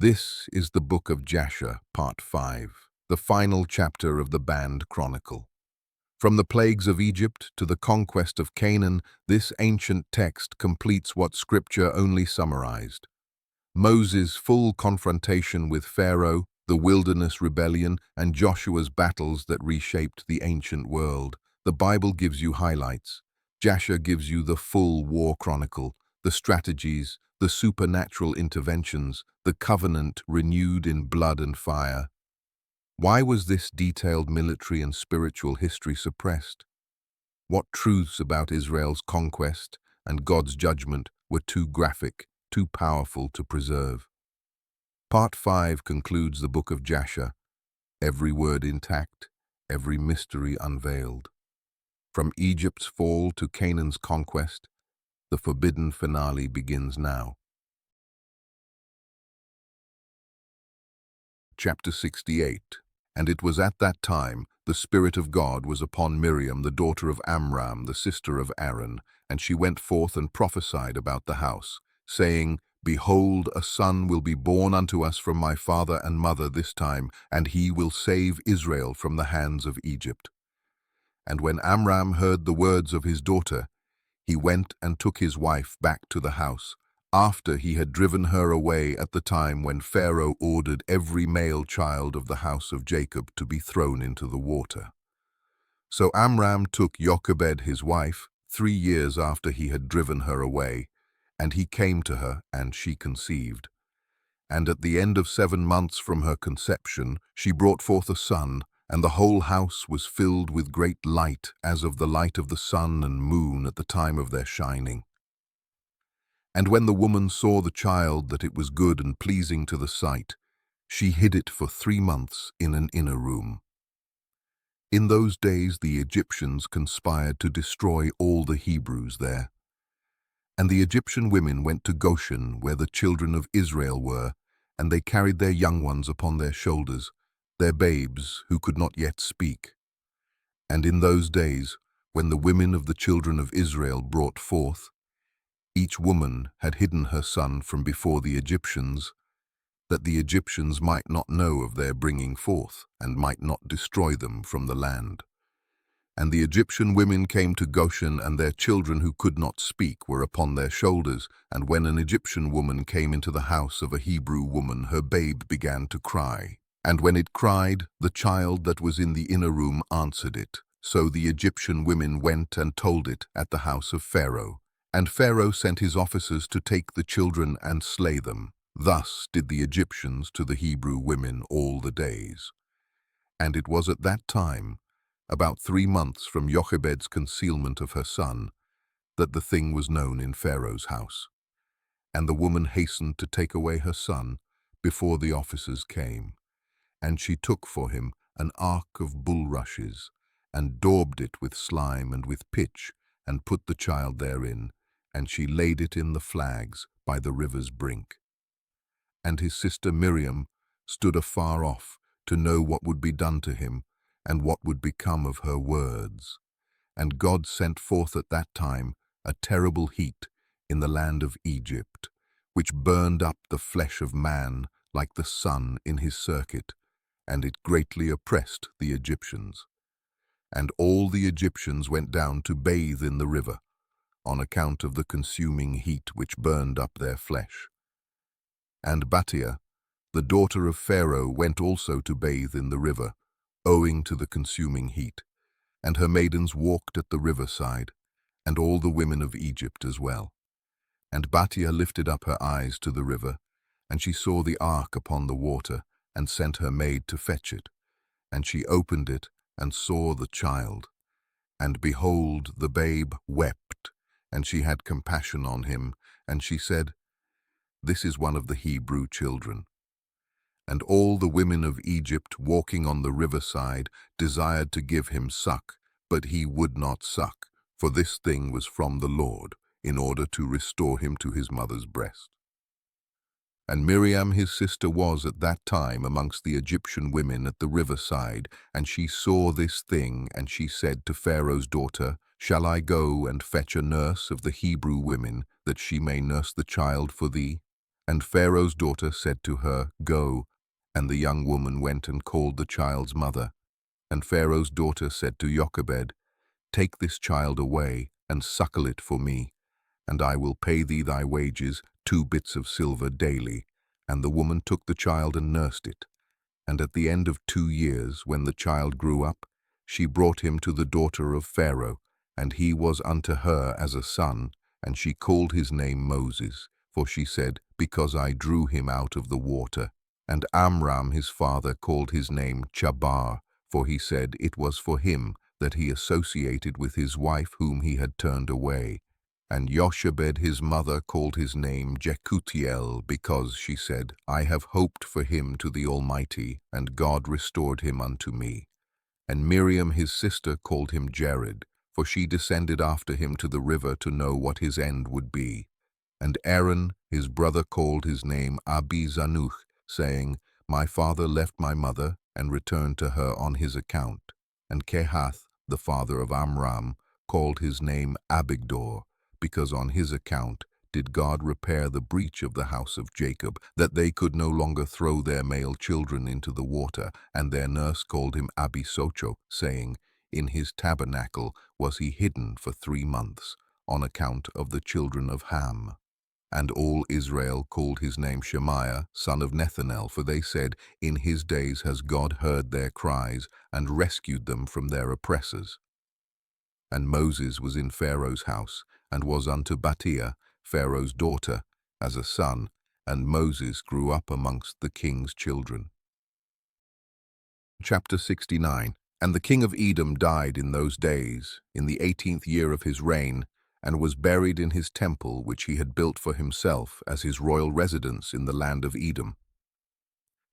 This is the book of Jasher, part 5, the final chapter of the banned chronicle. From the plagues of Egypt to the conquest of Canaan, this ancient text completes what Scripture only summarized. Moses' full confrontation with Pharaoh, the wilderness rebellion, and Joshua's battles that reshaped the ancient world. The Bible gives you highlights. Jasher gives you the full war chronicle, the strategies, the supernatural interventions, the covenant renewed in blood and fire. Why was this detailed military and spiritual history suppressed? What truths about Israel's conquest and God's judgment were too graphic, too powerful to preserve? Part 5 concludes the book of Jasher, every word intact, every mystery unveiled. From Egypt's fall to Canaan's conquest, the forbidden finale begins now. Chapter 68. And it was at that time the Spirit of God was upon Miriam, the daughter of Amram, the sister of Aaron, and she went forth and prophesied about the house, saying, Behold, a son will be born unto us from my father and mother this time, and he will save Israel from the hands of Egypt. And when Amram heard the words of his daughter, he went and took his wife back to the house, after he had driven her away at the time when Pharaoh ordered every male child of the house of Jacob to be thrown into the water. So Amram took Jochebed his wife 3 years after he had driven her away, and he came to her, and she conceived. And at the end of 7 months from her conception, she brought forth a son, and the whole house was filled with great light, as of the light of the sun and moon at the time of their shining. And when the woman saw the child that it was good and pleasing to the sight, she hid it for 3 months in an inner room. In those days the Egyptians conspired to destroy all the Hebrews there. And the Egyptian women went to Goshen, where the children of Israel were, and they carried their young ones upon their shoulders, their babes who could not yet speak. And in those days, when the women of the children of Israel brought forth, each woman had hidden her son from before the Egyptians, that the Egyptians might not know of their bringing forth, and might not destroy them from the land. And the Egyptian women came to Goshen, and their children who could not speak were upon their shoulders. And when an Egyptian woman came into the house of a Hebrew woman, her babe began to cry. And when it cried, the child that was in the inner room answered it. So the Egyptian women went and told it at the house of Pharaoh. And Pharaoh sent his officers to take the children and slay them. Thus did the Egyptians to the Hebrew women all the days. And it was at that time, about 3 months from Jochebed's concealment of her son, that the thing was known in Pharaoh's house. And the woman hastened to take away her son before the officers came. And she took for him an ark of bulrushes, and daubed it with slime and with pitch, and put the child therein, and she laid it in the flags by the river's brink. And his sister Miriam stood afar off to know what would be done to him, and what would become of her words. And God sent forth at that time a terrible heat in the land of Egypt, which burned up the flesh of man like the sun in his circuit, and it greatly oppressed the Egyptians. And all the Egyptians went down to bathe in the river, on account of the consuming heat which burned up their flesh. And Batia, the daughter of Pharaoh, went also to bathe in the river, owing to the consuming heat, and her maidens walked at the riverside, and all the women of Egypt as well. And Batia lifted up her eyes to the river, and she saw the ark upon the water, and sent her maid to fetch it. And she opened it, and saw the child. And behold, the babe wept, and she had compassion on him, and she said, This is one of the Hebrew children. And all the women of Egypt walking on the riverside desired to give him suck, but he would not suck, for this thing was from the Lord, in order to restore him to his mother's breast. And Miriam his sister was at that time amongst the Egyptian women at the riverside, and she saw this thing, and she said to Pharaoh's daughter, Shall I go and fetch a nurse of the Hebrew women, that she may nurse the child for thee? And Pharaoh's daughter said to her, Go. And the young woman went and called the child's mother. And Pharaoh's daughter said to Jochebed, Take this child away, and suckle it for me, and I will pay thee thy wages, 2 bits of silver daily. And the woman took the child and nursed it. And at the end of 2 years, when the child grew up, she brought him to the daughter of Pharaoh, and he was unto her as a son, and she called his name Moses, for she said, Because I drew him out of the water. And Amram his father called his name Chabar, for he said, It was for him that he associated with his wife whom he had turned away. And Jochebed his mother called his name Jekutiel, because she said, I have hoped for him to the Almighty, and God restored him unto me. And Miriam his sister called him Jared, for she descended after him to the river to know what his end would be. And Aaron his brother called his name Abi-Zanuch, saying, My father left my mother, and returned to her on his account. And Kehath, the father of Amram, called his name Abigdor, because on his account did God repair the breach of the house of Jacob, that they could no longer throw their male children into the water. And their nurse called him Abisocho, saying, In his tabernacle was he hidden for 3 months, on account of the children of Ham. And all Israel called his name Shemaiah, son of Nethanel, for they said, In his days has God heard their cries, and rescued them from their oppressors. And Moses was in Pharaoh's house, and was unto Batia, Pharaoh's daughter, as a son, and Moses grew up amongst the king's children. Chapter 69. And the king of Edom died in those days, in the 18th year of his reign, and was buried in his temple which he had built for himself as his royal residence in the land of Edom.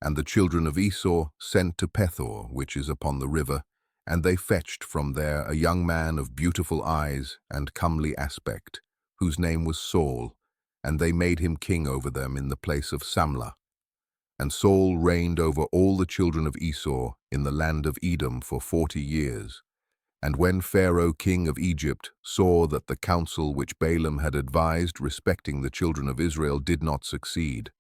And the children of Esau sent to Pethor, which is upon the river, and they fetched from there a young man of beautiful eyes and comely aspect, whose name was Saul, and they made him king over them in the place of Samlah. And Saul reigned over all the children of Esau in the land of Edom for 40 years. And when Pharaoh king of Egypt saw that the counsel which Balaam had advised respecting the children of Israel did not succeed,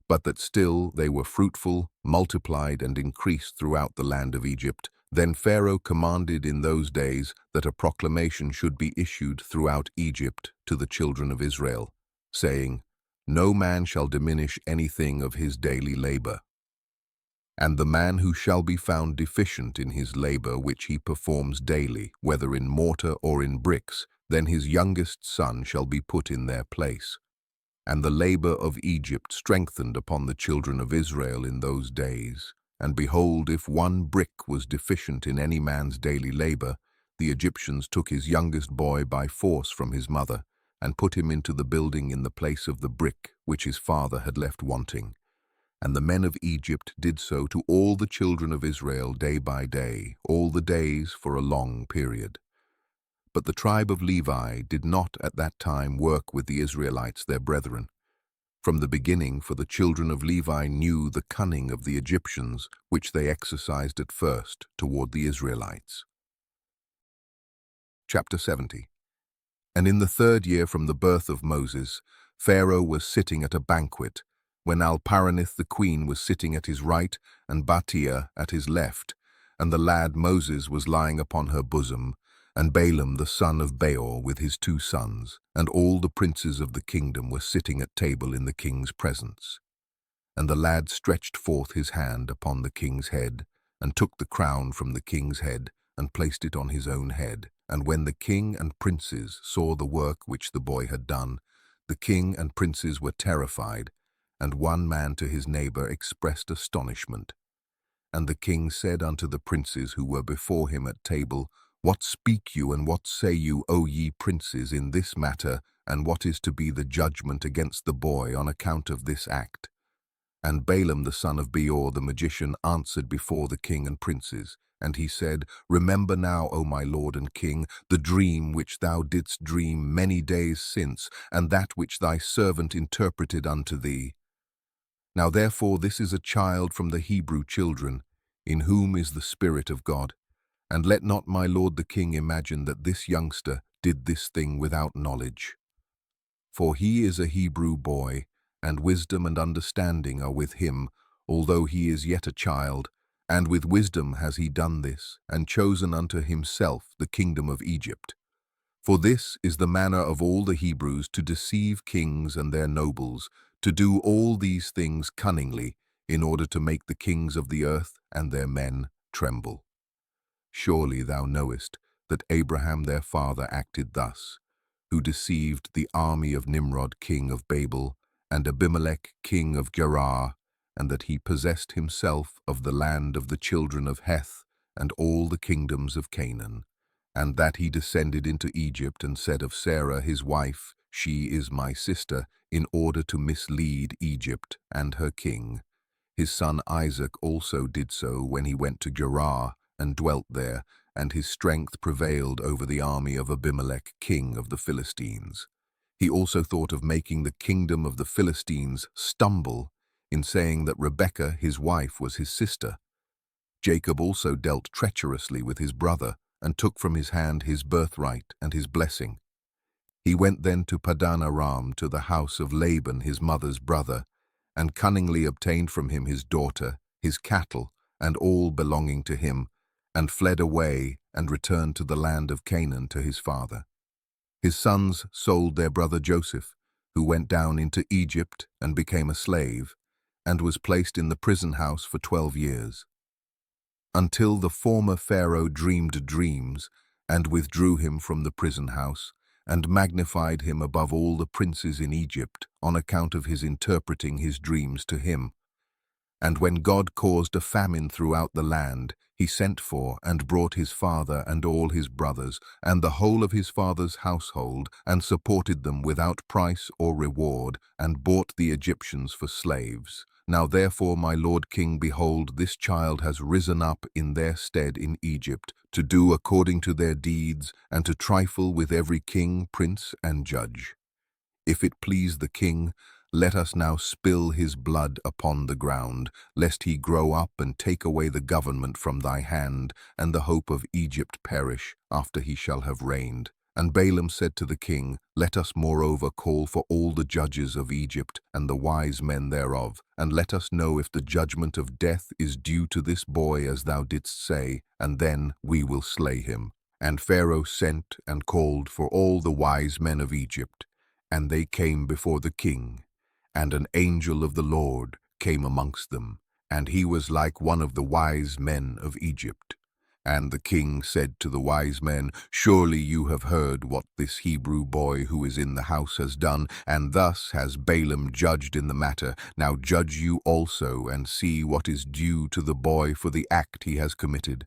but that still they were fruitful, multiplied, and increased throughout the land of Egypt, then Pharaoh commanded in those days that a proclamation should be issued throughout Egypt to the children of Israel, saying, No man shall diminish anything of his daily labor. And the man who shall be found deficient in his labor which he performs daily, whether in mortar or in bricks, then his youngest son shall be put in their place. And the labor of Egypt strengthened upon the children of Israel in those days. And behold, if one brick was deficient in any man's daily labor, the Egyptians took his youngest boy by force from his mother, and put him into the building in the place of the brick which his father had left wanting. And the men of Egypt did so to all the children of Israel day by day, all the days for a long period. But the tribe of Levi did not at that time work with the Israelites their brethren. From the beginning, for the children of Levi knew the cunning of the Egyptians, which they exercised at first toward the Israelites. Chapter 70. And in the 3rd year from the birth of Moses, Pharaoh was sitting at a banquet, when Alparanith the queen was sitting at his right, and Batia at his left, and the lad Moses was lying upon her bosom, and Balaam the son of Beor with his 2 sons, and all the princes of the kingdom were sitting at table in the king's presence. And the lad stretched forth his hand upon the king's head, and took the crown from the king's head, and placed it on his own head. And when the king and princes saw the work which the boy had done, the king and princes were terrified, and one man to his neighbor expressed astonishment. And the king said unto the princes who were before him at table, What speak you, and what say you, O ye princes, in this matter, and what is to be the judgment against the boy on account of this act? And Balaam the son of Beor the magician answered before the king and princes, and he said, Remember now, O my lord and king, the dream which thou didst dream many days since, and that which thy servant interpreted unto thee. Now therefore this is a child from the Hebrew children, in whom is the Spirit of God. And let not my lord the king imagine that this youngster did this thing without knowledge. For he is a Hebrew boy, and wisdom and understanding are with him, although he is yet a child, and with wisdom has he done this, and chosen unto himself the kingdom of Egypt. For this is the manner of all the Hebrews to deceive kings and their nobles, to do all these things cunningly, in order to make the kings of the earth and their men tremble. Surely thou knowest that Abraham their father acted thus, who deceived the army of Nimrod king of Babel, and Abimelech king of Gerar, and that he possessed himself of the land of the children of Heth, and all the kingdoms of Canaan, and that he descended into Egypt, and said of Sarah his wife, She is my sister, in order to mislead Egypt and her king. His son Isaac also did so when he went to Gerar, and dwelt there, and his strength prevailed over the army of Abimelech king of the Philistines. He also thought of making the kingdom of the Philistines stumble, in saying that Rebekah his wife was his sister. Jacob also dealt treacherously with his brother, and took from his hand his birthright and his blessing. He went then to Padan Aram, to the house of Laban his mother's brother, and cunningly obtained from him his daughter, his cattle, and all belonging to him, and fled away, and returned to the land of Canaan to his father. His sons sold their brother Joseph, who went down into Egypt and became a slave, and was placed in the prison house for 12 years. Until the former Pharaoh dreamed dreams, and withdrew him from the prison house, and magnified him above all the princes in Egypt, on account of his interpreting his dreams to him. And when God caused a famine throughout the land, he sent for and brought his father and all his brothers, and the whole of his father's household, and supported them without price or reward, and bought the Egyptians for slaves. Now therefore, my lord king, behold, this child has risen up in their stead in Egypt, to do according to their deeds, and to trifle with every king, prince, and judge. If it please the king, let us now spill his blood upon the ground, lest he grow up and take away the government from thy hand, and the hope of Egypt perish, after he shall have reigned. And Balaam said to the king, Let us moreover call for all the judges of Egypt, and the wise men thereof, and let us know if the judgment of death is due to this boy, as thou didst say, and then we will slay him. And Pharaoh sent and called for all the wise men of Egypt, and they came before the king. And an angel of the Lord came amongst them, and he was like one of the wise men of Egypt. And the king said to the wise men, Surely you have heard what this Hebrew boy who is in the house has done, and thus has Balaam judged in the matter. Now judge you also, and see what is due to the boy for the act he has committed.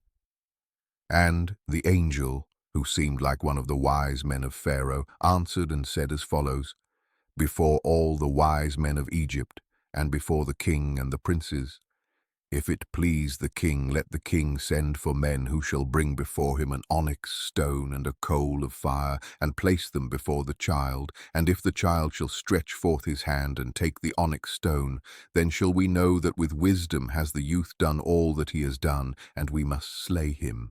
And the angel, who seemed like one of the wise men of Pharaoh, answered and said as follows, Before all the wise men of Egypt, and before the king and the princes, if it please the king, let the king send for men who shall bring before him an onyx stone and a coal of fire, and place them before the child. And if the child shall stretch forth his hand and take the onyx stone, then shall we know that with wisdom has the youth done all that he has done, and we must slay him.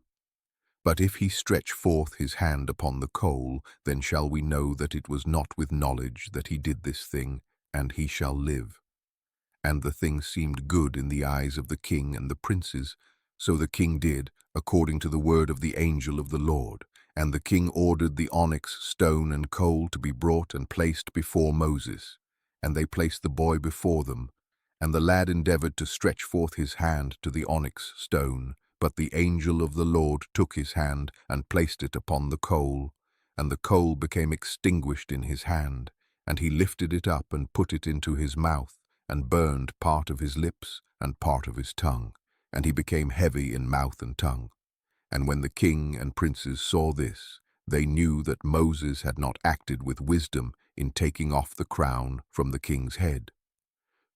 But if he stretch forth his hand upon the coal, then shall we know that it was not with knowledge that he did this thing, and he shall live. And the thing seemed good in the eyes of the king and the princes. So the king did, according to the word of the angel of the Lord. And the king ordered the onyx stone and coal to be brought and placed before Moses. And they placed the boy before them. And the lad endeavored to stretch forth his hand to the onyx stone. But the angel of the Lord took his hand and placed it upon the coal. And the coal became extinguished in his hand. And he lifted it up and put it into his mouth, and burned part of his lips and part of his tongue, and he became heavy in mouth and tongue. And when the king and princes saw this, they knew that Moses had not acted with wisdom in taking off the crown from the king's head.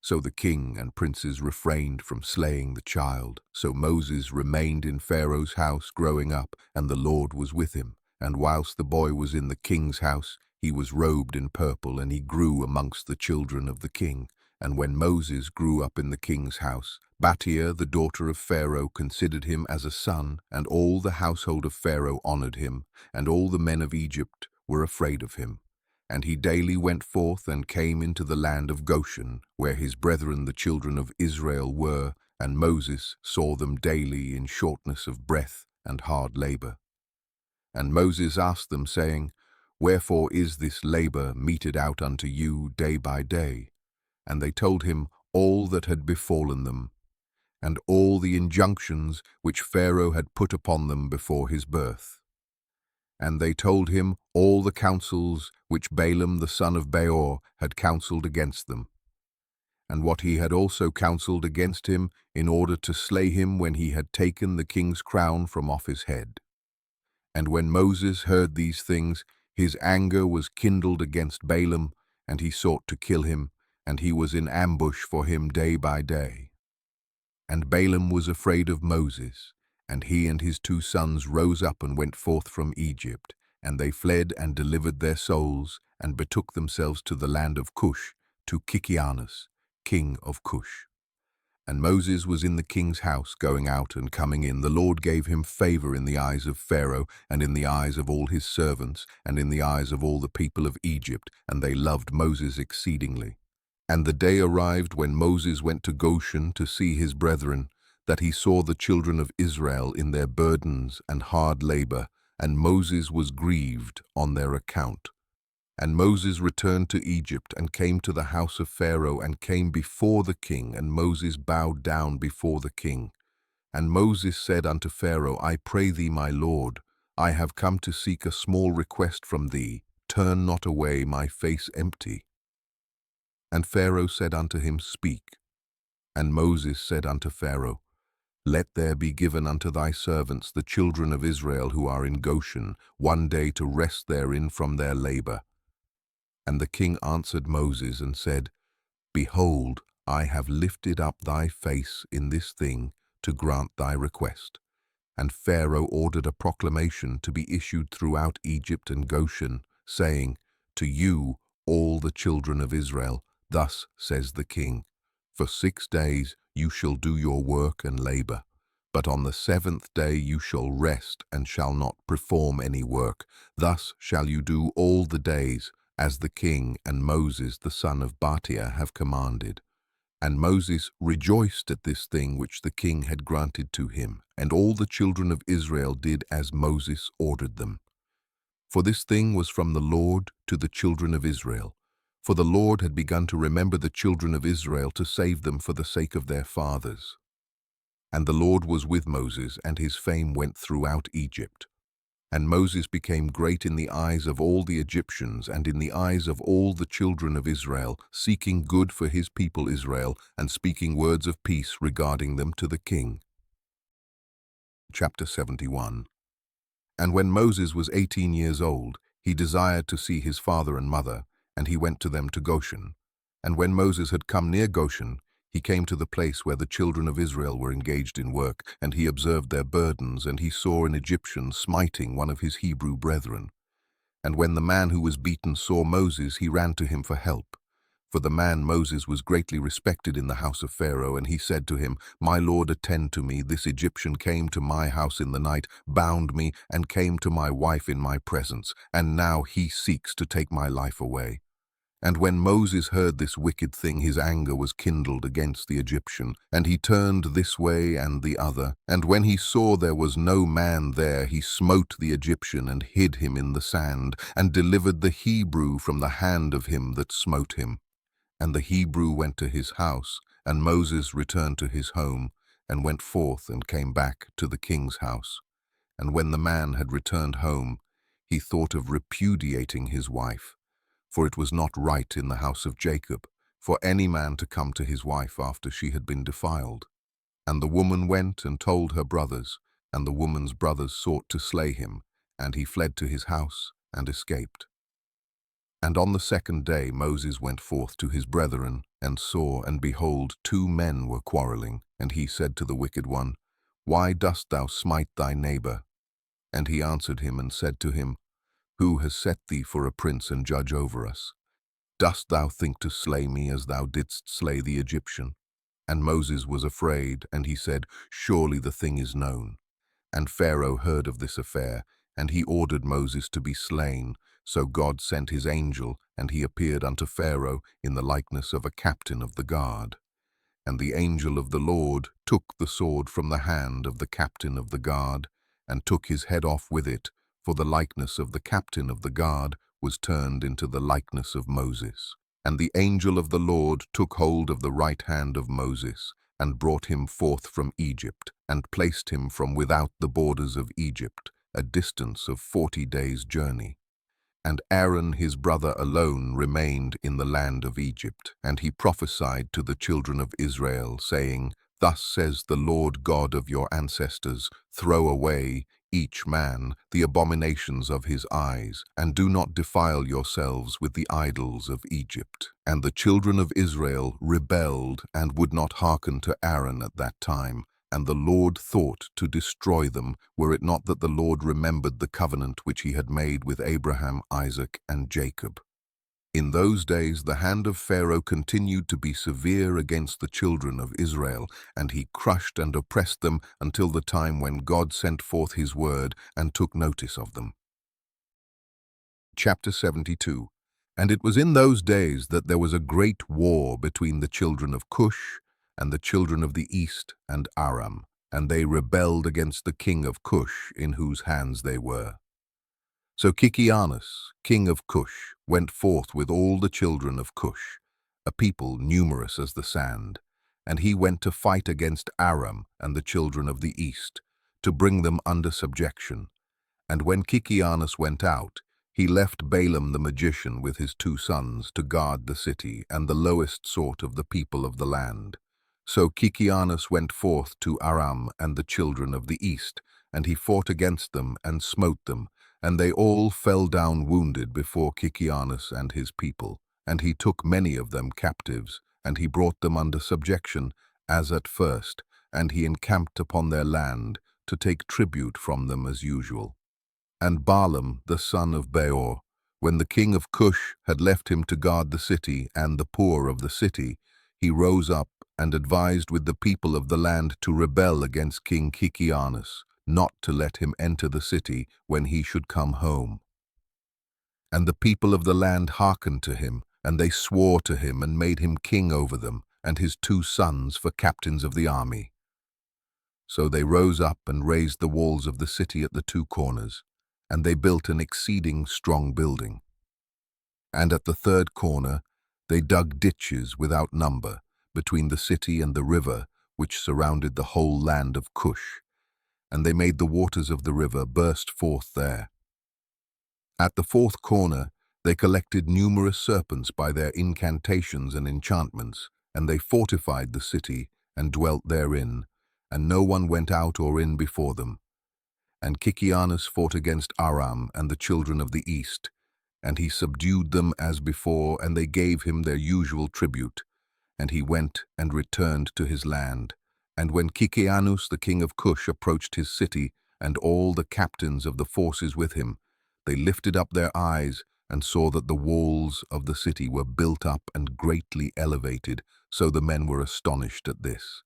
So the king and princes refrained from slaying the child. So Moses remained in Pharaoh's house growing up, and the Lord was with him. And whilst the boy was in the king's house, he was robed in purple, and he grew amongst the children of the king. And when Moses grew up in the king's house, Batia, the daughter of Pharaoh, considered him as a son, and all the household of Pharaoh honored him, and all the men of Egypt were afraid of him. And he daily went forth and came into the land of Goshen, where his brethren the children of Israel were, and Moses saw them daily in shortness of breath and hard labor. And Moses asked them, saying, Wherefore is this labor meted out unto you day by day? And they told him all that had befallen them, and all the injunctions which Pharaoh had put upon them before his birth. And they told him all the counsels which Balaam the son of Beor had counselled against them, and what he had also counselled against him in order to slay him when he had taken the king's crown from off his head. And when Moses heard these things, his anger was kindled against Balaam, and he sought to kill him, and he was in ambush for him day by day. And Balaam was afraid of Moses, and he and his 2 sons rose up and went forth from Egypt, and they fled and delivered their souls, and betook themselves to the land of Cush, to Kikianus, king of Cush. And Moses was in the king's house, going out and coming in. The Lord gave him favor in the eyes of Pharaoh, and in the eyes of all his servants, and in the eyes of all the people of Egypt, and they loved Moses exceedingly. And the day arrived when Moses went to Goshen to see his brethren, that he saw the children of Israel in their burdens and hard labor, and Moses was grieved on their account. And Moses returned to Egypt, and came to the house of Pharaoh, and came before the king, and Moses bowed down before the king. And Moses said unto Pharaoh, I pray thee, my lord, I have come to seek a small request from thee, turn not away my face empty. And Pharaoh said unto him, Speak. And Moses said unto Pharaoh, Let there be given unto thy servants, the children of Israel who are in Goshen, one day to rest therein from their labor. And the king answered Moses and said, Behold, I have lifted up thy face in this thing to grant thy request. And Pharaoh ordered a proclamation to be issued throughout Egypt and Goshen, saying, To you, all the children of Israel, thus says the king, For 6 days you shall do your work and labor, but on the 7th day you shall rest and shall not perform any work. Thus shall you do all the days, as the king and Moses the son of Batia have commanded. And Moses rejoiced at this thing which the king had granted to him, and all the children of Israel did as Moses ordered them. For this thing was from the Lord to the children of Israel. For the Lord had begun to remember the children of Israel to save them for the sake of their fathers. And the Lord was with Moses, and his fame went throughout Egypt. And Moses became great in the eyes of all the Egyptians and in the eyes of all the children of Israel, seeking good for his people Israel, and speaking words of peace regarding them to the king. Chapter 71. And when Moses was 18 years old, he desired to see his father and mother, and he went to them to Goshen. And when Moses had come near Goshen, he came to the place where the children of Israel were engaged in work, and he observed their burdens, and he saw an Egyptian smiting one of his Hebrew brethren. And when the man who was beaten saw Moses, he ran to him for help. For the man Moses was greatly respected in the house of Pharaoh, and he said to him, My lord, attend to me. This Egyptian came to my house in the night, bound me, and came to my wife in my presence, and now he seeks to take my life away. And when Moses heard this wicked thing, his anger was kindled against the Egyptian, and he turned this way and the other. And when he saw there was no man there, he smote the Egyptian and hid him in the sand, and delivered the Hebrew from the hand of him that smote him. And the Hebrew went to his house, and Moses returned to his home, and went forth and came back to the king's house. And when the man had returned home, he thought of repudiating his wife. For it was not right in the house of Jacob for any man to come to his wife after she had been defiled. And the woman went and told her brothers, and the woman's brothers sought to slay him, and he fled to his house and escaped. And on the 2nd day Moses went forth to his brethren, and saw, and behold, 2 men were quarreling. And he said to the wicked one, Why dost thou smite thy neighbor? And he answered him and said to him, Who has set thee for a prince and judge over us? Dost thou think to slay me as thou didst slay the Egyptian? And Moses was afraid, and he said, Surely the thing is known. And Pharaoh heard of this affair, and he ordered Moses to be slain. So God sent his angel, and he appeared unto Pharaoh in the likeness of a captain of the guard. And the angel of the Lord took the sword from the hand of the captain of the guard, and took his head off with it, for the likeness of the captain of the guard was turned into the likeness of Moses. And the angel of the Lord took hold of the right hand of Moses, and brought him forth from Egypt, and placed him from without the borders of Egypt, a distance of 40 days' journey. And Aaron his brother alone remained in the land of Egypt, and he prophesied to the children of Israel, saying, Thus says the Lord God of your ancestors, throw away, each man, the abominations of his eyes, and do not defile yourselves with the idols of Egypt. And the children of Israel rebelled and would not hearken to Aaron at that time. And the Lord thought to destroy them, were it not that the Lord remembered the covenant which he had made with Abraham, Isaac, and Jacob. In those days the hand of Pharaoh continued to be severe against the children of Israel, and he crushed and oppressed them until the time when God sent forth his word and took notice of them. Chapter 72. And it was in those days that there was a great war between the children of Cush and the children of the east and Aram, and they rebelled against the king of Cush, in whose hands they were. So Kikianus, king of Cush, went forth with all the children of Cush, a people numerous as the sand, and he went to fight against Aram and the children of the east, to bring them under subjection. And when Kikianus went out, he left Balaam the magician with his 2 sons to guard the city and the lowest sort of the people of the land. So Kikianus went forth to Aram and the children of the east, and he fought against them and smote them, and they all fell down wounded before Kikianus and his people. And he took many of them captives, and he brought them under subjection, as at first, and he encamped upon their land, to take tribute from them as usual. And Balaam, the son of Beor, when the king of Cush had left him to guard the city and the poor of the city, he rose up and advised with the people of the land to rebel against King Kikianus, not to let him enter the city when he should come home. And the people of the land hearkened to him, and they swore to him and made him king over them, and his 2 sons for captains of the army. So they rose up and raised the walls of the city at the 2 corners, and they built an exceeding strong building. And at the 3rd corner they dug ditches without number between the city and the river which surrounded the whole land of Cush, and they made the waters of the river burst forth there. At the 4th corner they collected numerous serpents by their incantations and enchantments, and they fortified the city and dwelt therein, and no one went out or in before them. And Kikianus fought against Aram and the children of the east, and he subdued them as before, and they gave him their usual tribute. And he went and returned to his land. And when Kikianus the king of Cush approached his city, and all the captains of the forces with him, they lifted up their eyes and saw that the walls of the city were built up and greatly elevated, so the men were astonished at this.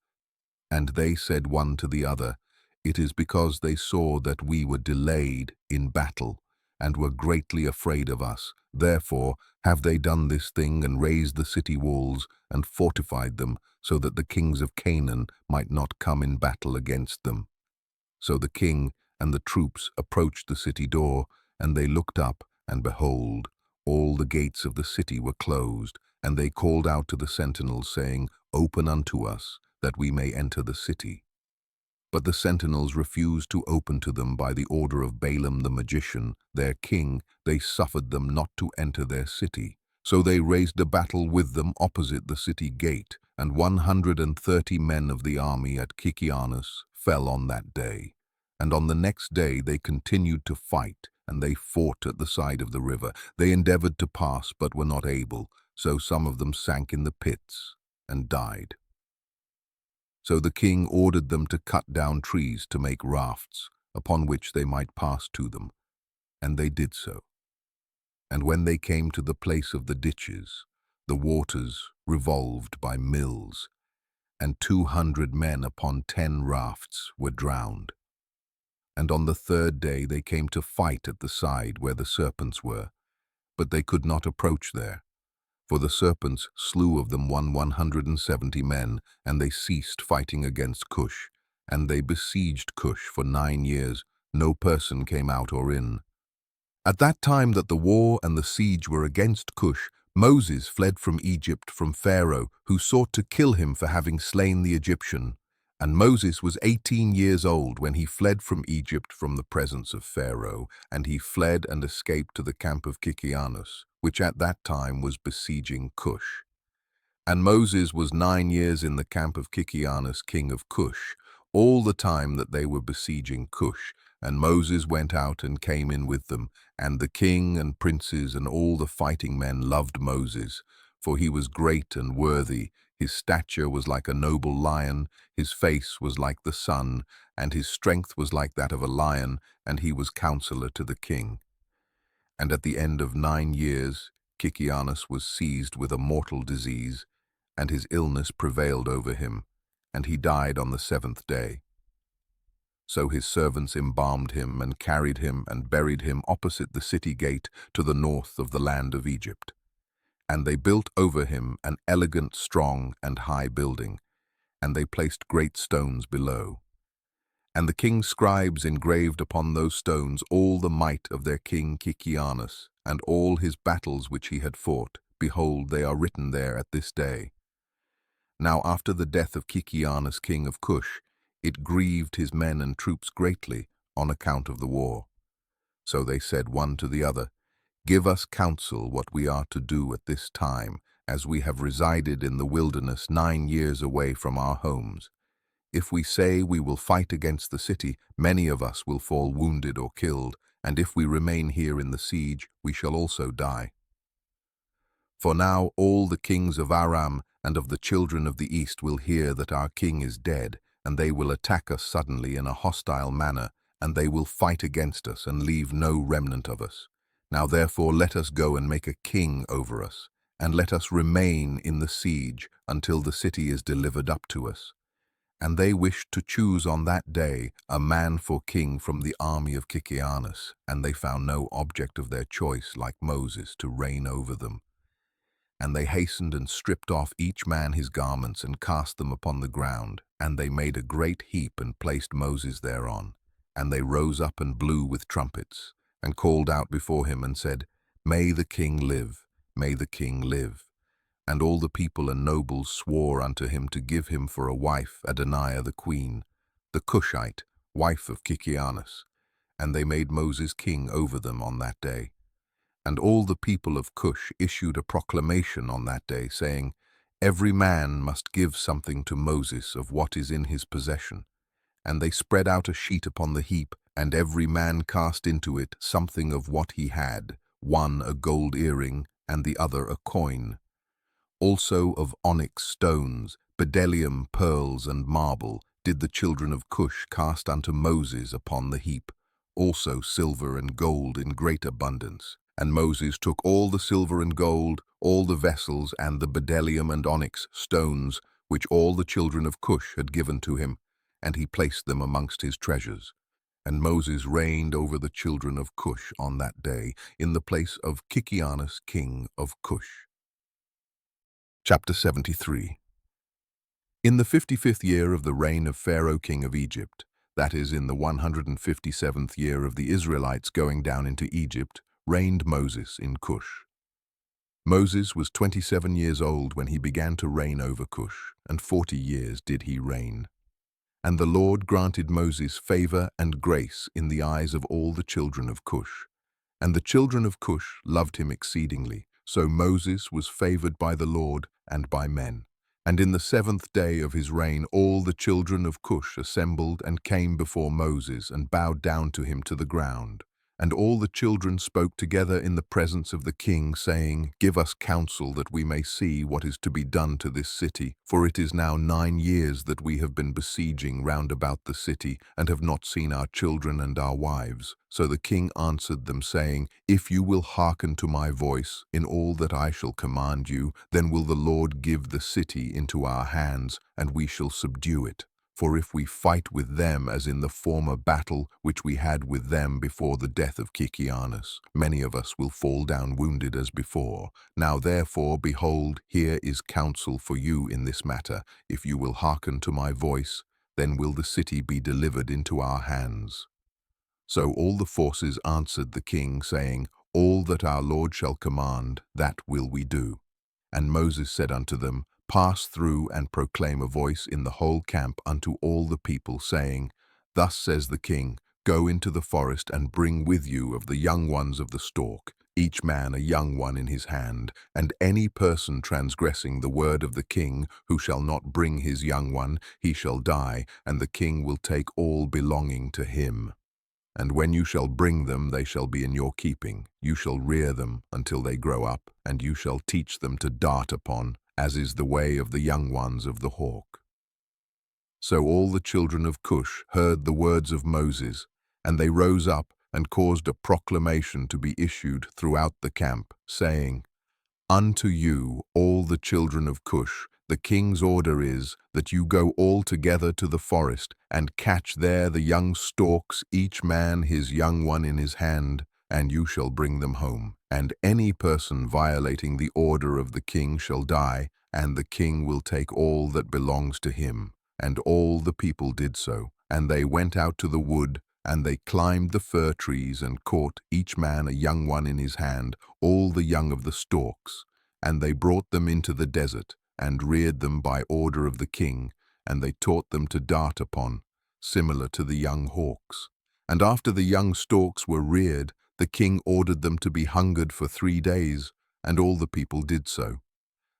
And they said one to the other, It is because they saw that we were delayed in battle, and were greatly afraid of us. Therefore have they done this thing, and raised the city walls, and fortified them, so that the kings of Canaan might not come in battle against them. So the king and the troops approached the city door, and they looked up, and behold, all the gates of the city were closed, and they called out to the sentinels, saying, Open unto us, that we may enter the city. But the sentinels refused to open to them by the order of Balaam the magician, their king. They suffered them not to enter their city. So they raised a battle with them opposite the city gate, and 130 men of the army at Kikianus fell on that day. And on the next day they continued to fight, and they fought at the side of the river. They endeavored to pass, but were not able, so some of them sank in the pits and died. So the king ordered them to cut down trees to make rafts, upon which they might pass to them, and they did so. And when they came to the place of the ditches, the waters revolved by mills, and 200 men upon 10 rafts were drowned. And on the 3rd day they came to fight at the side where the serpents were, but they could not approach there. For the serpents slew of them 170 men, and they ceased fighting against Cush. And they besieged Cush for 9 years. No person came out or in. At that time that the war and the siege were against Cush, Moses fled from Egypt from Pharaoh, who sought to kill him for having slain the Egyptian. And Moses was 18 years old when he fled from Egypt from the presence of Pharaoh, and he fled and escaped to the camp of Gibeonites, which at that time was besieging Cush. And Moses was 9 years in the camp of Gibeonites, king of Cush, all the time that they were besieging Cush. And Moses went out and came in with them, and the king and princes and all the fighting men loved Moses, for he was great and worthy. His stature was like a noble lion, his face was like the sun, and his strength was like that of a lion, and he was counselor to the king. And at the end of 9 years, Gibeonites was seized with a mortal disease, and his illness prevailed over him, and he died on the 7th day. So his servants embalmed him and carried him and buried him opposite the city gate to the north of the land of Egypt. And they built over him an elegant, strong, and high building, and they placed great stones below. And the king's scribes engraved upon those stones all the might of their king Gibeonites, and all his battles which he had fought. Behold, they are written there at this day. Now after the death of Gibeonites, king of Cush, it grieved his men and troops greatly on account of the war. So they said one to the other, Give us counsel what we are to do at this time, as we have resided in the wilderness 9 years away from our homes. If we say we will fight against the city, many of us will fall wounded or killed, and if we remain here in the siege, we shall also die. For now all the kings of Aram and of the children of the east will hear that our king is dead, and they will attack us suddenly in a hostile manner, and they will fight against us and leave no remnant of us. Now therefore let us go and make a king over us, and let us remain in the siege until the city is delivered up to us. And they wished to choose on that day a man for king from the army of Gibeonites, and they found no object of their choice like Moses to reign over them. And they hastened and stripped off each man his garments and cast them upon the ground, and they made a great heap and placed Moses thereon. And they rose up and blew with trumpets, and called out before him and said, May the king live, may the king live. And all the people and nobles swore unto him to give him for a wife Adoniah the queen, the Cushite, wife of Gibeonites. And they made Moses king over them on that day. And all the people of Cush issued a proclamation on that day, saying, Every man must give something to Moses of what is in his possession. And they spread out a sheet upon the heap, and every man cast into it something of what he had, one a gold earring, and the other a coin. Also of onyx stones, bdellium, pearls, and marble, did the children of Cush cast unto Moses upon the heap, also silver and gold in great abundance. And Moses took all the silver and gold, all the vessels, and the bdellium and onyx stones, which all the children of Cush had given to him, and he placed them amongst his treasures. And Moses reigned over the children of Cush on that day, in the place of Gibeonites, king of Cush. Chapter 73. In the 55th year of the reign of Pharaoh king of Egypt, that is, in the 157th year of the Israelites going down into Egypt, reigned Moses in Cush. Moses was 27 years old when he began to reign over Cush, and 40 years did he reign. And the Lord granted Moses favor and grace in the eyes of all the children of Cush. And the children of Cush loved him exceedingly, so Moses was favored by the Lord and by men. And in the 7th day of his reign all the children of Cush assembled and came before Moses and bowed down to him to the ground. And all the children spoke together in the presence of the king, saying, Give us counsel that we may see what is to be done to this city. For it is now 9 years that we have been besieging round about the city, and have not seen our children and our wives. So the king answered them, saying, If you will hearken to my voice in all that I shall command you, then will the Lord give the city into our hands, and we shall subdue it. For if we fight with them as in the former battle which we had with them before the death of Kikianus, many of us will fall down wounded as before. Now therefore, behold, here is counsel for you in this matter. If you will hearken to my voice, then will the city be delivered into our hands. So all the forces answered the king, saying, All that our Lord shall command, that will we do. And Moses said unto them, Pass through and proclaim a voice in the whole camp unto all the people, saying, Thus says the king, Go into the forest and bring with you of the young ones of the stalk, each man a young one in his hand, and any person transgressing the word of the king, who shall not bring his young one, he shall die, and the king will take all belonging to him. And when you shall bring them, they shall be in your keeping. You shall rear them until they grow up, and you shall teach them to dart upon, as is the way of the young ones of the hawk. So all the children of Cush heard the words of Moses, and they rose up and caused a proclamation to be issued throughout the camp, saying, Unto you, all the children of Cush, the king's order is that you go all together to the forest and catch there the young storks, each man his young one in his hand, and you shall bring them home. And any person violating the order of the king shall die, and the king will take all that belongs to him. And all the people did so, and they went out to the wood, and they climbed the fir trees and caught each man a young one in his hand, all the young of the stalks. And they brought them into the desert, and reared them by order of the king, and they taught them to dart upon, similar to the young hawks. And after the young storks were reared, the king ordered them to be hungered for 3 days, and all the people did so.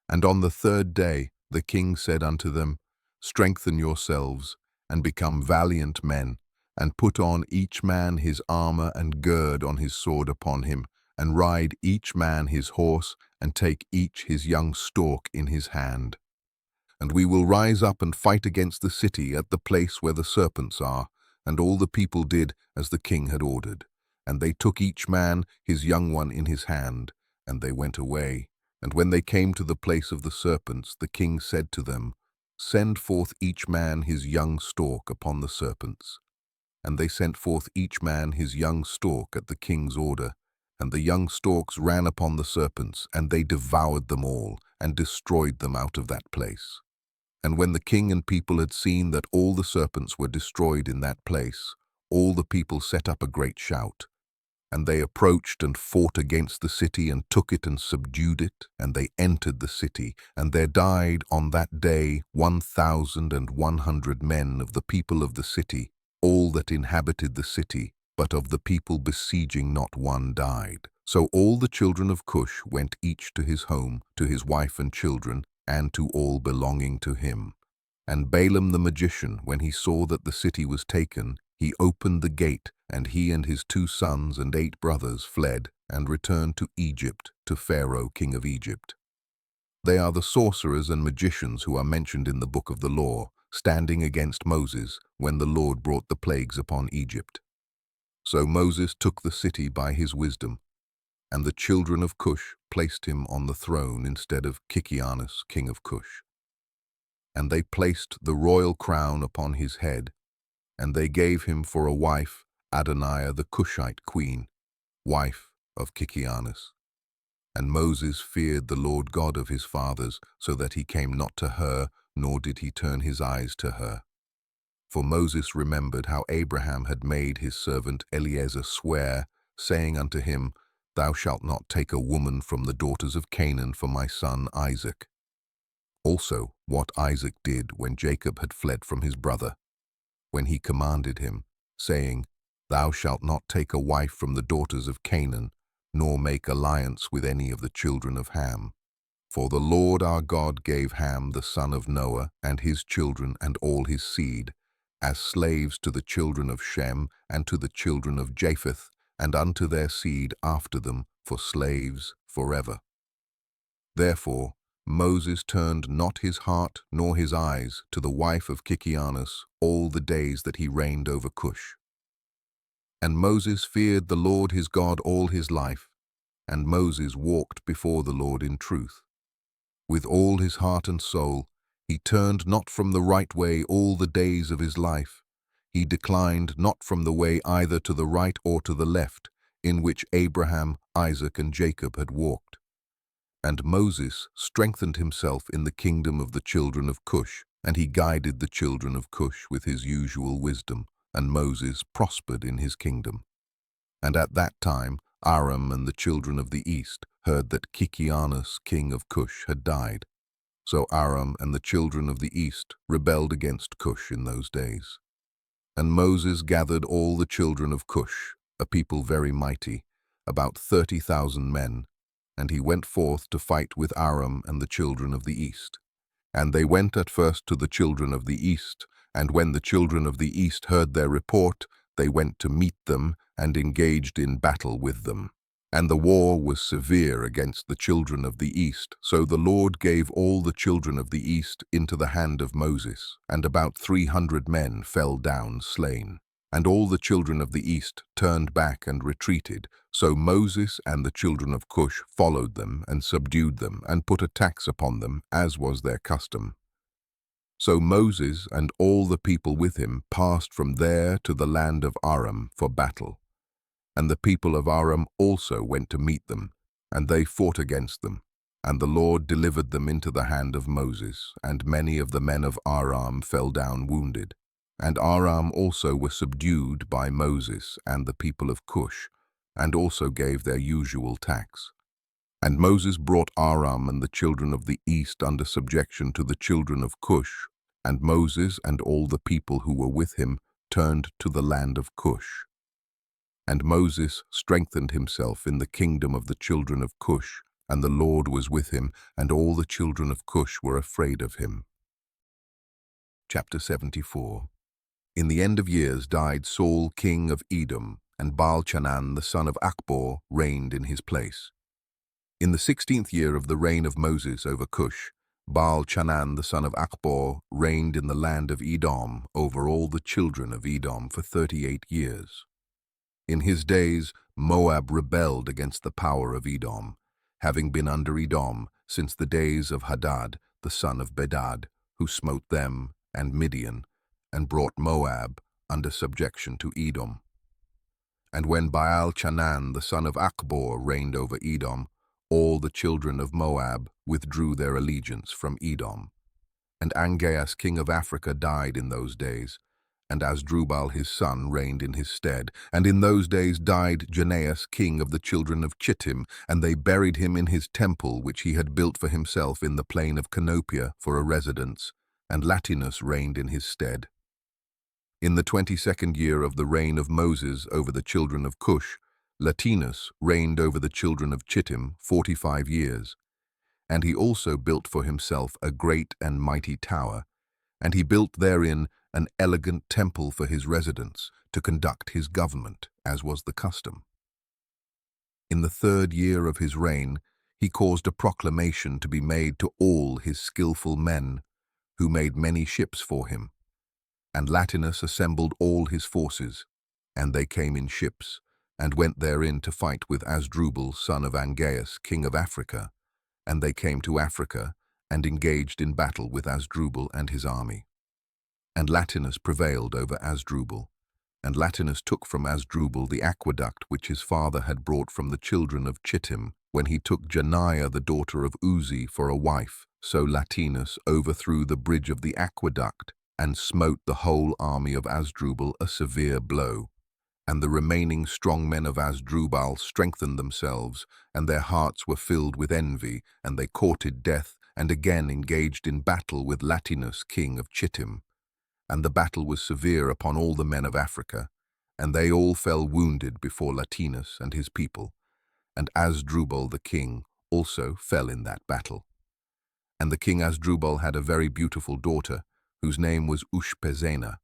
And on the 3rd day the king said unto them, Strengthen yourselves, and become valiant men, and put on each man his armor, and gird on his sword upon him, and ride each man his horse, and take each his young stork in his hand. And we will rise up and fight against the city at the place where the serpents are. And all the people did as the king had ordered. And they took each man his young one in his hand, and they went away. And when they came to the place of the serpents, the king said to them, Send forth each man his young stork upon the serpents. And they sent forth each man his young stork at the king's order. And the young storks ran upon the serpents, and they devoured them all, and destroyed them out of that place. And when the king and people had seen that all the serpents were destroyed in that place, all the people set up a great shout. And they approached and fought against the city, and took it and subdued it, and they entered the city. And there died on that day 1,100 men of the people of the city, all that inhabited the city, but of the people besieging not one died. So all the children of Cush went each to his home, to his wife and children, and to all belonging to him. And Balaam the magician, when he saw that the city was taken, he opened the gate, and he and his 2 sons and 8 brothers fled, and returned to Egypt, to Pharaoh king of Egypt. They are the sorcerers and magicians who are mentioned in the book of the law, standing against Moses, when the Lord brought the plagues upon Egypt. So Moses took the city by his wisdom, and the children of Cush placed him on the throne instead of Kikianus, king of Cush. And they placed the royal crown upon his head, and they gave him for a wife Adoniah the Cushite queen, wife of Kikianus. And Moses feared the Lord God of his fathers, so that he came not to her, nor did he turn his eyes to her. For Moses remembered how Abraham had made his servant Eliezer swear, saying unto him, Thou shalt not take a woman from the daughters of Canaan for my son Isaac. Also what Isaac did when Jacob had fled from his brother, when he commanded him, saying, Thou shalt not take a wife from the daughters of Canaan, nor make alliance with any of the children of Ham. For the Lord our God gave Ham the son of Noah and his children and all his seed, as slaves to the children of Shem and to the children of Japheth, and unto their seed after them for slaves forever. Therefore Moses turned not his heart nor his eyes to the wife of Kikianus all the days that he reigned over Cush. And Moses feared the Lord his God all his life, and Moses walked before the Lord in truth. With all his heart and soul He turned not from the right way all the days of his life. He declined not from the way either to the right or to the left, in which Abraham, Isaac, and Jacob had walked. And Moses strengthened himself in the kingdom of the children of Cush, and he guided the children of Cush with his usual wisdom, and Moses prospered in his kingdom. And at that time Aram and the children of the east heard that Kikianus, king of Cush, had died. So Aram and the children of the east rebelled against Cush in those days. And Moses gathered all the children of Cush, a people very mighty, about 30,000 men, and he went forth to fight with Aram and the children of the east. And they went at first to the children of the east, and when the children of the east heard their report, they went to meet them and engaged in battle with them. And the war was severe against the children of the east, so the Lord gave all the children of the east into the hand of Moses, and about 300 men fell down slain. And all the children of the east turned back and retreated, so Moses and the children of Cush followed them and subdued them and put a tax upon them, as was their custom. So Moses and all the people with him passed from there to the land of Aram for battle. And the people of Aram also went to meet them, and they fought against them. And the Lord delivered them into the hand of Moses, and many of the men of Aram fell down wounded. And Aram also were subdued by Moses and the people of Cush, and also gave their usual tax. And Moses brought Aram and the children of the east under subjection to the children of Cush, and Moses and all the people who were with him turned to the land of Cush. And Moses strengthened himself in the kingdom of the children of Cush, and the Lord was with him, and all the children of Cush were afraid of him. Chapter 74. In the end of years died Saul king of Edom, and Baal-Chanan the son of Achbor reigned in his place. In the 16th year of the reign of Moses over Cush, Baal-Chanan the son of Achbor reigned in the land of Edom over all the children of Edom for 38 years. In his days Moab rebelled against the power of Edom, having been under Edom since the days of Hadad the son of Bedad, who smote them and Midian, and brought Moab under subjection to Edom. And when Baal-Chanan the son of Achbor reigned over Edom, all the children of Moab withdrew their allegiance from Edom. And Angeas king of Africa died in those days, and Asdrubal his son reigned in his stead. And in those days died Janeas king of the children of Chittim, and they buried him in his temple which he had built for himself in the plain of Canopia for a residence, and Latinus reigned in his stead. In the 22nd year of the reign of Moses over the children of Cush, Latinus reigned over the children of Chittim 45 years. And he also built for himself a great and mighty tower, and he built therein an elegant temple for his residence, to conduct his government, as was the custom. In the 3rd year of his reign, he caused a proclamation to be made to all his skillful men, who made many ships for him. And Latinus assembled all his forces, and they came in ships, and went therein to fight with Asdrubal son of Angeas, king of Africa. And they came to Africa, and engaged in battle with Asdrubal and his army. And Latinus prevailed over Asdrubal. And Latinus took from Asdrubal the aqueduct which his father had brought from the children of Chittim, when he took Janiah the daughter of Uzi for a wife. So Latinus overthrew the bridge of the aqueduct, and smote the whole army of Asdrubal a severe blow. And the remaining strong men of Asdrubal strengthened themselves, and their hearts were filled with envy, and they courted death, and again engaged in battle with Latinus king of Chittim. And the battle was severe upon all the men of Africa, and they all fell wounded before Latinus and his people. And Asdrubal the king also fell in that battle. And the king Asdrubal had a very beautiful daughter, whose name was Ushpezena.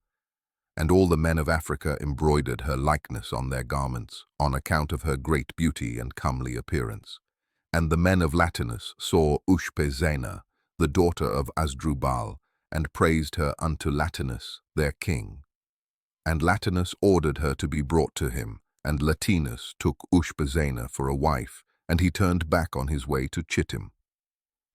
And all the men of Africa embroidered her likeness on their garments, on account of her great beauty and comely appearance. And the men of Latinus saw Ushpezena, the daughter of Asdrubal, and praised her unto Latinus, their king. And Latinus ordered her to be brought to him, and Latinus took Ushpezena for a wife, and he turned back on his way to Chittim.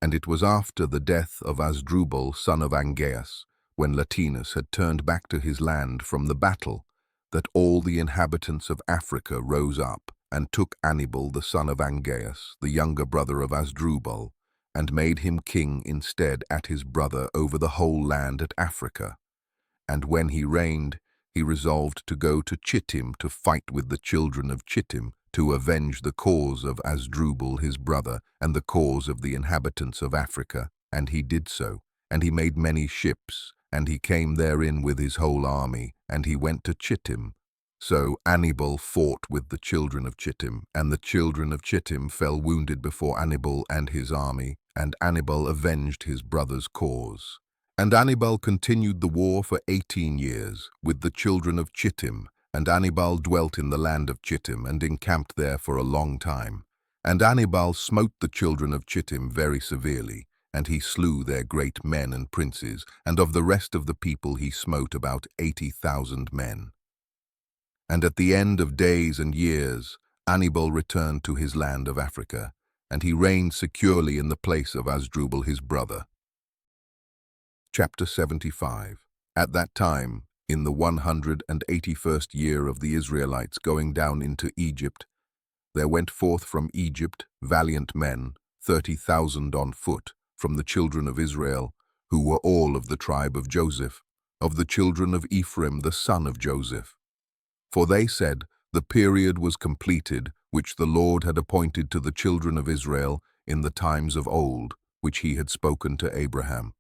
And it was after the death of Asdrubal, son of Angeas, when Latinus had turned back to his land from the battle, that all the inhabitants of Africa rose up and took Anibal the son of Angeas, the younger brother of Asdrubal, and made him king instead at his brother over the whole land at Africa. And when he reigned, he resolved to go to Chittim to fight with the children of Chittim, to avenge the cause of Asdrubal his brother, and the cause of the inhabitants of Africa. And he did so. And he made many ships, and he came therein with his whole army, and he went to Chittim. So Anibal fought with the children of Chittim, and the children of Chittim fell wounded before Anibal and his army, and Anibal avenged his brother's cause. And Anibal continued the war for 18 years with the children of Chittim, and Anibal dwelt in the land of Chittim and encamped there for a long time. And Anibal smote the children of Chittim very severely, and he slew their great men and princes, and of the rest of the people he smote about 80,000 men. And at the end of days and years, Anibal returned to his land of Africa, and he reigned securely in the place of Asdrubal his brother. Chapter 75. At that time, in the 181st year of the Israelites going down into Egypt, there went forth from Egypt valiant men, 30,000 on foot, from the children of Israel, who were all of the tribe of Joseph, of the children of Ephraim the son of Joseph. For they said, the period was completed which the Lord had appointed to the children of Israel in the times of old, which he had spoken to Abraham.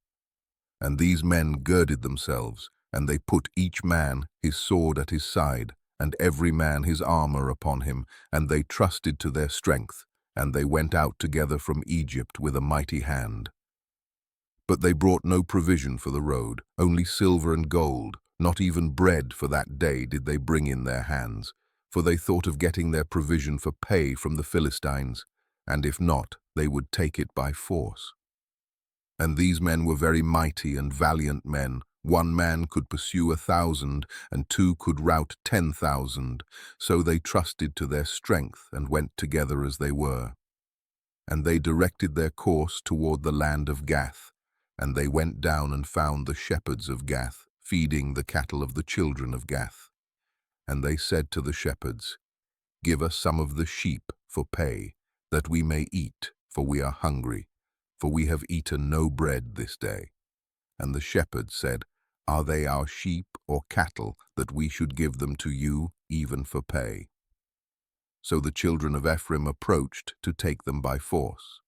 And these men girded themselves, and they put each man his sword at his side, and every man his armor upon him, and they trusted to their strength, and they went out together from Egypt with a mighty hand. But they brought no provision for the road, only silver and gold, not even bread for that day did they bring in their hands, for they thought of getting their provision for pay from the Philistines, and if not, they would take it by force. And these men were very mighty and valiant men. One man could pursue 1,000, and two could rout 10,000. So they trusted to their strength and went together as they were. And they directed their course toward the land of Gath. And they went down and found the shepherds of Gath, feeding the cattle of the children of Gath. And they said to the shepherds, Give us some of the sheep for pay, that we may eat, for we are hungry. For we have eaten no bread this day. And the shepherds said, Are they our sheep or cattle, that we should give them to you, even for pay? So the children of Ephraim approached to take them by force.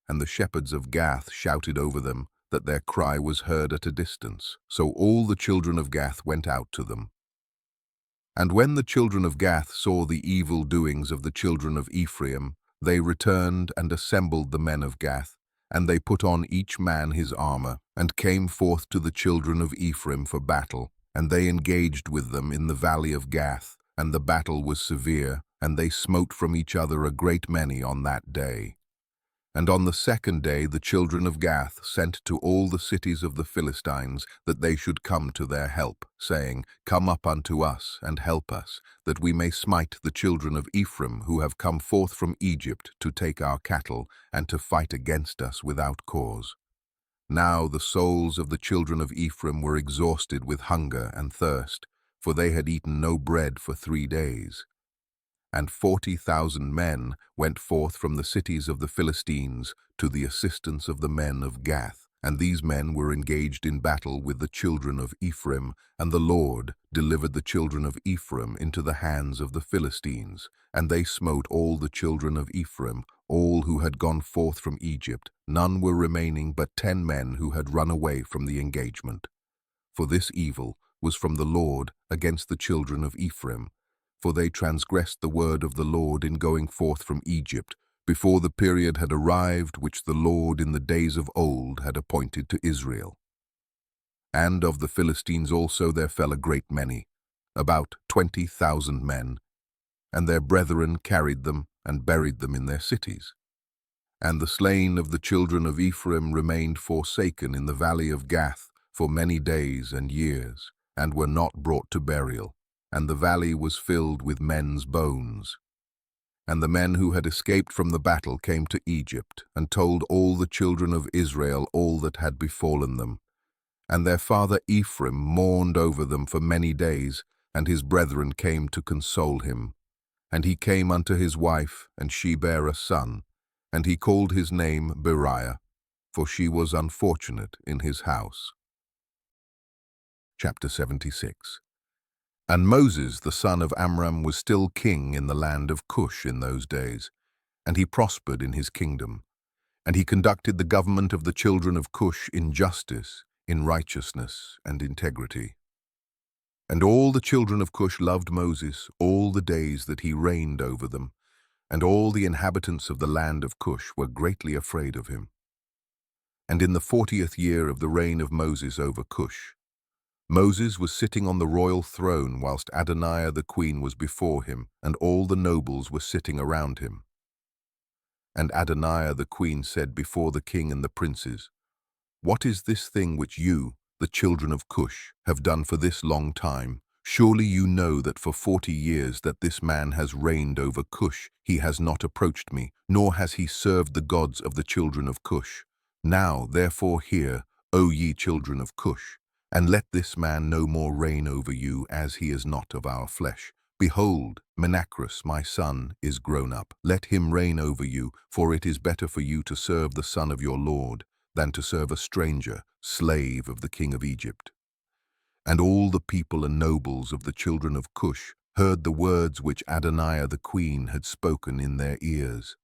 And the shepherds of Gath shouted over them, that their cry was heard at a distance. So all the children of Gath went out to them. And when the children of Gath saw the evil doings of the children of Ephraim, they returned and assembled the men of Gath, and they put on each man his armor, and came forth to the children of Ephraim for battle. And they engaged with them in the valley of Gath, and the battle was severe, and they smote from each other a great many on that day. And on the second day the children of Gath sent to all the cities of the Philistines that they should come to their help, saying, Come up unto us, and help us, that we may smite the children of Ephraim, who have come forth from Egypt to take our cattle, and to fight against us without cause. Now the souls of the children of Ephraim were exhausted with hunger and thirst, for they had eaten no bread for 3 days. And 40,000 men went forth from the cities of the Philistines to the assistance of the men of Gath. And these men were engaged in battle with the children of Ephraim, and the Lord delivered the children of Ephraim into the hands of the Philistines. And they smote all the children of Ephraim, all who had gone forth from Egypt. None were remaining but 10 men who had run away from the engagement. For this evil was from the Lord against the children of Ephraim, for they transgressed the word of the Lord in going forth from Egypt, before the period had arrived which the Lord in the days of old had appointed to Israel. And of the Philistines also there fell a great many, about 20,000 men, and their brethren carried them and buried them in their cities. And the slain of the children of Ephraim remained forsaken in the valley of Gath for many days and years, and were not brought to burial, and the valley was filled with men's bones. And the men who had escaped from the battle came to Egypt, and told all the children of Israel all that had befallen them. And their father Ephraim mourned over them for many days, and his brethren came to console him. And he came unto his wife, and she bare a son, and he called his name Beriah, for she was unfortunate in his house. Chapter 76. And Moses the son of Amram was still king in the land of Cush in those days, and he prospered in his kingdom. And he conducted the government of the children of Cush in justice, in righteousness, and integrity. And all the children of Cush loved Moses all the days that he reigned over them, and all the inhabitants of the land of Cush were greatly afraid of him. And in the 40th year of the reign of Moses over Cush, Moses was sitting on the royal throne whilst Adoniah the queen was before him, and all the nobles were sitting around him. And Adoniah the queen said before the king and the princes, "What is this thing which you, the children of Cush, have done for this long time? Surely you know that for 40 years that this man has reigned over Cush, he has not approached me, nor has he served the gods of the children of Cush. Now, therefore, hear, O ye children of Cush, and let this man no more reign over you, as he is not of our flesh. Behold, Menacrus, my son, is grown up. Let him reign over you, for it is better for you to serve the son of your Lord than to serve a stranger, slave of the king of Egypt." And all the people and nobles of the children of Cush heard the words which Adoniah the queen had spoken in their ears.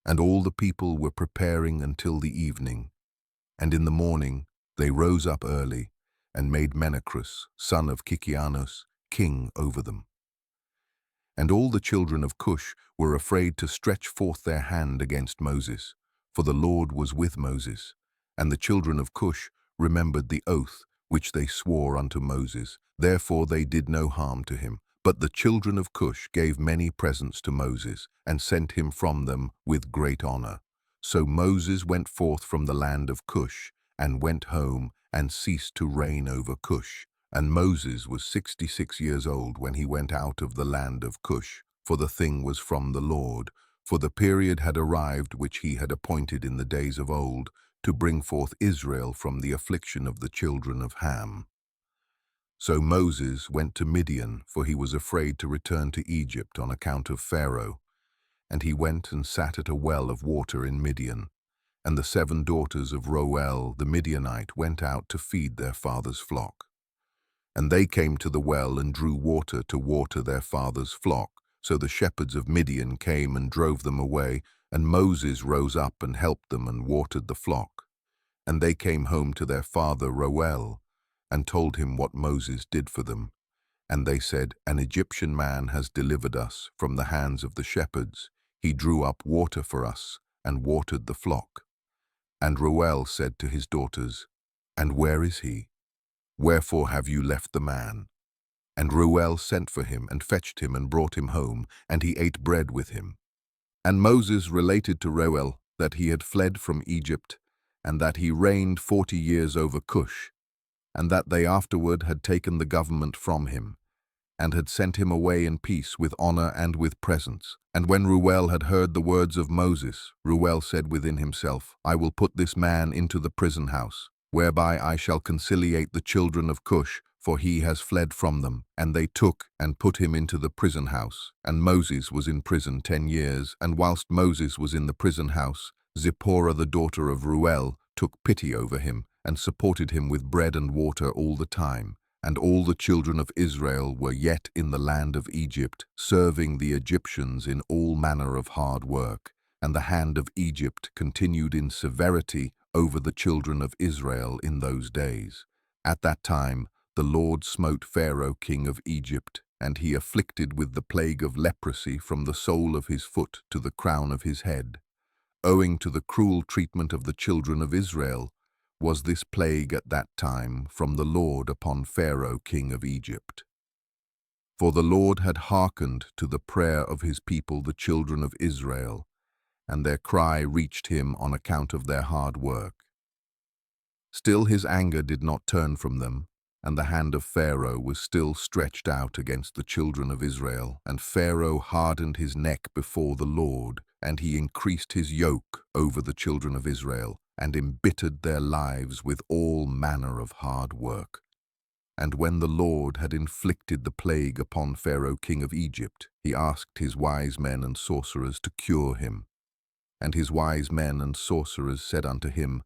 And all the people were preparing until the evening. And in the morning they rose up early, and made Menacrus, son of Kikianus, king over them. And all the children of Cush were afraid to stretch forth their hand against Moses, for the Lord was with Moses. And the children of Cush remembered the oath which they swore unto Moses. Therefore they did no harm to him. But the children of Cush gave many presents to Moses, and sent him from them with great honor. So Moses went forth from the land of Cush, and went home, and ceased to reign over Cush. And Moses was 66 years old when he went out of the land of Cush, for the thing was from the Lord. For the period had arrived which he had appointed in the days of old, to bring forth Israel from the affliction of the children of Ham. So Moses went to Midian, for he was afraid to return to Egypt on account of Pharaoh. And he went and sat at a well of water in Midian. And the 7 daughters of Reuel the Midianite went out to feed their father's flock. And they came to the well and drew water to water their father's flock. So the shepherds of Midian came and drove them away, and Moses rose up and helped them and watered the flock. And they came home to their father Reuel, and told him what Moses did for them. And they said, "An Egyptian man has delivered us from the hands of the shepherds. He drew up water for us, and watered the flock." And Reuel said to his daughters, "And where is he? Wherefore have you left the man?" And Reuel sent for him, and fetched him, and brought him home, and he ate bread with him. And Moses related to Reuel that he had fled from Egypt, and that he reigned 40 years over Cush, and that they afterward had taken the government from him, and had sent him away in peace with honor and with presents. And when Reuel had heard the words of Moses, Reuel said within himself, "I will put this man into the prison house, whereby I shall conciliate the children of Cush, for he has fled from them." And they took and put him into the prison house. And Moses was in prison 10 years, and whilst Moses was in the prison house, Zipporah the daughter of Reuel took pity over him, and supported him with bread and water all the time. And all the children of Israel were yet in the land of Egypt, serving the Egyptians in all manner of hard work. And the hand of Egypt continued in severity over the children of Israel in those days. At that time the Lord smote Pharaoh king of Egypt, and he afflicted with the plague of leprosy from the sole of his foot to the crown of his head. Owing to the cruel treatment of the children of Israel, was this plague at that time from the Lord upon Pharaoh king of Egypt. For the Lord had hearkened to the prayer of his people the children of Israel, and their cry reached him on account of their hard work. Still his anger did not turn from them, And the hand of Pharaoh was still stretched out against the children of Israel, and Pharaoh hardened his neck before the Lord, and he increased his yoke over the children of Israel, and embittered their lives with all manner of hard work. And when the Lord had inflicted the plague upon Pharaoh king of Egypt, he asked his wise men and sorcerers to cure him. And his wise men and sorcerers said unto him,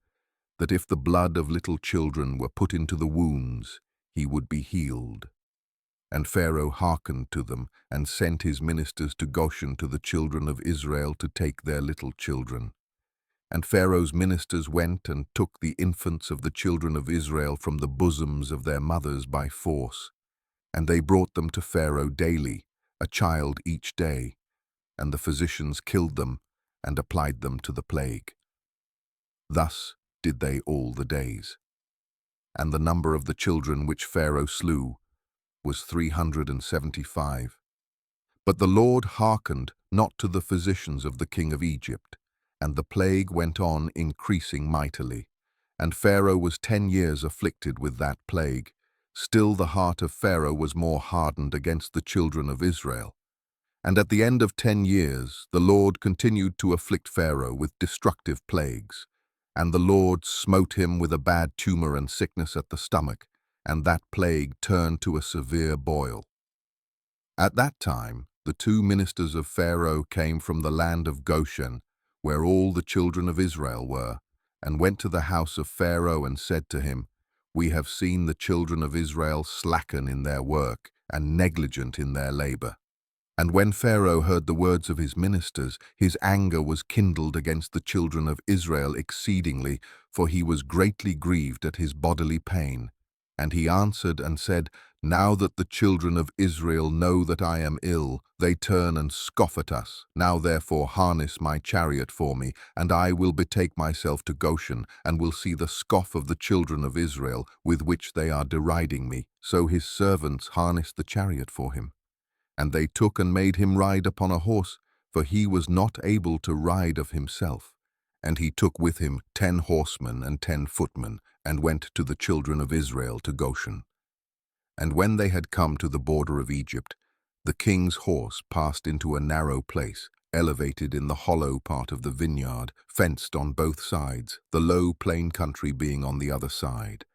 that if the blood of little children were put into the wounds, he would be healed. And Pharaoh hearkened to them, and sent his ministers to Goshen to the children of Israel to take their little children. And Pharaoh's ministers went and took the infants of the children of Israel from the bosoms of their mothers by force. And they brought them to Pharaoh daily, a child each day. And the physicians killed them, and applied them to the plague. Thus did they all the days. And the number of the children which Pharaoh slew was 375. But the Lord hearkened not to the physicians of the king of Egypt, and the plague went on increasing mightily. And Pharaoh was 10 years afflicted with that plague. Still the heart of Pharaoh was more hardened against the children of Israel. And at the end of 10 years the Lord continued to afflict Pharaoh with destructive plagues. And the Lord smote him with a bad tumor and sickness at the stomach, and that plague turned to a severe boil. At that time the 2 ministers of Pharaoh came from the land of Goshen, where all the children of Israel were, and went to the house of Pharaoh and said to him, We have seen the children of Israel slacken in their work and negligent in their labor. And when Pharaoh heard the words of his ministers, his anger was kindled against the children of Israel exceedingly, for he was greatly grieved at his bodily pain. And he answered and said, Now that the children of Israel know that I am ill, they turn and scoff at us. Now therefore harness my chariot for me, and I will betake myself to Goshen, and will see the scoff of the children of Israel, with which they are deriding me. So his servants harnessed the chariot for him. And they took and made him ride upon a horse, for he was not able to ride of himself. And he took with him 10 horsemen and 10 footmen, and went to the children of Israel to Goshen. And when they had come to the border of Egypt, the king's horse passed into a narrow place, elevated in the hollow part of the vineyard, fenced on both sides, the low plain country being on the other side.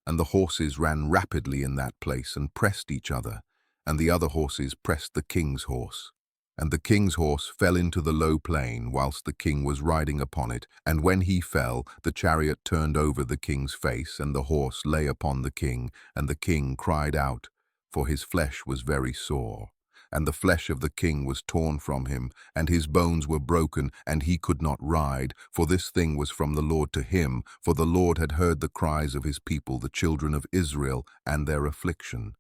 And the horses ran rapidly in that place and pressed each other, and the other horses pressed the king's horse. And the king's horse fell into the low plain whilst the king was riding upon it, and when he fell, the chariot turned over the king's face, and the horse lay upon the king, and the king cried out, for his flesh was very sore. And the flesh of the king was torn from him, and his bones were broken, and he could not ride, for this thing was from the Lord to him, for the Lord had heard the cries of his people, the children of Israel, and their affliction.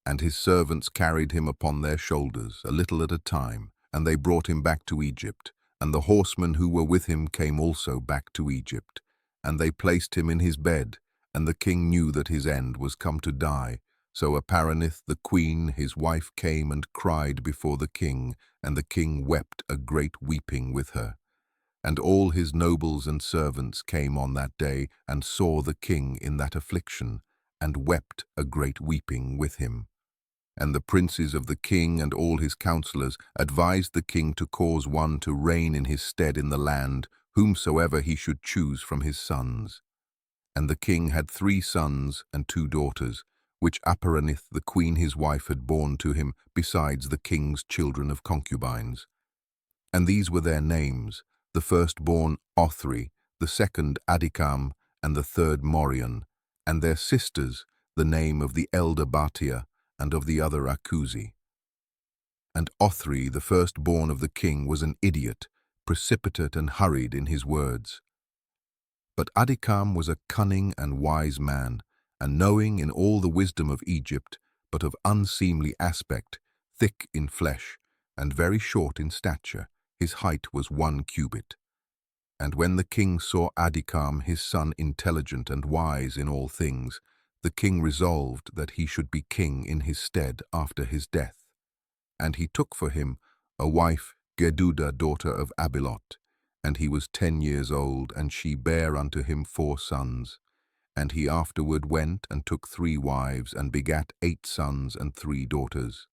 And his servants carried him upon their shoulders, a little at a time, and they brought him back to Egypt. And the horsemen who were with him came also back to Egypt. And they placed him in his bed, and the king knew that his end was come to die. So Apparanith the queen, his wife, came and cried before the king, and the king wept a great weeping with her. And all his nobles and servants came on that day, and saw the king in that affliction, and wept a great weeping with him. And the princes of the king and all his counselors advised the king to cause one to reign in his stead in the land, whomsoever he should choose from his sons. And the king had 3 sons and 2 daughters, which Apparanith the queen his wife had borne to him, besides the king's children of concubines. And these were their names, the firstborn Othri, the second Adikam, and the third Morion, and their sisters, the name of the elder Batia, and of the other Akuzi. And Othri, the firstborn of the king, was an idiot, precipitate and hurried in his words. But Adikam was a cunning and wise man, and knowing in all the wisdom of Egypt, but of unseemly aspect, thick in flesh, and very short in stature. His height was 1 cubit. And when the king saw Adikam his son intelligent and wise in all things, the king resolved that he should be king in his stead after his death. And he took for him a wife, Geduda, daughter of Abilot. And he was 10 years old, and she bare unto him 4 sons. And he afterward went and took 3 wives, and begat 8 sons and 3 daughters.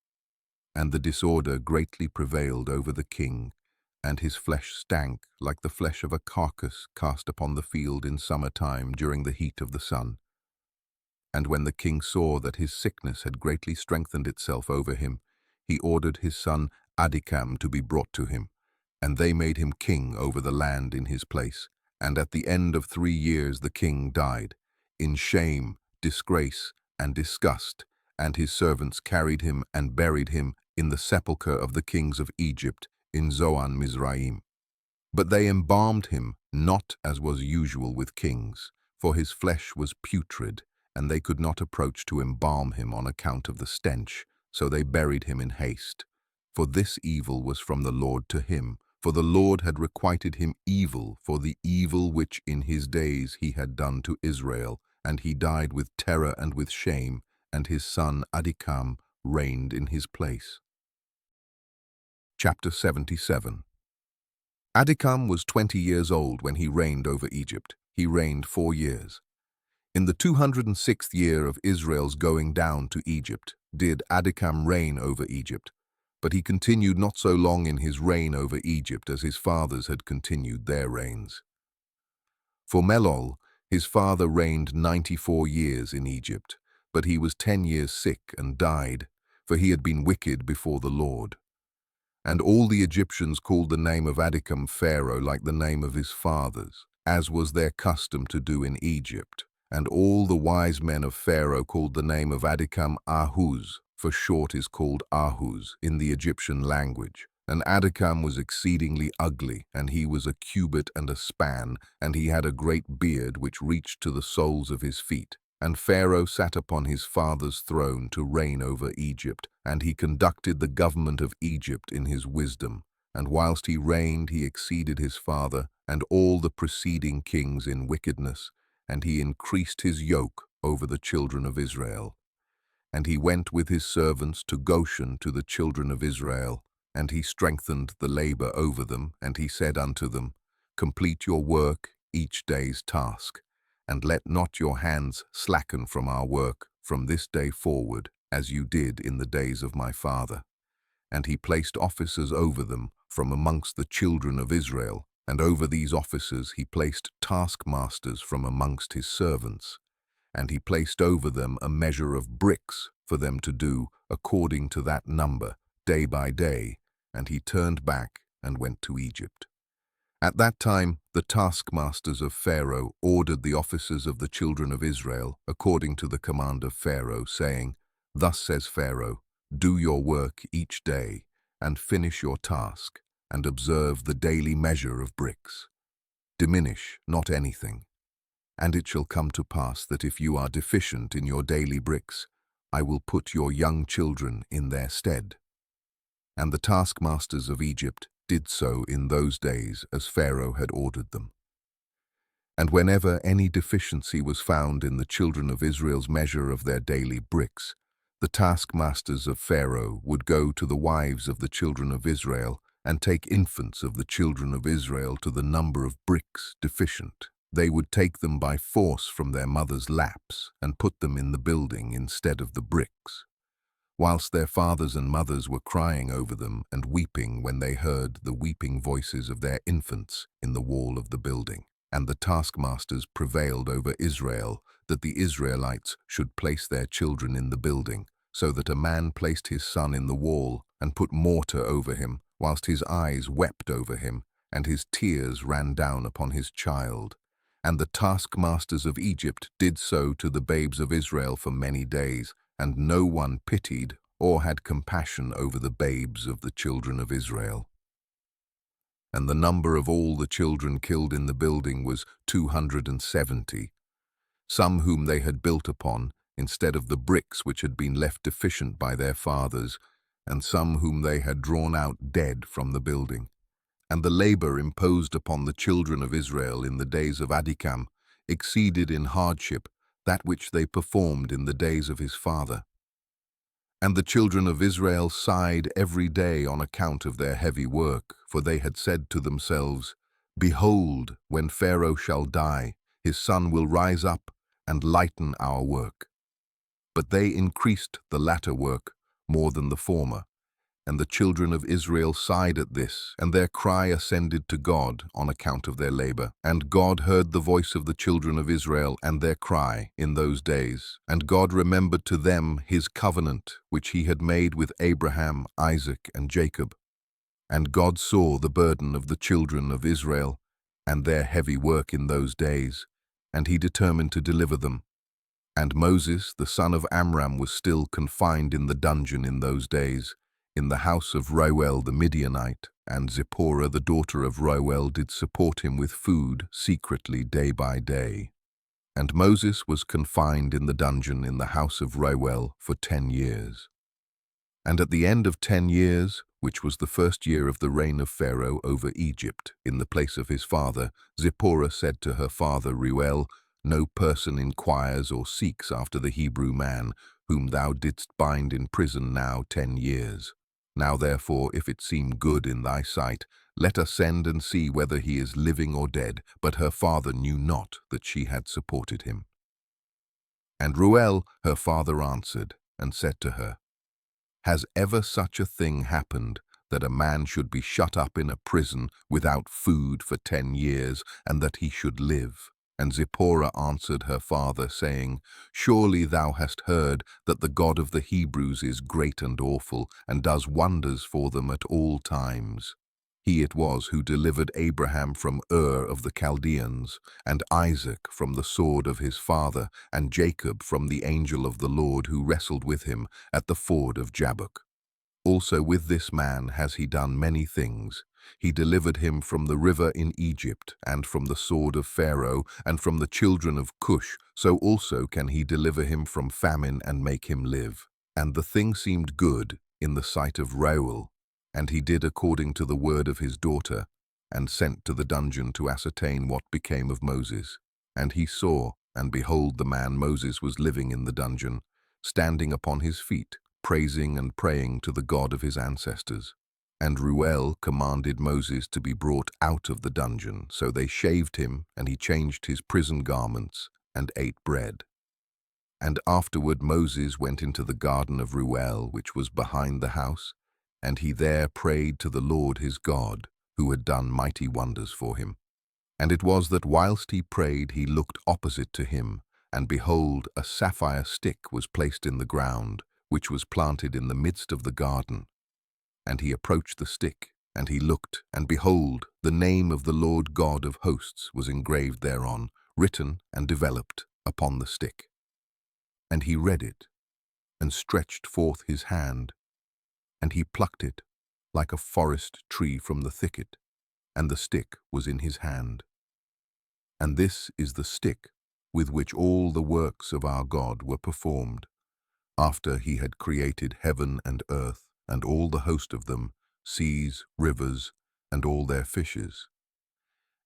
And the disorder greatly prevailed over the king, and his flesh stank like the flesh of a carcass cast upon the field in summer time during the heat of the sun. And when the king saw that his sickness had greatly strengthened itself over him, he ordered his son Achan to be brought to him, and they made him king over the land in his place. And at the end of 3 years the king died, in shame, disgrace, and disgust, and his servants carried him and buried him in the sepulchre of the kings of Egypt in Zoan Mizraim. But they embalmed him not as was usual with kings, for his flesh was putrid, and they could not approach to embalm him on account of the stench, so they buried him in haste. For this evil was from the Lord to him, for the Lord had requited him evil for the evil which in his days he had done to Israel, and he died with terror and with shame, and his son Achan reigned in his place. Chapter 77. Achan was 20 years old when he reigned over Egypt. He reigned 4 years. In the 206th year of Israel's going down to Egypt did Achan reign over Egypt, but he continued not so long in his reign over Egypt as his fathers had continued their reigns. For Melol, his father reigned 94 years in Egypt, but he was 10 years sick and died, for he had been wicked before the Lord. And all the Egyptians called the name of Achan Pharaoh like the name of his fathers, as was their custom to do in Egypt. And all the wise men of Pharaoh called the name of Achan Ahuz, for short is called Ahuz in the Egyptian language. And Achan was exceedingly ugly, and he was a cubit and a span, and he had a great beard which reached to the soles of his feet. And Pharaoh sat upon his father's throne to reign over Egypt, and he conducted the government of Egypt in his wisdom. And whilst he reigned, he exceeded his father and all the preceding kings in wickedness, and he increased his yoke over the children of Israel. And he went with his servants to Goshen to the children of Israel, and he strengthened the labor over them, and he said unto them, Complete your work, each day's task, and let not your hands slacken from our work from this day forward, as you did in the days of my father. And he placed officers over them from amongst the children of Israel, and over these officers he placed taskmasters from amongst his servants. And he placed over them a measure of bricks for them to do according to that number, day by day, and he turned back and went to Egypt. At that time the taskmasters of Pharaoh ordered the officers of the children of Israel according to the command of Pharaoh, saying, Thus says Pharaoh, Do your work each day, and finish your task, and observe the daily measure of bricks. Diminish not anything. And it shall come to pass that if you are deficient in your daily bricks, I will put your young children in their stead. And the taskmasters of Egypt did so in those days as Pharaoh had ordered them. And whenever any deficiency was found in the children of Israel's measure of their daily bricks, the taskmasters of Pharaoh would go to the wives of the children of Israel and take infants of the children of Israel to the number of bricks deficient. They would take them by force from their mothers' laps and put them in the building instead of the bricks, whilst their fathers and mothers were crying over them and weeping when they heard the weeping voices of their infants in the wall of the building. And the taskmasters prevailed over Israel that the Israelites should place their children in the building, so that a man placed his son in the wall and put mortar over him, whilst his eyes wept over him, and his tears ran down upon his child. And the taskmasters of Egypt did so to the babes of Israel for many days, and no one pitied or had compassion over the babes of the children of Israel. And the number of all the children killed in the building was 270, some whom they had built upon, instead of the bricks which had been left deficient by their fathers, and some whom they had drawn out dead from the building. And the labor imposed upon the children of Israel in the days of Achan exceeded in hardship that which they performed in the days of his father. And the children of Israel sighed every day on account of their heavy work, for they had said to themselves, Behold, when Pharaoh shall die, his son will rise up, and lighten our work. But they increased the latter work more than the former, and the children of Israel sighed at this, and their cry ascended to God on account of their labor. And God heard the voice of the children of Israel and their cry in those days. And God remembered to them his covenant, which he had made with Abraham, Isaac, and Jacob. And God saw the burden of the children of Israel and their heavy work in those days, and he determined to deliver them. And Moses, the son of Amram, was still confined in the dungeon in those days, in the house of Reuel the Midianite, and Zipporah the daughter of Reuel did support him with food secretly day by day. And Moses was confined in the dungeon in the house of Reuel for 10 years. And at the end of 10 years, which was the first year of the reign of Pharaoh over Egypt, in the place of his father, Zipporah said to her father Reuel, "No person inquires or seeks after the Hebrew man, whom thou didst bind in prison now 10 years. Now therefore, if it seem good in thy sight, let us send and see whether he is living or dead." But her father knew not that she had supported him. And Reuel, her father, answered and said to her, "Has ever such a thing happened, that a man should be shut up in a prison without food for 10 years, and that he should live?" And Zipporah answered her father, saying, "Surely thou hast heard that the God of the Hebrews is great and awful, and does wonders for them at all times. He it was who delivered Abraham from Ur of the Chaldeans, and Isaac from the sword of his father, and Jacob from the angel of the Lord who wrestled with him at the ford of Jabbok. Also with this man has he done many things. He delivered him from the river in Egypt, and from the sword of Pharaoh, and from the children of Cush. So also can he deliver him from famine and make him live." And the thing seemed good in the sight of Reuel, and he did according to the word of his daughter, and sent to the dungeon to ascertain what became of Moses. And he saw, and behold, the man Moses was living in the dungeon, standing upon his feet, praising and praying to the God of his ancestors. And Reuel commanded Moses to be brought out of the dungeon. So they shaved him, and he changed his prison garments, and ate bread. And afterward Moses went into the garden of Reuel, which was behind the house, and he there prayed to the Lord his God, who had done mighty wonders for him. And it was that whilst he prayed, he looked opposite to him, and behold, a sapphire stick was placed in the ground, which was planted in the midst of the garden. And he approached the stick, and he looked, and behold, the name of the Lord God of hosts was engraved thereon, written and developed upon the stick. And he read it, and stretched forth his hand, and he plucked it like a forest tree from the thicket, and the stick was in his hand. And this is the stick with which all the works of our God were performed, after he had created heaven and earth, and all the host of them, seas, rivers, and all their fishes.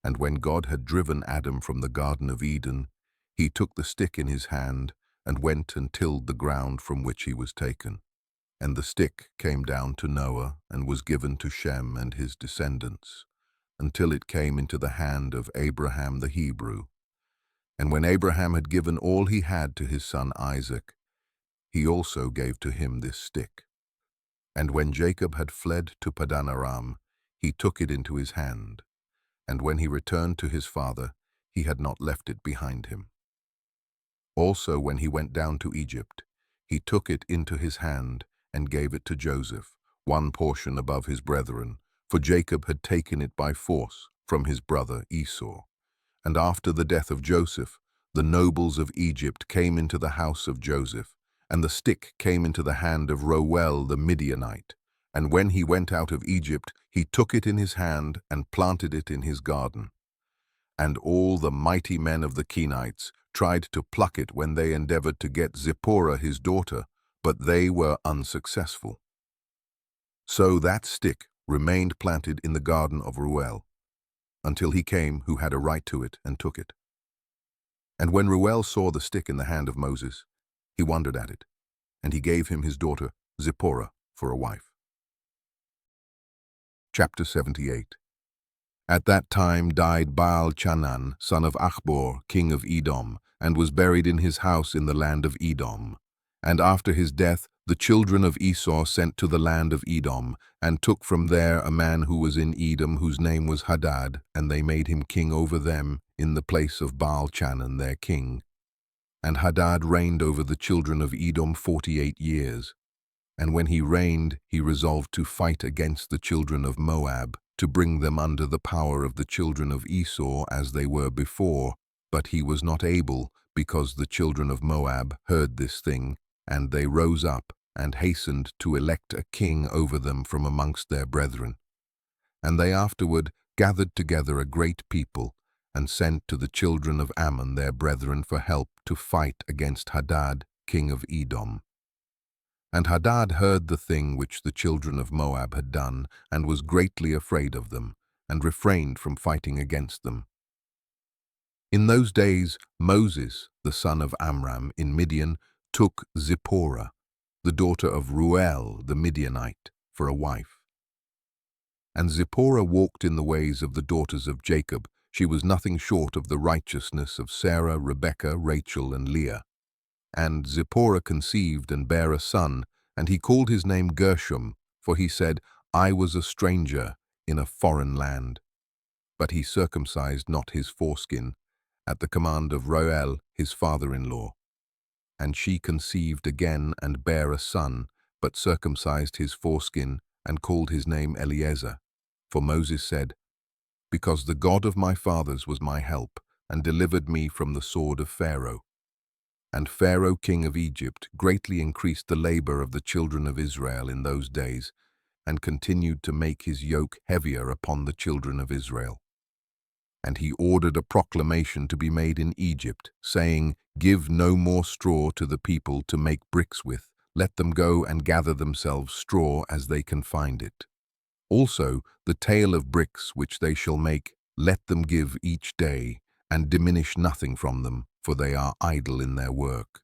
And when God had driven Adam from the Garden of Eden, he took the stick in his hand, and went and tilled the ground from which he was taken. And the stick came down to Noah, and was given to Shem and his descendants, until it came into the hand of Abraham the Hebrew. And when Abraham had given all he had to his son Isaac, he also gave to him this stick. And when Jacob had fled to Padan Aram, he took it into his hand. And when he returned to his father, he had not left it behind him. Also when he went down to Egypt, he took it into his hand, and gave it to Joseph, one portion above his brethren, for Jacob had taken it by force from his brother Esau. And after the death of Joseph, the nobles of Egypt came into the house of Joseph, and the stick came into the hand of Reuel the Midianite. And when he went out of Egypt, he took it in his hand, and planted it in his garden. And all the mighty men of the Kenites tried to pluck it when they endeavored to get Zipporah his daughter, but they were unsuccessful. So that stick remained planted in the garden of Reuel, until he came who had a right to it, and took it. And when Reuel saw the stick in the hand of Moses, he wondered at it, and he gave him his daughter Zipporah for a wife. Chapter 78. At that time died Baal-Chanan, son of Achbor, king of Edom, and was buried in his house in the land of Edom. And after his death, the children of Esau sent to the land of Edom, and took from there a man who was in Edom, whose name was Hadad, and they made him king over them, in the place of Baal-Chanan their king. And Hadad reigned over the children of Edom 48 years. And when he reigned, he resolved to fight against the children of Moab, to bring them under the power of the children of Esau as they were before. But he was not able, because the children of Moab heard this thing, and they rose up and hastened to elect a king over them from amongst their brethren. And they afterward gathered together a great people, and sent to the children of Ammon their brethren for help to fight against Hadad, king of Edom. And Hadad heard the thing which the children of Moab had done, and was greatly afraid of them, and refrained from fighting against them. In those days Moses, the son of Amram in Midian, took Zipporah, the daughter of Reuel the Midianite, for a wife. And Zipporah walked in the ways of the daughters of Jacob. She was nothing short of the righteousness of Sarah, Rebekah, Rachel, and Leah. And Zipporah conceived and bare a son, and he called his name Gershom, for he said, I was a stranger in a foreign land. But he circumcised not his foreskin, at the command of Reuel his father-in-law. And she conceived again and bare a son, but circumcised his foreskin, and called his name Eliezer. For Moses said, Because the God of my fathers was my help, and delivered me from the sword of Pharaoh. And Pharaoh king of Egypt greatly increased the labor of the children of Israel in those days, and continued to make his yoke heavier upon the children of Israel. And he ordered a proclamation to be made in Egypt, saying, Give no more straw to the people to make bricks with. Let them go and gather themselves straw as they can find it. Also the tale of bricks which they shall make, let them give each day, and diminish nothing from them, for they are idle in their work.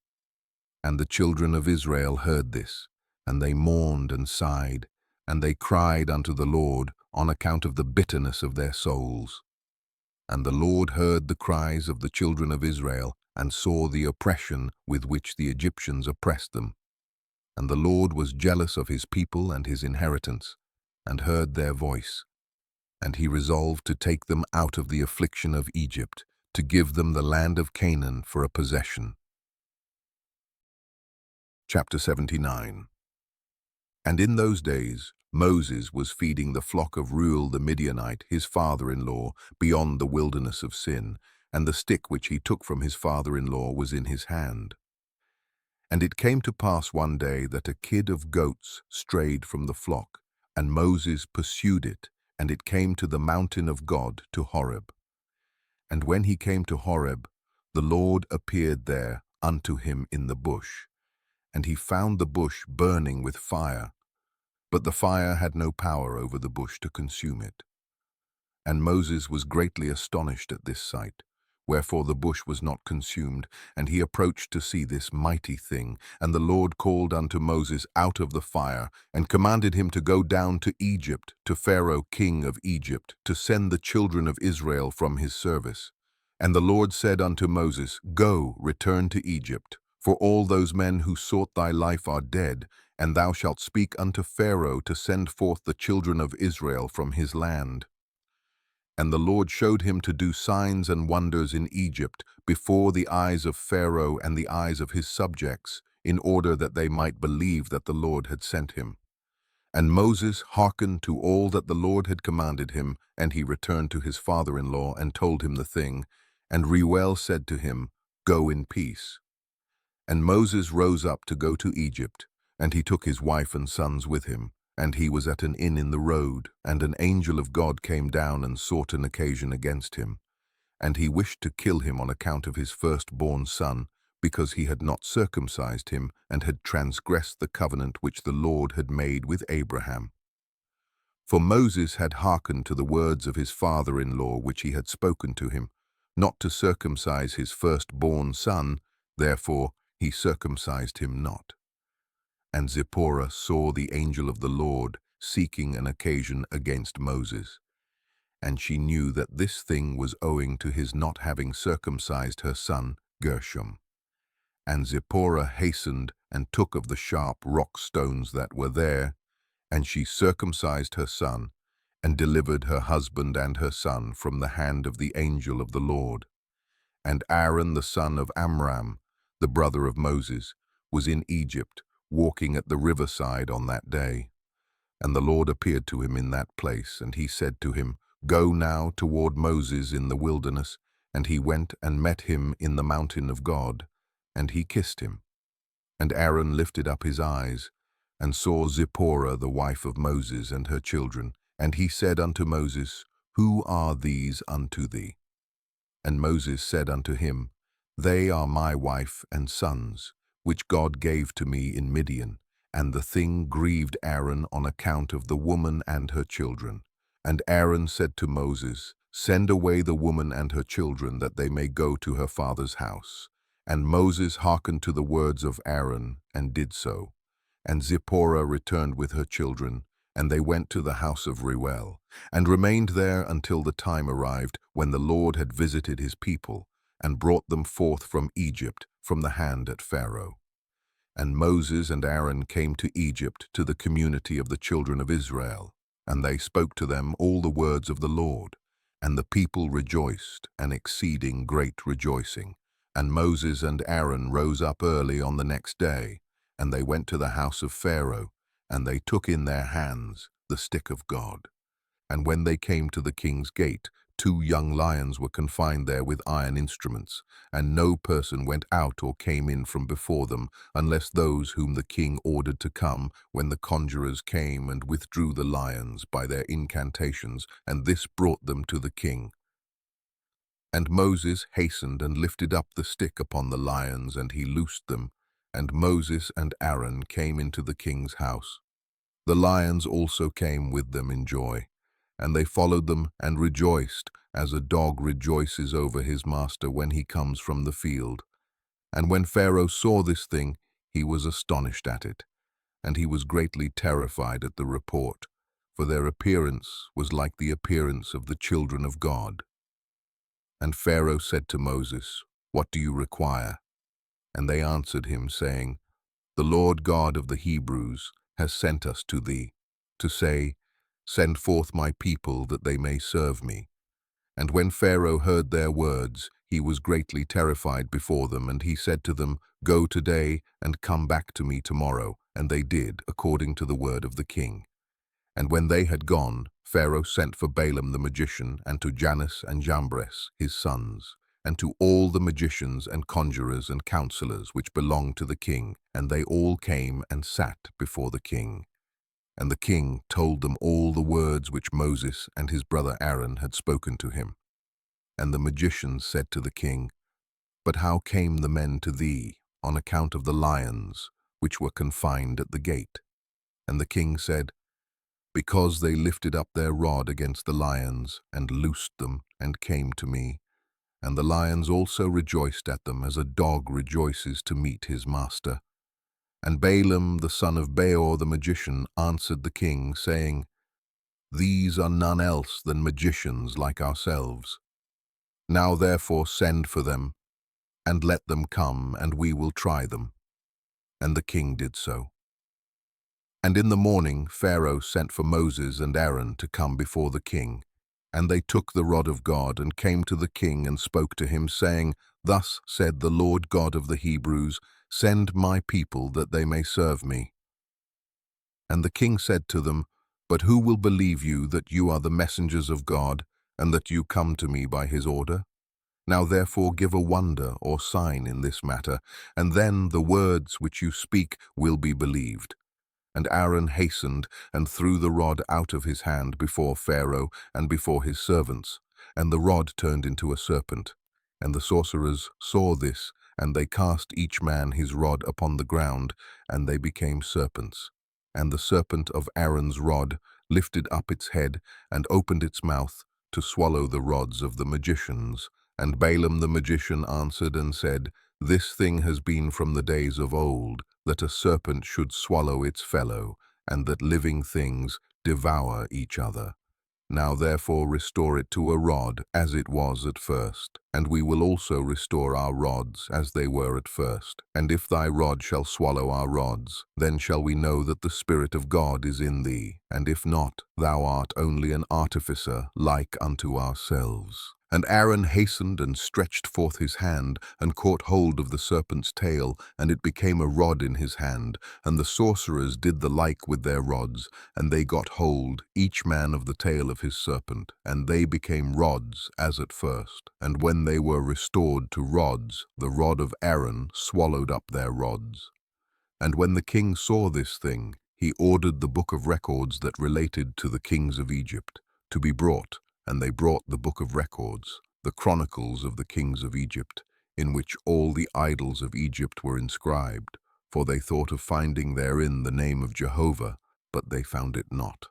And the children of Israel heard this, and they mourned and sighed, and they cried unto the Lord on account of the bitterness of their souls. And the Lord heard the cries of the children of Israel, and saw the oppression with which the Egyptians oppressed them. And the Lord was jealous of his people and his inheritance, and heard their voice. And he resolved to take them out of the affliction of Egypt, to give them the land of Canaan for a possession. Chapter 79. And in those days Moses was feeding the flock of Reuel the Midianite, his father-in-law, beyond the wilderness of Sin, and the stick which he took from his father-in-law was in his hand. And it came to pass one day that a kid of goats strayed from the flock, and Moses pursued it, and it came to the mountain of God, to Horeb. And when he came to Horeb, the Lord appeared there unto him in the bush. And he found the bush burning with fire, but the fire had no power over the bush to consume it. And Moses was greatly astonished at this sight, wherefore the bush was not consumed, and he approached to see this mighty thing. And the Lord called unto Moses out of the fire, and commanded him to go down to Egypt, to Pharaoh king of Egypt, to send the children of Israel from his service. And the Lord said unto Moses, Go, return to Egypt, for all those men who sought thy life are dead, and thou shalt speak unto Pharaoh to send forth the children of Israel from his land. And the Lord showed him to do signs and wonders in Egypt before the eyes of Pharaoh and the eyes of his subjects, in order that they might believe that the Lord had sent him. And Moses hearkened to all that the Lord had commanded him, and he returned to his father-in-law and told him the thing. And Reuel said to him, Go in peace. And Moses rose up to go to Egypt, and he took his wife and sons with him. And he was at an inn in the road, and an angel of God came down and sought an occasion against him. And he wished to kill him on account of his firstborn son, because he had not circumcised him, and had transgressed the covenant which the Lord had made with Abraham. For Moses had hearkened to the words of his father-in-law which he had spoken to him, not to circumcise his firstborn son, therefore he circumcised him not. And Zipporah saw the angel of the Lord seeking an occasion against Moses. and she knew that this thing was owing to his not having circumcised her son Gershom. And Zipporah hastened and took of the sharp rock stones that were there, and she circumcised her son, and delivered her husband and her son from the hand of the angel of the Lord. And Aaron the son of Amram, the brother of Moses, was in Egypt, walking at the riverside on that day. And the Lord appeared to him in that place, and he said to him, Go now toward Moses in the wilderness. And he went and met him in the mountain of God, and he kissed him. And Aaron lifted up his eyes, and saw Zipporah the wife of Moses and her children. And he said unto Moses, Who are these unto thee? And Moses said unto him, They are my wife and sons, which God gave to me in Midian. And the thing grieved Aaron on account of the woman and her children. And Aaron said to Moses, Send away the woman and her children, that they may go to her father's house. And Moses hearkened to the words of Aaron, and did so. And Zipporah returned with her children, and they went to the house of Reuel, and remained there until the time arrived when the Lord had visited his people, and brought them forth from Egypt, from the hand at Pharaoh. And Moses and Aaron came to Egypt to the community of the children of Israel, and they spoke to them all the words of the Lord. And the people rejoiced, an exceeding great rejoicing. And Moses and Aaron rose up early on the next day, and they went to the house of Pharaoh, and they took in their hands the stick of God. And when they came to the king's gate, 2 young lions were confined there with iron instruments, and no person went out or came in from before them, unless those whom the king ordered to come, when the conjurers came and withdrew the lions by their incantations, and this brought them to the king. And Moses hastened and lifted up the stick upon the lions, and he loosed them, and Moses and Aaron came into the king's house. The lions also came with them in joy, and they followed them and rejoiced, as a dog rejoices over his master when he comes from the field. And when Pharaoh saw this thing, he was astonished at it, and he was greatly terrified at the report, for their appearance was like the appearance of the children of God. And Pharaoh said to Moses, What do you require? And they answered him, saying, The Lord God of the Hebrews has sent us to thee, to say, Send forth my people, that they may serve me. And when Pharaoh heard their words, he was greatly terrified before them, and he said to them, Go today, and come back to me tomorrow. And they did, according to the word of the king. And when they had gone, Pharaoh sent for Balaam the magician, and to Jannes and Jambres, his sons, and to all the magicians and conjurers and counselors which belonged to the king, and they all came and sat before the king. And the king told them all the words which Moses and his brother Aaron had spoken to him. And the magicians said to the king, But how came the men to thee, on account of the lions, which were confined at the gate? And the king said, Because they lifted up their rod against the lions, and loosed them, and came to me. And the lions also rejoiced at them, as a dog rejoices to meet his master. And Balaam the son of Beor the magician answered the king, saying, These are none else than magicians like ourselves. Now therefore send for them, and let them come, and we will try them. And the king did so. And in the morning Pharaoh sent for Moses and Aaron to come before the king. And they took the rod of God, and came to the king, and spoke to him, saying, Thus said the Lord God of the Hebrews, Send my people, that they may serve me. And the king said to them, But who will believe you that you are the messengers of God, and that you come to me by his order? Now therefore give a wonder or sign in this matter, and then the words which you speak will be believed. And Aaron hastened, and threw the rod out of his hand before Pharaoh and before his servants, and the rod turned into a serpent. And the sorcerers saw this, and they cast each man his rod upon the ground, and they became serpents. And the serpent of Aaron's rod lifted up its head, and opened its mouth, to swallow the rods of the magicians. And Balaam the magician answered and said, This thing has been from the days of old, that a serpent should swallow its fellow, and that living things devour each other. Now therefore restore it to a rod, as it was at first. And we will also restore our rods, as they were at first. And if thy rod shall swallow our rods, then shall we know that the Spirit of God is in thee. And if not, thou art only an artificer, like unto ourselves. And Aaron hastened and stretched forth his hand, and caught hold of the serpent's tail, and it became a rod in his hand. And the sorcerers did the like with their rods, and they got hold, each man of the tail of his serpent, and they became rods as at first. And when they were restored to rods, the rod of Aaron swallowed up their rods. And when the king saw this thing, he ordered the book of records that related to the kings of Egypt to be brought, and they brought the book of records, the chronicles of the kings of Egypt, in which all the idols of Egypt were inscribed, for they thought of finding therein the name of Jehovah, but they found it not.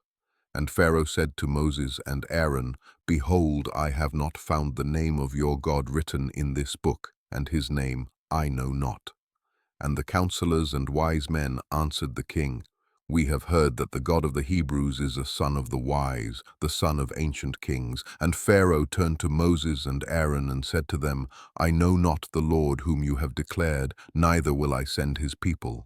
And Pharaoh said to Moses and Aaron, Behold, I have not found the name of your God written in this book, and his name I know not. And the counselors and wise men answered the king, We have heard that the God of the Hebrews is a son of the wise, the son of ancient kings. And Pharaoh turned to Moses and Aaron and said to them, I know not the Lord whom you have declared, neither will I send his people.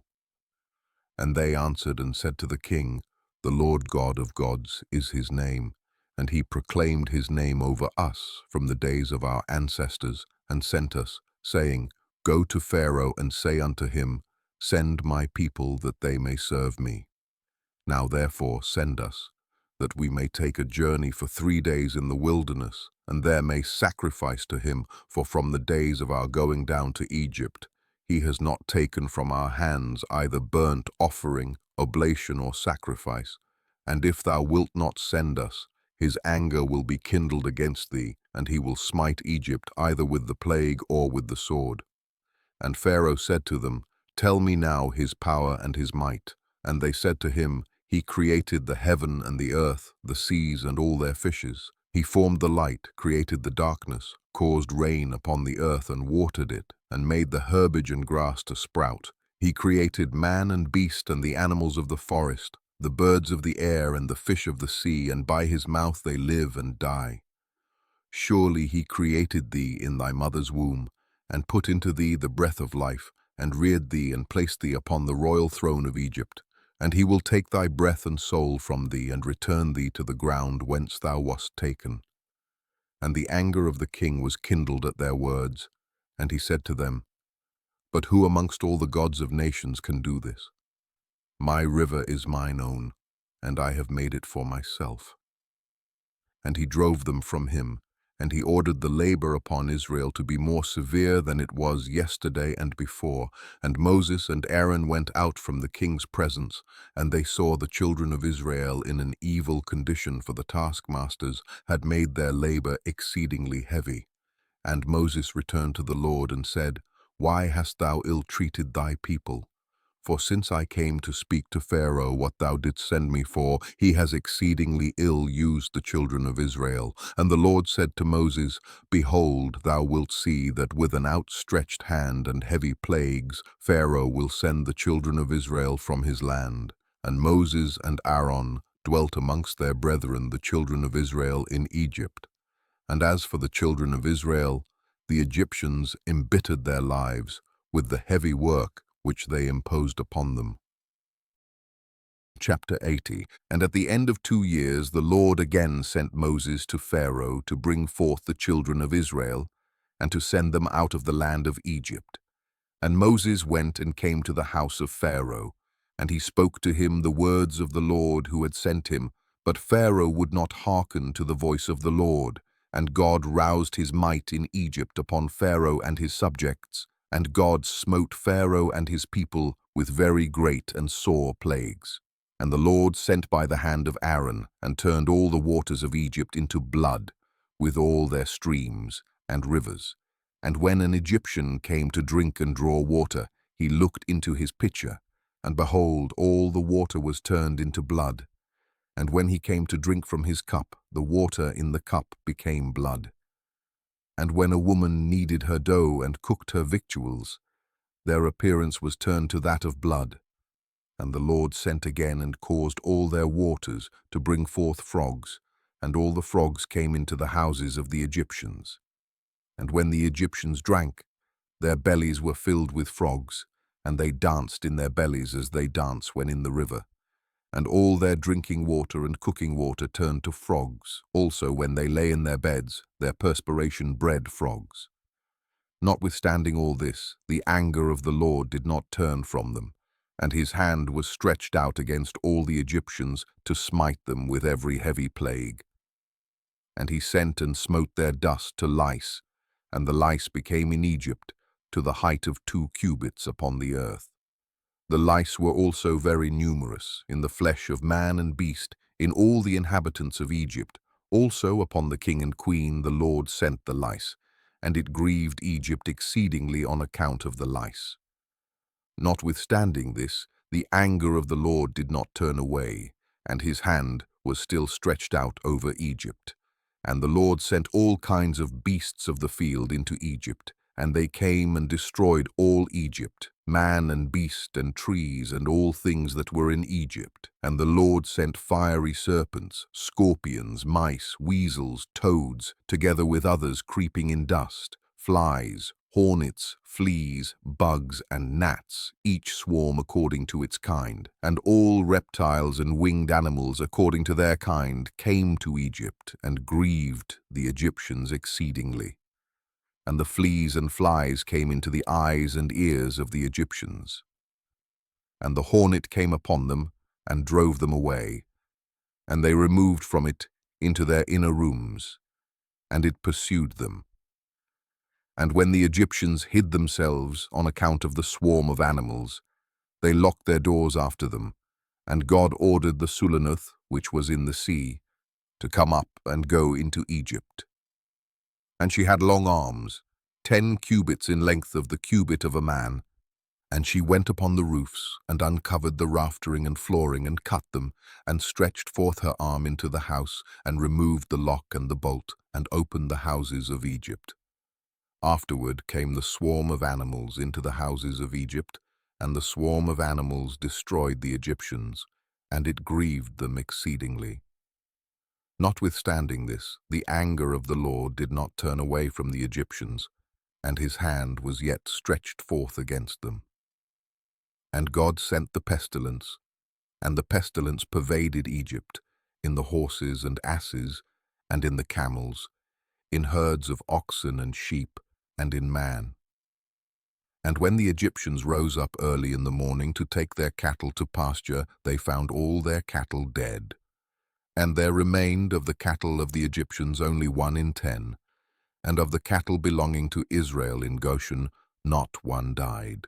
And they answered and said to the king, The Lord God of gods is his name, and he proclaimed his name over us from the days of our ancestors, and sent us, saying, Go to Pharaoh and say unto him, Send my people that they may serve me. Now therefore send us, that we may take a journey for 3 days in the wilderness, and there may sacrifice to him, for from the days of our going down to Egypt, he has not taken from our hands either burnt offering, oblation, or sacrifice. And if thou wilt not send us, his anger will be kindled against thee, and he will smite Egypt either with the plague or with the sword. And Pharaoh said to them, Tell me now his power and his might. And they said to him, He created the heaven and the earth, the seas and all their fishes. He formed the light, created the darkness, caused rain upon the earth and watered it, and made the herbage and grass to sprout. He created man and beast and the animals of the forest, the birds of the air and the fish of the sea, and by his mouth they live and die. Surely he created thee in thy mother's womb, and put into thee the breath of life, and reared thee and placed thee upon the royal throne of Egypt. And he will take thy breath and soul from thee, and return thee to the ground whence thou wast taken. And the anger of the king was kindled at their words, and he said to them, But who amongst all the gods of nations can do this? My river is mine own, and I have made it for myself. And he drove them from him, and he ordered the labor upon Israel to be more severe than it was yesterday and before. And Moses and Aaron went out from the king's presence, and they saw the children of Israel in an evil condition, for the taskmasters had made their labor exceedingly heavy. And Moses returned to the Lord and said, Why hast thou ill-treated thy people? For since I came to speak to Pharaoh what thou didst send me for, he has exceedingly ill used the children of Israel. And the Lord said to Moses, Behold, thou wilt see that with an outstretched hand and heavy plagues Pharaoh will send the children of Israel from his land. And Moses and Aaron dwelt amongst their brethren, the children of Israel, in Egypt. And as for the children of Israel, the Egyptians embittered their lives with the heavy work which they imposed upon them. Chapter 80. And at the end of 2 years the Lord again sent Moses to Pharaoh to bring forth the children of Israel, and to send them out of the land of Egypt. And Moses went and came to the house of Pharaoh, and he spoke to him the words of the Lord who had sent him. But Pharaoh would not hearken to the voice of the Lord, and God roused his might in Egypt upon Pharaoh and his subjects. And God smote Pharaoh and his people with very great and sore plagues. And the Lord sent by the hand of Aaron, and turned all the waters of Egypt into blood, with all their streams and rivers. And when an Egyptian came to drink and draw water, he looked into his pitcher, and behold, all the water was turned into blood. And when he came to drink from his cup, the water in the cup became blood. And when a woman kneaded her dough and cooked her victuals, their appearance was turned to that of blood. And the Lord sent again and caused all their waters to bring forth frogs, and all the frogs came into the houses of the Egyptians. And when the Egyptians drank, their bellies were filled with frogs, and they danced in their bellies as they dance when in the river. And all their drinking water and cooking water turned to frogs. Also when they lay in their beds, their perspiration bred frogs. Notwithstanding all this, the anger of the Lord did not turn from them, and his hand was stretched out against all the Egyptians to smite them with every heavy plague. And he sent and smote their dust to lice, and the lice became in Egypt to the height of 2 cubits upon the earth. The lice were also very numerous, in the flesh of man and beast, in all the inhabitants of Egypt. Also upon the king and queen the Lord sent the lice, and it grieved Egypt exceedingly on account of the lice. Notwithstanding this, the anger of the Lord did not turn away, and his hand was still stretched out over Egypt. And the Lord sent all kinds of beasts of the field into Egypt, and they came and destroyed all Egypt, man and beast and trees and all things that were in Egypt. And the Lord sent fiery serpents, scorpions, mice, weasels, toads, together with others creeping in dust, flies, hornets, fleas, bugs, and gnats, each swarm according to its kind. And all reptiles and winged animals according to their kind came to Egypt and grieved the Egyptians exceedingly. And the fleas and flies came into the eyes and ears of the Egyptians. And the hornet came upon them and drove them away, and they removed from it into their inner rooms, and it pursued them. And when the Egyptians hid themselves on account of the swarm of animals, they locked their doors after them, and God ordered the Sulanuth, which was in the sea, to come up and go into Egypt. And she had long arms, 10 cubits in length of the cubit of a man, and she went upon the roofs, and uncovered the raftering and flooring, and cut them, and stretched forth her arm into the house, and removed the lock and the bolt, and opened the houses of Egypt. Afterward came the swarm of animals into the houses of Egypt, and the swarm of animals destroyed the Egyptians, and it grieved them exceedingly. Notwithstanding this, the anger of the Lord did not turn away from the Egyptians, and his hand was yet stretched forth against them. And God sent the pestilence, and the pestilence pervaded Egypt, in the horses and asses, and in the camels, in herds of oxen and sheep, and in man. And when the Egyptians rose up early in the morning to take their cattle to pasture, they found all their cattle dead. And there remained of the cattle of the Egyptians only 1 in 10, and of the cattle belonging to Israel in Goshen not one died.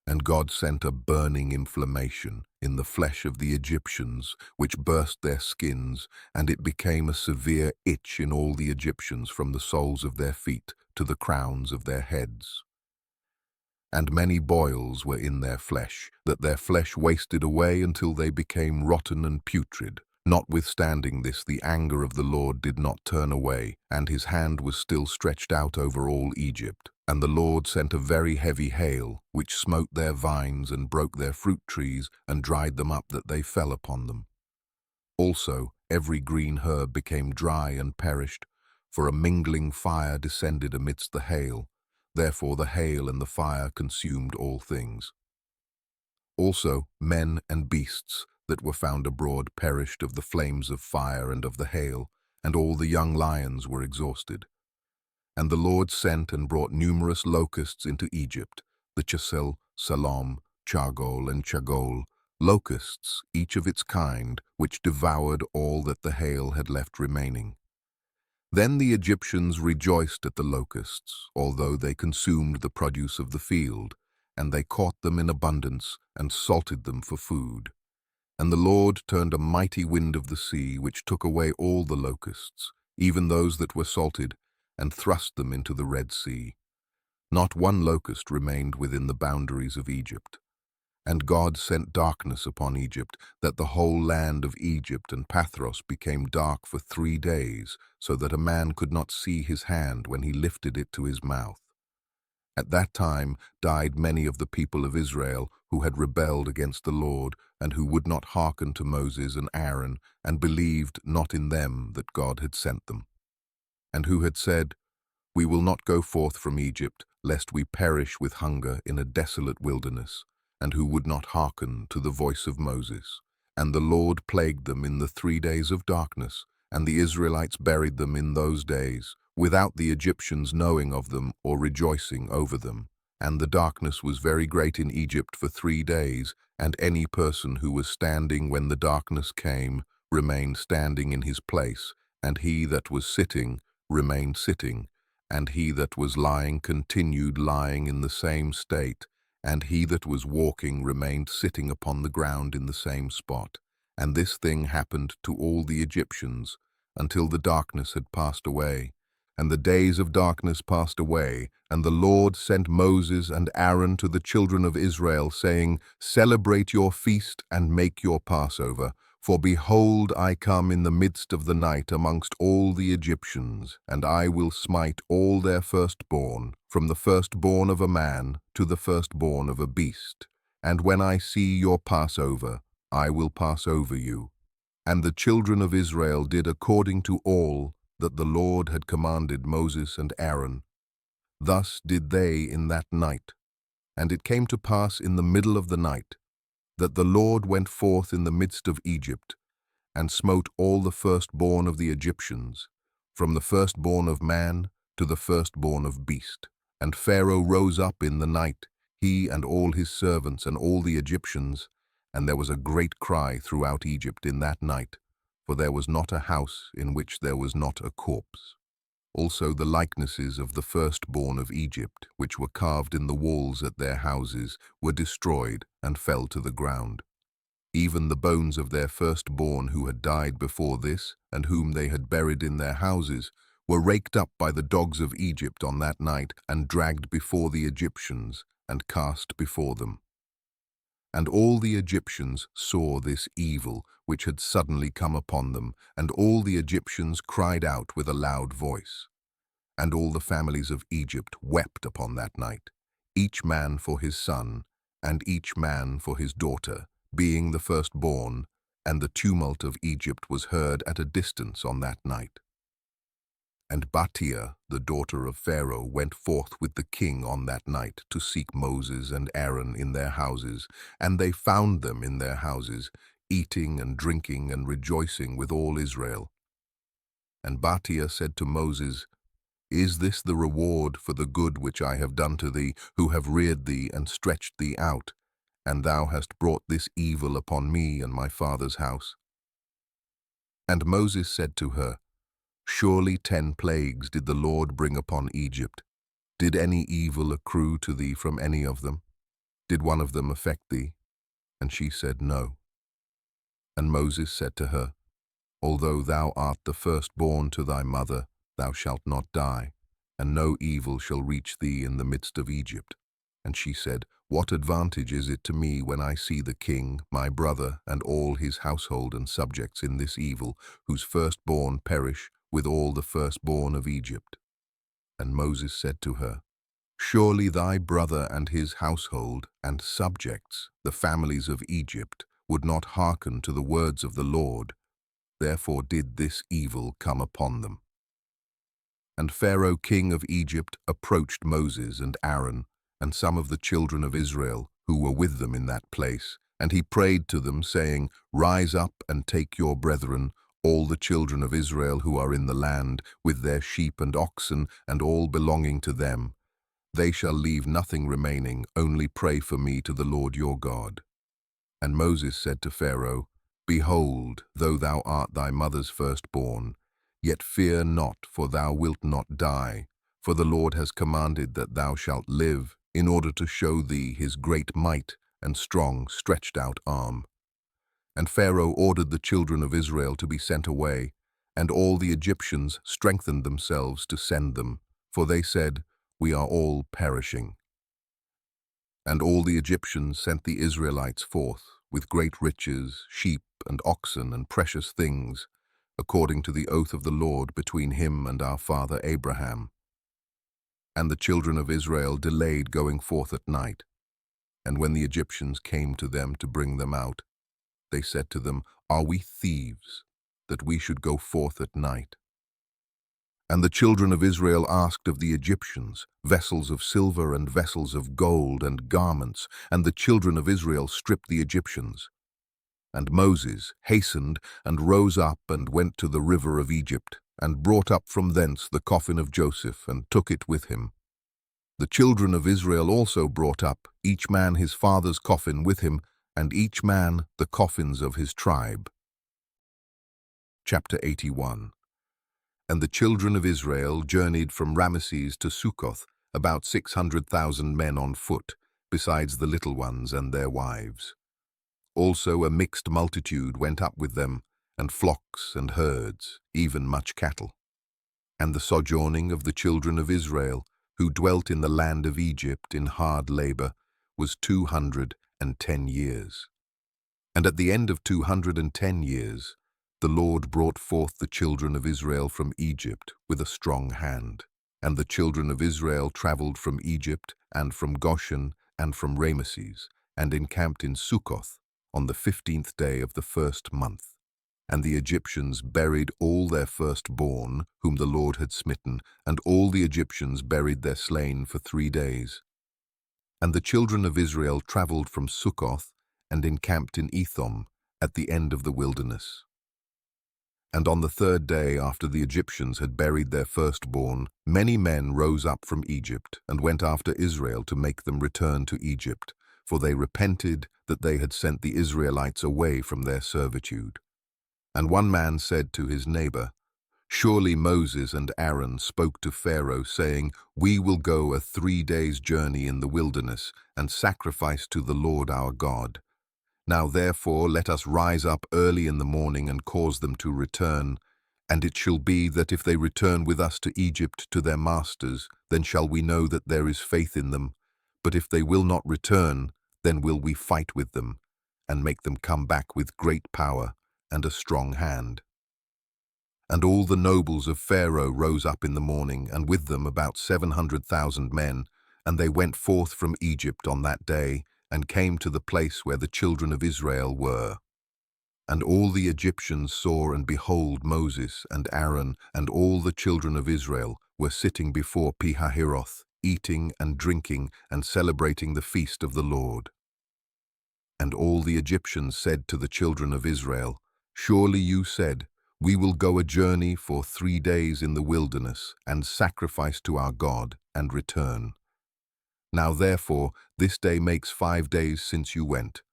And God sent a burning inflammation in the flesh of the Egyptians, which burst their skins, and it became a severe itch in all the Egyptians from the soles of their feet to the crowns of their heads. And many boils were in their flesh, that their flesh wasted away until they became rotten and putrid. Notwithstanding this, the anger of the Lord did not turn away, and his hand was still stretched out over all Egypt. And the Lord sent a very heavy hail, which smote their vines and broke their fruit trees, and dried them up that they fell upon them. Also every green herb became dry and perished, for a mingling fire descended amidst the hail. Therefore the hail and the fire consumed all things. Also men and beasts that were found abroad perished of the flames of fire and of the hail, and all the young lions were exhausted. And the Lord sent and brought numerous locusts into Egypt, the Chasel, Salom, Chargol, and Chagol, locusts, each of its kind, which devoured all that the hail had left remaining. Then the Egyptians rejoiced at the locusts, although they consumed the produce of the field, and they caught them in abundance, and salted them for food. And the Lord turned a mighty wind of the sea, which took away all the locusts, even those that were salted, and thrust them into the Red Sea. Not one locust remained within the boundaries of Egypt. And God sent darkness upon Egypt, that the whole land of Egypt and Pathros became dark for 3 days, so that a man could not see his hand when he lifted it to his mouth. At that time died many of the people of Israel who had rebelled against the Lord, and who would not hearken to Moses and Aaron, and believed not in them that God had sent them, and who had said, "We will not go forth from Egypt, lest we perish with hunger in a desolate wilderness," and who would not hearken to the voice of Moses. And the Lord plagued them in the 3 days of darkness, and the Israelites buried them in those days, without the Egyptians knowing of them or rejoicing over them. And the darkness was very great in Egypt for 3 days, and any person who was standing when the darkness came remained standing in his place, and he that was sitting remained sitting, and he that was lying continued lying in the same state, and he that was walking remained sitting upon the ground in the same spot. And this thing happened to all the Egyptians, until the darkness had passed away. And the days of darkness passed away, and the Lord sent Moses and Aaron to the children of Israel, saying, "Celebrate your feast and make your Passover. For behold, I come in the midst of the night amongst all the Egyptians, and I will smite all their firstborn, from the firstborn of a man to the firstborn of a beast. And when I see your Passover, I will pass over you." And the children of Israel did according to all that the Lord had commanded Moses and Aaron. Thus did they in that night. And it came to pass in the middle of the night, that the Lord went forth in the midst of Egypt, and smote all the firstborn of the Egyptians, from the firstborn of man to the firstborn of beast. And Pharaoh rose up in the night, he and all his servants and all the Egyptians, and there was a great cry throughout Egypt in that night, for there was not a house in which there was not a corpse. Also the likenesses of the firstborn of Egypt, which were carved in the walls at their houses, were destroyed and fell to the ground. Even the bones of their firstborn who had died before this, and whom they had buried in their houses, were raked up by the dogs of Egypt on that night, and dragged before the Egyptians, and cast before them. And all the Egyptians saw this evil which had suddenly come upon them, and all the Egyptians cried out with a loud voice. And all the families of Egypt wept upon that night, each man for his son, and each man for his daughter, being the firstborn, and the tumult of Egypt was heard at a distance on that night. And Batia, the daughter of Pharaoh, went forth with the king on that night to seek Moses and Aaron in their houses, and they found them in their houses, eating and drinking and rejoicing with all Israel. And Batia said to Moses, "Is this the reward for the good which I have done to thee, who have reared thee and stretched thee out, and thou hast brought this evil upon me and my father's house?" And Moses said to her, "Surely 10 plagues did the Lord bring upon Egypt. Did any evil accrue to thee from any of them? Did one of them affect thee?" And she said, "No." And Moses said to her, "Although thou art the firstborn to thy mother, thou shalt not die, and no evil shall reach thee in the midst of Egypt." And she said, "What advantage is it to me when I see the king, my brother, and all his household and subjects in this evil, whose firstborn perish with all the firstborn of Egypt?" And Moses said to her, "Surely thy brother and his household and subjects, the families of Egypt, would not hearken to the words of the Lord. Therefore did this evil come upon them." And Pharaoh king of Egypt approached Moses and Aaron, and some of the children of Israel, who were with them in that place, and he prayed to them, saying, "Rise up and take your brethren, all the children of Israel who are in the land, with their sheep and oxen, and all belonging to them. They shall leave nothing remaining, only pray for me to the Lord your God." And Moses said to Pharaoh, "Behold, though thou art thy mother's firstborn, yet fear not, for thou wilt not die. For the Lord has commanded that thou shalt live, in order to show thee his great might and strong stretched out arm." And Pharaoh ordered the children of Israel to be sent away, and all the Egyptians strengthened themselves to send them, for they said, "We are all perishing." And all the Egyptians sent the Israelites forth, with great riches, sheep and oxen and precious things, according to the oath of the Lord between him and our father Abraham. And the children of Israel delayed going forth at night. And when the Egyptians came to them to bring them out, they said to them, "Are we thieves, that we should go forth at night?" And the children of Israel asked of the Egyptians vessels of silver and vessels of gold and garments, and the children of Israel stripped the Egyptians. And Moses hastened and rose up and went to the river of Egypt, and brought up from thence the coffin of Joseph, and took it with him. The children of Israel also brought up, each man his father's coffin with him, and each man the coffins of his tribe. Chapter 81. And the children of Israel journeyed from Ramesses to Succoth, about 600,000 men on foot, besides the little ones and their wives. Also a mixed multitude went up with them, and flocks and herds, even much cattle. And the sojourning of the children of Israel, who dwelt in the land of Egypt in hard labor, was 210 years. And at the end of 210 years, the Lord brought forth the children of Israel from Egypt with a strong hand. And the children of Israel traveled from Egypt, and from Goshen, and from Ramesses, and encamped in Succoth on the 15th day of the first month. And the Egyptians buried all their firstborn, whom the Lord had smitten, and all the Egyptians buried their slain for 3 days. And the children of Israel traveled from Succoth, and encamped in Etham, at the end of the wilderness. And on the 3rd day after the Egyptians had buried their firstborn, many men rose up from Egypt, and went after Israel to make them return to Egypt, for they repented that they had sent the Israelites away from their servitude. And one man said to his neighbor, "Surely Moses and Aaron spoke to Pharaoh, saying, 'We will go a 3 days' journey in the wilderness, and sacrifice to the Lord our God.' Now therefore let us rise up early in the morning and cause them to return. And it shall be that if they return with us to Egypt to their masters, then shall we know that there is faith in them. But if they will not return, then will we fight with them, and make them come back with great power and a strong hand." And all the nobles of Pharaoh rose up in the morning, and with them about 700,000 men, and they went forth from Egypt on that day, and came to the place where the children of Israel were. And all the Egyptians saw, and behold, Moses and Aaron and all the children of Israel were sitting before Pihahiroth, eating and drinking and celebrating the feast of the Lord. And all the Egyptians said to the children of Israel, "Surely you said, 'We will go a journey for 3 days in the wilderness, and sacrifice to our God, and return.' Now therefore, this day makes 5 days since you went.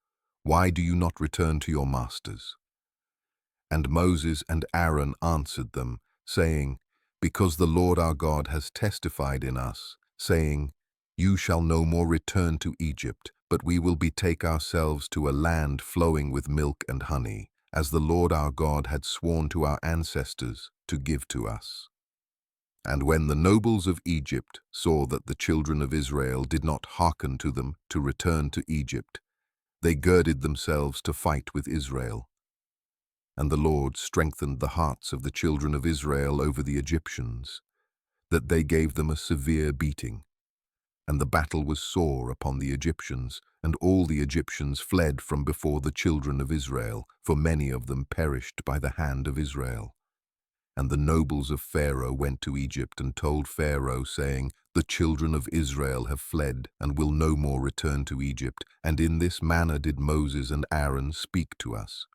Why do you not return to your masters?" And Moses and Aaron answered them, saying, "Because the Lord our God has testified in us, saying, 'You shall no more return to Egypt, but we will betake ourselves to a land flowing with milk and honey, as the Lord our God had sworn to our ancestors to give to us.'" And when the nobles of Egypt saw that the children of Israel did not hearken to them to return to Egypt, they girded themselves to fight with Israel. And the Lord strengthened the hearts of the children of Israel over the Egyptians, that they gave them a severe beating. And the battle was sore upon the Egyptians, and all the Egyptians fled from before the children of Israel, for many of them perished by the hand of Israel. And the nobles of Pharaoh went to Egypt and told Pharaoh, saying, "The children of Israel have fled, and will no more return to Egypt, and in this manner did Moses and Aaron speak to us."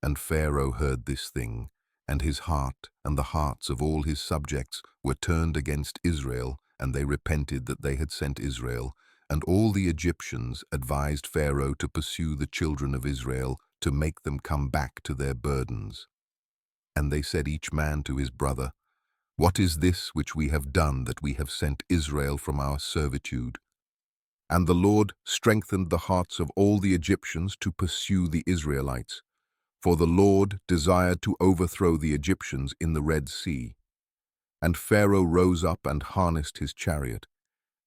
And Pharaoh heard this thing, and his heart and the hearts of all his subjects were turned against Israel, and they repented that they had sent Israel. And all the Egyptians advised Pharaoh to pursue the children of Israel, to make them come back to their burdens. And they said each man to his brother, "What is this which we have done, that we have sent Israel from our servitude?" And the Lord strengthened the hearts of all the Egyptians to pursue the Israelites, for the Lord desired to overthrow the Egyptians in the Red Sea. And Pharaoh rose up and harnessed his chariot,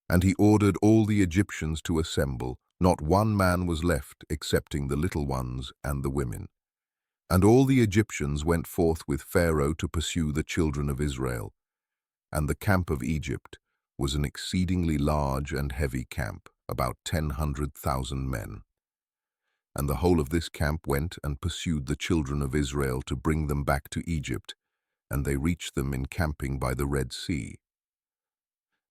and he ordered all the Egyptians to assemble. Not one man was left, excepting the little ones and the women. And all the Egyptians went forth with Pharaoh to pursue the children of Israel. And the camp of Egypt was an exceedingly large and heavy camp, about 100,000 men. And the whole of this camp went and pursued the children of Israel to bring them back to Egypt, and they reached them encamping by the Red Sea.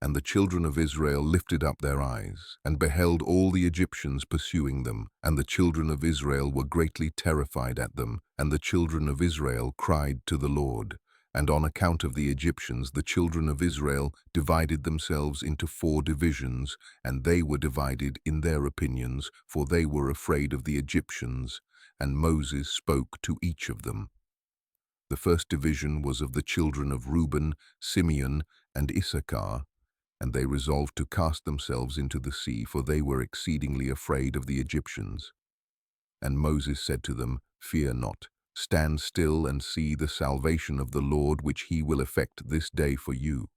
And the children of Israel lifted up their eyes, and beheld all the Egyptians pursuing them, and the children of Israel were greatly terrified at them, and the children of Israel cried to the Lord. And on account of the Egyptians, the children of Israel divided themselves into 4 divisions, and they were divided in their opinions, for they were afraid of the Egyptians, and Moses spoke to each of them. The first division was of the children of Reuben, Simeon, and Issachar, and they resolved to cast themselves into the sea, for they were exceedingly afraid of the Egyptians. And Moses said to them, Fear not, stand still and see the salvation of the Lord, which he will effect this day for you.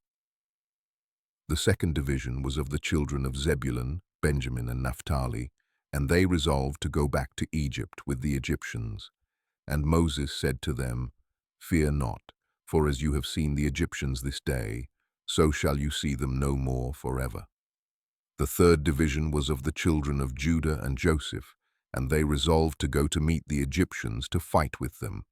The second division was of the children of Zebulun, Benjamin, and Naphtali, and they resolved to go back to Egypt with the Egyptians. And Moses said to them, Fear not, for as you have seen the Egyptians this day, so shall you see them no more forever. The third division was of the children of Judah and Joseph, and they resolved to go to meet the Egyptians to fight with them.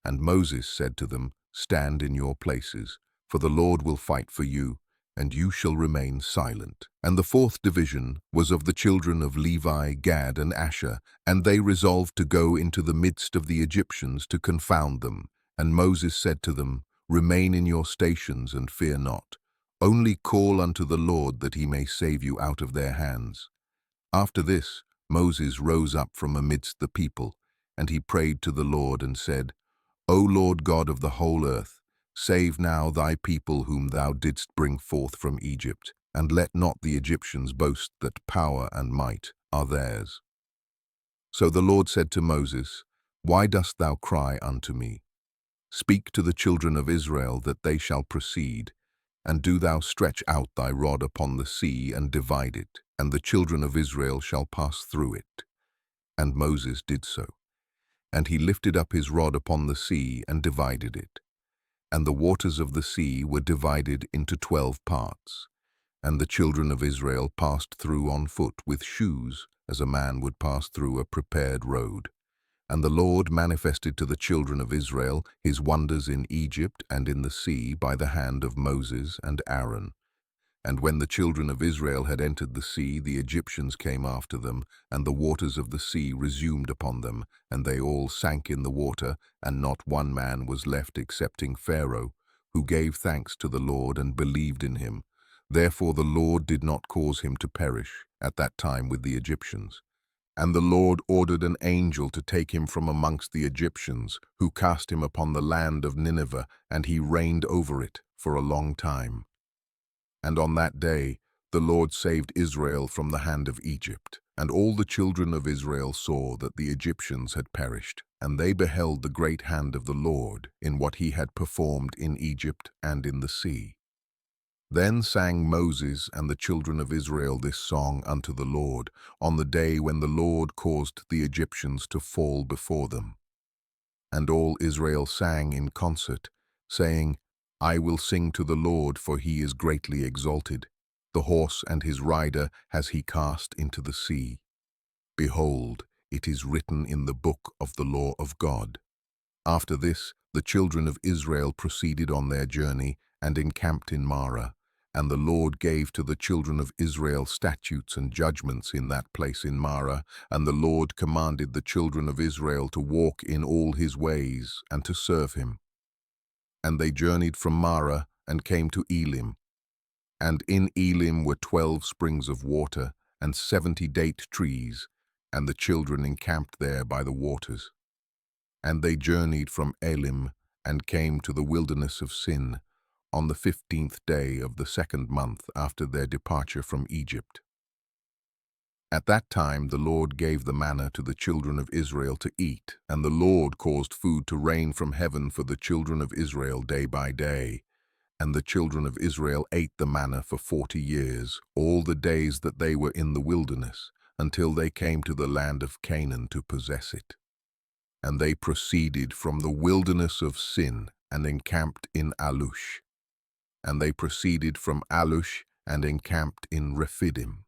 And Moses said to them, Stand in your places, for the Lord will fight for you, and you shall remain silent. And the fourth division was of the children of Levi, Gad, and Asher, and they resolved to go into the midst of the Egyptians to confound them. And Moses said to them, Remain in your stations and fear not. Only call unto the Lord that he may save you out of their hands. After this, Moses rose up from amidst the people, and he prayed to the Lord and said, O Lord God of the whole earth, save now thy people whom thou didst bring forth from Egypt, and let not the Egyptians boast that power and might are theirs. So the Lord said to Moses, Why dost thou cry unto me? Speak to the children of Israel that they shall proceed, and do thou stretch out thy rod upon the sea and divide it, and the children of Israel shall pass through it. And Moses did so. And he lifted up his rod upon the sea and divided it. And the waters of the sea were divided into 12 parts. And the children of Israel passed through on foot with shoes, as a man would pass through a prepared road. And the Lord manifested to the children of Israel his wonders in Egypt and in the sea by the hand of Moses and Aaron. And when the children of Israel had entered the sea, the Egyptians came after them, and the waters of the sea resumed upon them, and they all sank in the water, and not one man was left excepting Pharaoh, who gave thanks to the Lord and believed in him. Therefore the Lord did not cause him to perish at that time with the Egyptians. And the Lord ordered an angel to take him from amongst the Egyptians, who cast him upon the land of Nineveh, and he reigned over it for a long time. And on that day the Lord saved Israel from the hand of Egypt. And all the children of Israel saw that the Egyptians had perished, and they beheld the great hand of the Lord in what he had performed in Egypt and in the sea. Then sang Moses and the children of Israel this song unto the Lord, on the day when the Lord caused the Egyptians to fall before them. And all Israel sang in concert, saying, I will sing to the Lord, for he is greatly exalted. The horse and his rider has he cast into the sea. Behold, it is written in the book of the law of God. After this, the children of Israel proceeded on their journey and encamped in Marah. And the Lord gave to the children of Israel statutes and judgments in that place in Marah, and the Lord commanded the children of Israel to walk in all his ways and to serve him. And they journeyed from Marah and came to Elim. And in Elim were 12 springs of water and 70 date trees, and the children encamped there by the waters. And they journeyed from Elim and came to the wilderness of Sin, on the 15th day of the 2nd month after their departure from Egypt. At that time the Lord gave the manna to the children of Israel to eat, and the Lord caused food to rain from heaven for the children of Israel day by day. And the children of Israel ate the manna for 40 years, all the days that they were in the wilderness, until they came to the land of Canaan to possess it. And they proceeded from the wilderness of Sin and encamped in Alush. And they proceeded from Alush and encamped in Rephidim.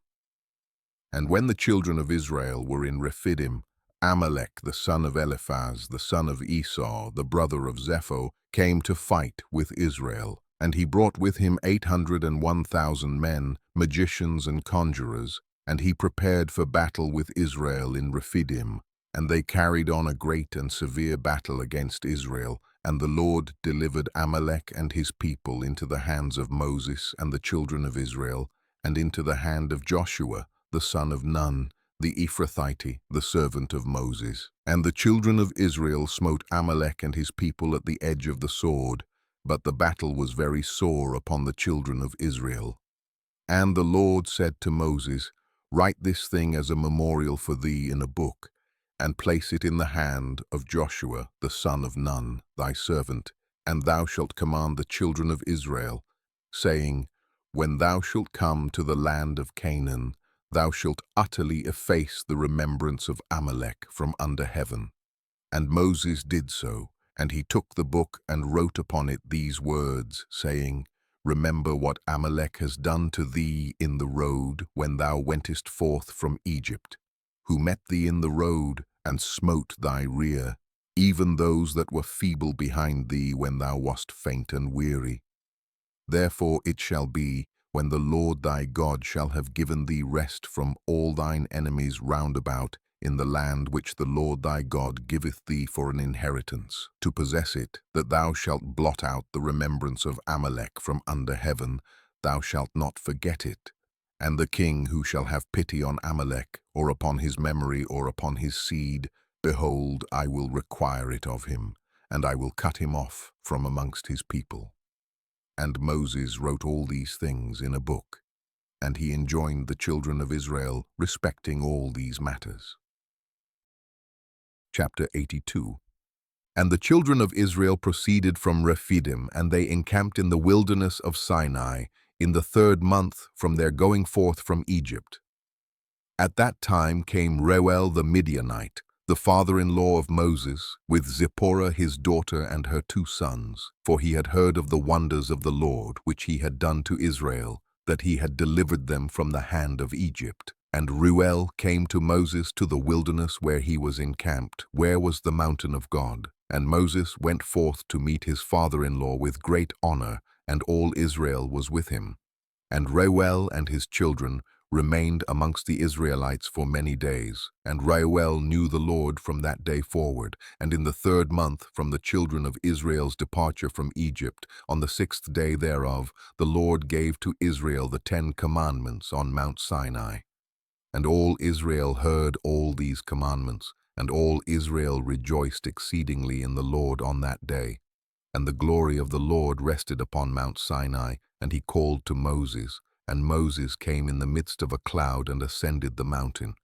And when the children of Israel were in Rephidim, Amalek the son of Eliphaz, the son of Esau, the brother of Zepho, came to fight with Israel. And he brought with him 801,000 men, magicians and conjurers, and he prepared for battle with Israel in Rephidim. And they carried on a great and severe battle against Israel, and the Lord delivered Amalek and his people into the hands of Moses and the children of Israel, and into the hand of Joshua, the son of Nun, the Ephrathite, the servant of Moses. And the children of Israel smote Amalek and his people at the edge of the sword, but the battle was very sore upon the children of Israel. And the Lord said to Moses, Write this thing as a memorial for thee in a book, and place it in the hand of Joshua, the son of Nun, thy servant, and thou shalt command the children of Israel, saying, When thou shalt come to the land of Canaan, thou shalt utterly efface the remembrance of Amalek from under heaven. And Moses did so, and he took the book and wrote upon it these words, saying, Remember what Amalek has done to thee in the road when thou wentest forth from Egypt, who met thee in the road and smote thy rear, even those that were feeble behind thee when thou wast faint and weary. Therefore it shall be, when the Lord thy God shall have given thee rest from all thine enemies round about, in the land which the Lord thy God giveth thee for an inheritance, to possess it, that thou shalt blot out the remembrance of Amalek from under heaven, thou shalt not forget it. And the king who shall have pity on Amalek, or upon his memory, or upon his seed, behold, I will require it of him, and I will cut him off from amongst his people. And Moses wrote all these things in a book, and he enjoined the children of Israel respecting all these matters. Chapter 82. And the children of Israel proceeded from Rephidim, and they encamped in the wilderness of Sinai, in the 3rd month from their going forth from Egypt. At that time came Reuel the Midianite, the father-in-law of Moses, with Zipporah his daughter and her 2 sons, for he had heard of the wonders of the Lord which he had done to Israel, that he had delivered them from the hand of Egypt. And Reuel came to Moses to the wilderness where he was encamped, where was the mountain of God. And Moses went forth to meet his father-in-law with great honor, and all Israel was with him. And Reuel and his children remained amongst the Israelites for many days. And Reuel knew the Lord from that day forward. And in the 3rd month from the children of Israel's departure from Egypt, on the 6th day thereof, the Lord gave to Israel the 10 commandments on Mount Sinai. And all Israel heard all these commandments, and all Israel rejoiced exceedingly in the Lord on that day. And the glory of the Lord rested upon Mount Sinai, and he called to Moses. And Moses came in the midst of a cloud and ascended the mountain.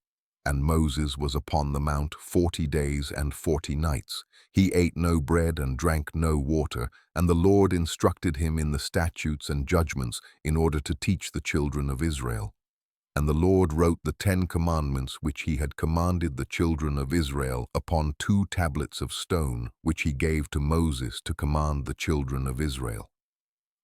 And Moses was upon the mount 40 days and 40 nights. He ate no bread and drank no water, and the Lord instructed him in the statutes and judgments in order to teach the children of Israel. And the Lord wrote the 10 commandments which he had commanded the children of Israel upon 2 tablets of stone, which he gave to Moses to command the children of Israel.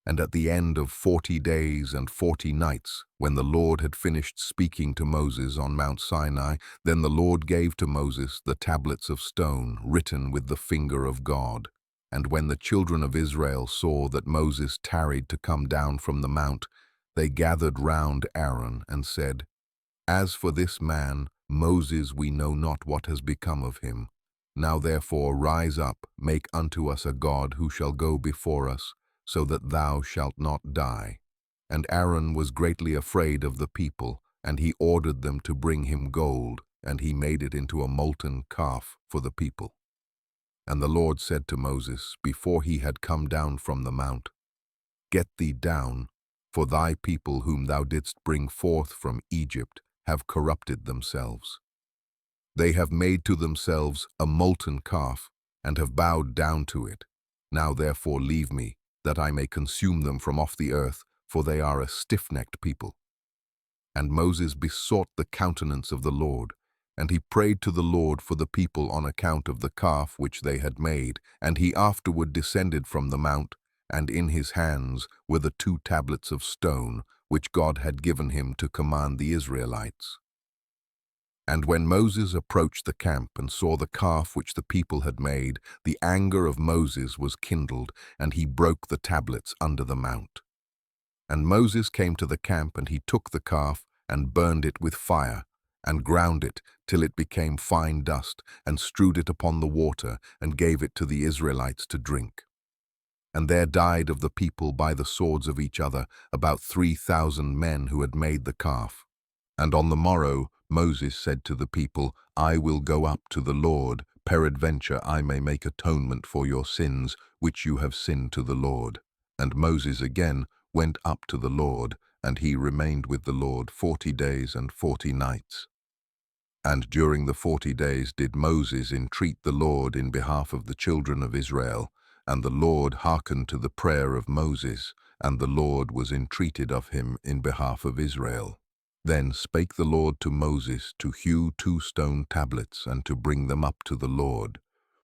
And at the end of 40 days and 40 nights, when the Lord had finished speaking to Moses on Mount Sinai, then the Lord gave to Moses the tablets of stone written with the finger of God. And when the children of Israel saw that Moses tarried to come down from the mount, they gathered round Aaron and said, As for this man, Moses, we know not what has become of him. Now therefore rise up, make unto us a God who shall go before us, so that thou shalt not die. And Aaron was greatly afraid of the people, and he ordered them to bring him gold, and he made it into a molten calf for the people. And the Lord said to Moses, before he had come down from the mount, Get thee down, for thy people whom thou didst bring forth from Egypt have corrupted themselves. They have made to themselves a molten calf, and have bowed down to it. Now therefore leave me, that I may consume them from off the earth, for they are a stiff-necked people. And Moses besought the countenance of the Lord, and he prayed to the Lord for the people on account of the calf which they had made. And he afterward descended from the mount, and in his hands were the 2 tablets of stone, which God had given him to command the Israelites. And when Moses approached the camp and saw the calf which the people had made, the anger of Moses was kindled, and he broke the tablets under the mount. And Moses came to the camp, and he took the calf and burned it with fire, and ground it till it became fine dust, and strewed it upon the water, and gave it to the Israelites to drink. And there died of the people by the swords of each other about 3,000 men who had made the calf. And on the morrow Moses said to the people, I will go up to the Lord, peradventure I may make atonement for your sins, which you have sinned to the Lord. And Moses again went up to the Lord, and he remained with the Lord 40 days and 40 nights. And during the 40 days did Moses entreat the Lord in behalf of the children of Israel, and the Lord hearkened to the prayer of Moses, and the Lord was entreated of him in behalf of Israel. Then spake the Lord to Moses to hew 2 stone tablets, and to bring them up to the Lord,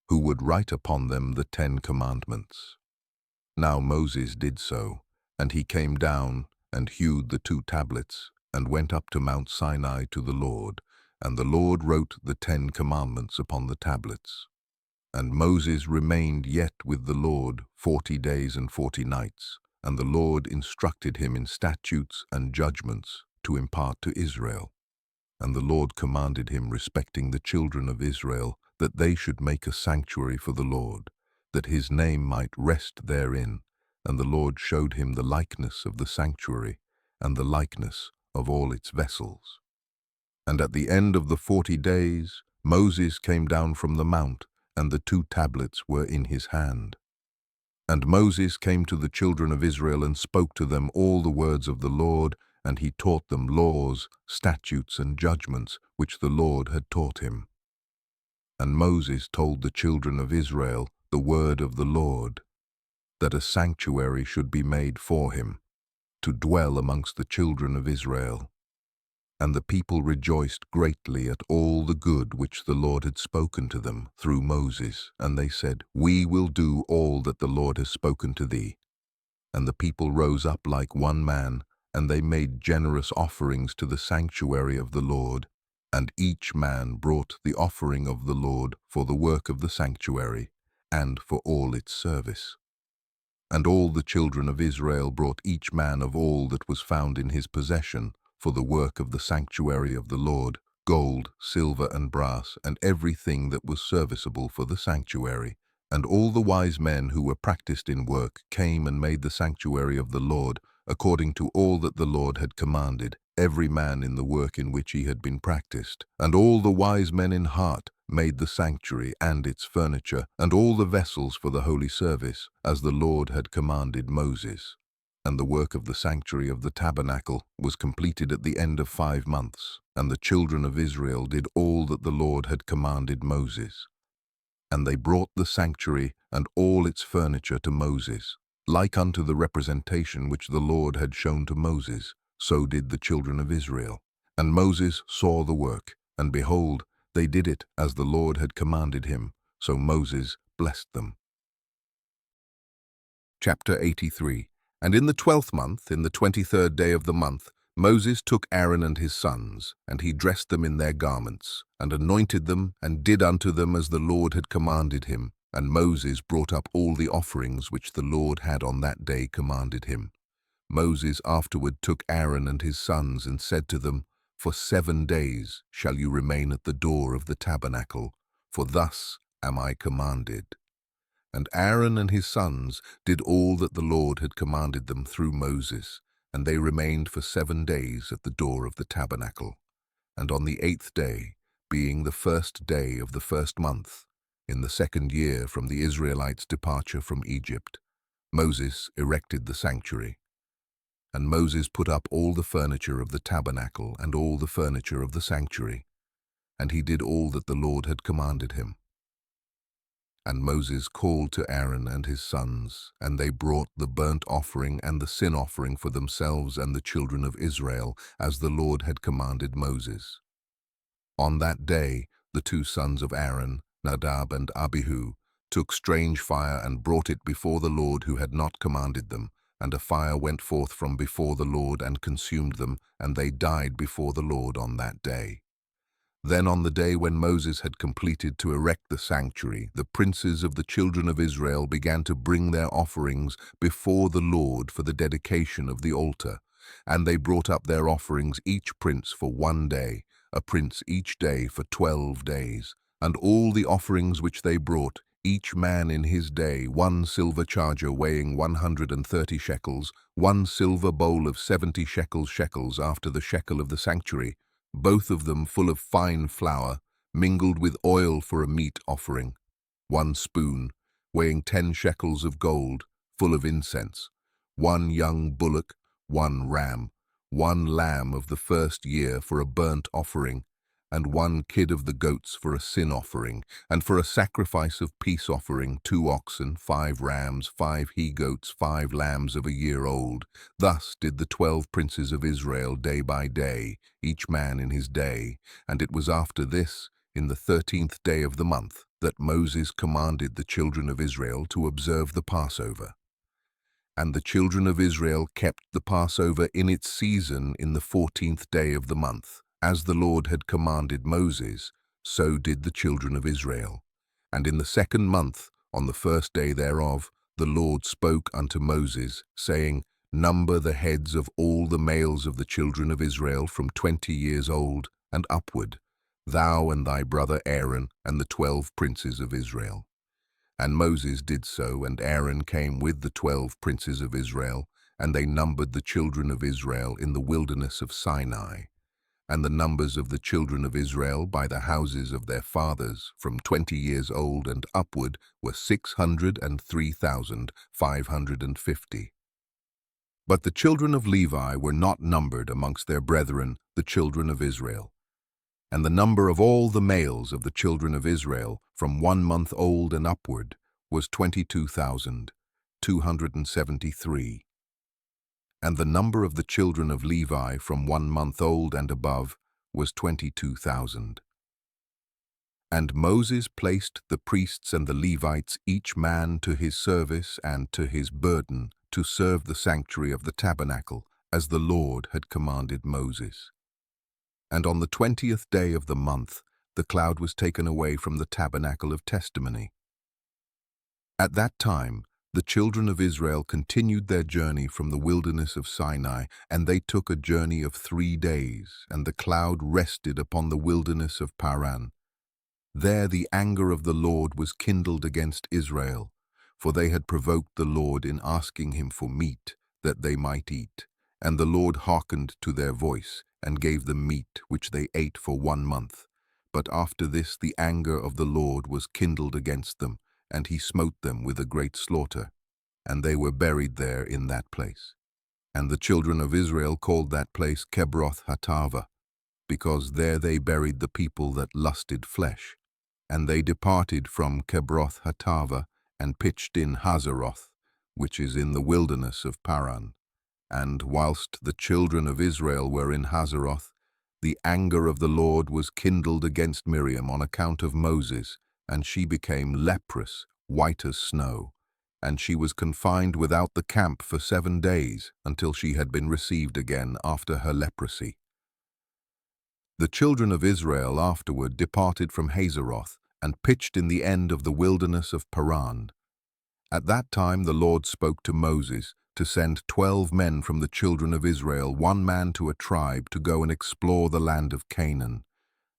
who would write upon them the 10 commandments. Now Moses did so, and he came down and hewed the 2 tablets, and went up to Mount Sinai to the Lord, and the Lord wrote the 10 commandments upon the tablets. And Moses remained yet with the Lord 40 days and 40 nights, and the Lord instructed him in statutes and judgments to impart to Israel. And the Lord commanded him respecting the children of Israel, that they should make a sanctuary for the Lord, that his name might rest therein. And the Lord showed him the likeness of the sanctuary, and the likeness of all its vessels. And at the end of the 40 days, Moses came down from the mount, and the 2 tablets were in his hand. And Moses came to the children of Israel and spoke to them all the words of the Lord, and he taught them laws, statutes, and judgments, which the Lord had taught him. And Moses told the children of Israel the word of the Lord, that a sanctuary should be made for him, to dwell amongst the children of Israel. And the people rejoiced greatly at all the good which the Lord had spoken to them through Moses, and they said, We will do all that the Lord has spoken to thee. And the people rose up like one man, and they made generous offerings to the sanctuary of the Lord, and each man brought the offering of the Lord for the work of the sanctuary, and for all its service. And all the children of Israel brought each man of all that was found in his possession for the work of the sanctuary of the Lord, gold, silver, and brass, and everything that was serviceable for the sanctuary. And all the wise men who were practiced in work came and made the sanctuary of the Lord, according to all that the Lord had commanded, every man in the work in which he had been practiced. And all the wise men in heart made the sanctuary and its furniture, and all the vessels for the holy service, as the Lord had commanded Moses. And the work of the sanctuary of the tabernacle was completed at the end of 5 months, and the children of Israel did all that the Lord had commanded Moses. And they brought the sanctuary and all its furniture to Moses, like unto the representation which the Lord had shown to Moses, so did the children of Israel. And Moses saw the work, and behold, they did it as the Lord had commanded him, so Moses blessed them. Chapter 83. And in the 12th month, in the 23rd day of the month, Moses took Aaron and his sons, and he dressed them in their garments, and anointed them, and did unto them as the Lord had commanded him. And Moses brought up all the offerings which the Lord had on that day commanded him. Moses afterward took Aaron and his sons, and said to them, For 7 days shall you remain at the door of the tabernacle, for thus am I commanded. And Aaron and his sons did all that the Lord had commanded them through Moses, and they remained for 7 days at the door of the tabernacle. And on the 8th day, being the 1st day of the 1st month, in the 2nd year from the Israelites' departure from Egypt, Moses erected the sanctuary. And Moses put up all the furniture of the tabernacle and all the furniture of the sanctuary, and he did all that the Lord had commanded him. And Moses called to Aaron and his sons, and they brought the burnt offering and the sin offering for themselves and the children of Israel, as the Lord had commanded Moses. On that day the 2 sons of Aaron, Nadab and Abihu, took strange fire and brought it before the Lord who had not commanded them, and a fire went forth from before the Lord and consumed them, and they died before the Lord on that day. Then on the day when Moses had completed to erect the sanctuary, the princes of the children of Israel began to bring their offerings before the Lord for the dedication of the altar. And they brought up their offerings each prince for 1 day, a prince each day for 12 days. And all the offerings which they brought, each man in his day, 1 silver charger weighing 130 shekels, 1 silver bowl of 70 shekels after the shekel of the sanctuary, both of them full of fine flour, mingled with oil for a meat offering, 1 spoon, weighing 10 shekels of gold, full of incense, 1 young bullock, 1 ram, 1 lamb of the first year for a burnt offering, and 1 kid of the goats for a sin offering, and for a sacrifice of peace offering 2 oxen, 5 rams, 5 he-goats, 5 lambs of a year old. Thus did the 12 princes of Israel day by day, each man in his day. And it was after this, in the 13th day of the month, that Moses commanded the children of Israel to observe the Passover. And the children of Israel kept the Passover in its season in the 14th day of the month. As the Lord had commanded Moses, so did the children of Israel. And in the 2nd month, on the 1st day thereof, the Lord spoke unto Moses, saying, Number the heads of all the males of the children of Israel from 20 years old and upward, thou and thy brother Aaron and the 12 princes of Israel. And Moses did so, and Aaron came with the 12 princes of Israel, and they numbered the children of Israel in the wilderness of Sinai. And the numbers of the children of Israel by the houses of their fathers from 20 years old and upward were 603,550. But the children of Levi were not numbered amongst their brethren, the children of Israel. And the number of all the males of the children of Israel from 1 month old and upward was 22,273. And the number of the children of Levi from 1 month old and above was 22,000. And Moses placed the priests and the Levites each man to his service and to his burden to serve the sanctuary of the tabernacle, as the Lord had commanded Moses. And on the 20th day of the month, the cloud was taken away from the tabernacle of testimony. At that time, the children of Israel continued their journey from the wilderness of Sinai, and they took a journey of 3 days, and the cloud rested upon the wilderness of Paran. There the anger of the Lord was kindled against Israel, for they had provoked the Lord in asking him for meat, that they might eat. And the Lord hearkened to their voice, and gave them meat, which they ate for 1 month. But after this the anger of the Lord was kindled against them, and he smote them with a great slaughter, and they were buried there in that place. And the children of Israel called that place Kebroth Hatava, because there they buried the people that lusted flesh. And they departed from Kebroth Hatava, and pitched in Hazeroth, which is in the wilderness of Paran. And whilst the children of Israel were in Hazeroth, the anger of the Lord was kindled against Miriam on account of Moses, and she became leprous, white as snow. And she was confined without the camp for 7 days, until she had been received again after her leprosy. The children of Israel afterward departed from Hazeroth, and pitched in the end of the wilderness of Paran. At that time the Lord spoke to Moses to send 12 men from the children of Israel, 1 man to a tribe, to go and explore the land of Canaan.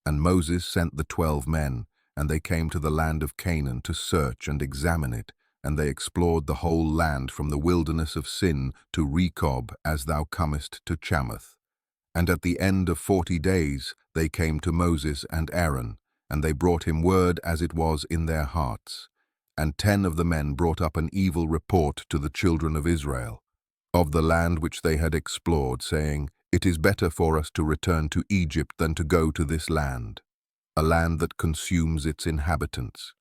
And Moses sent the 12 men, and they came to the land of Canaan to search and examine it, and they explored the whole land from the wilderness of Sin to Rechob, as thou comest to Chamath. And at the end of 40 days they came to Moses and Aaron, and they brought him word as it was in their hearts. And 10 of the men brought up an evil report to the children of Israel, of the land which they had explored, saying, It is better for us to return to Egypt than to go to this land, a land that consumes its inhabitants.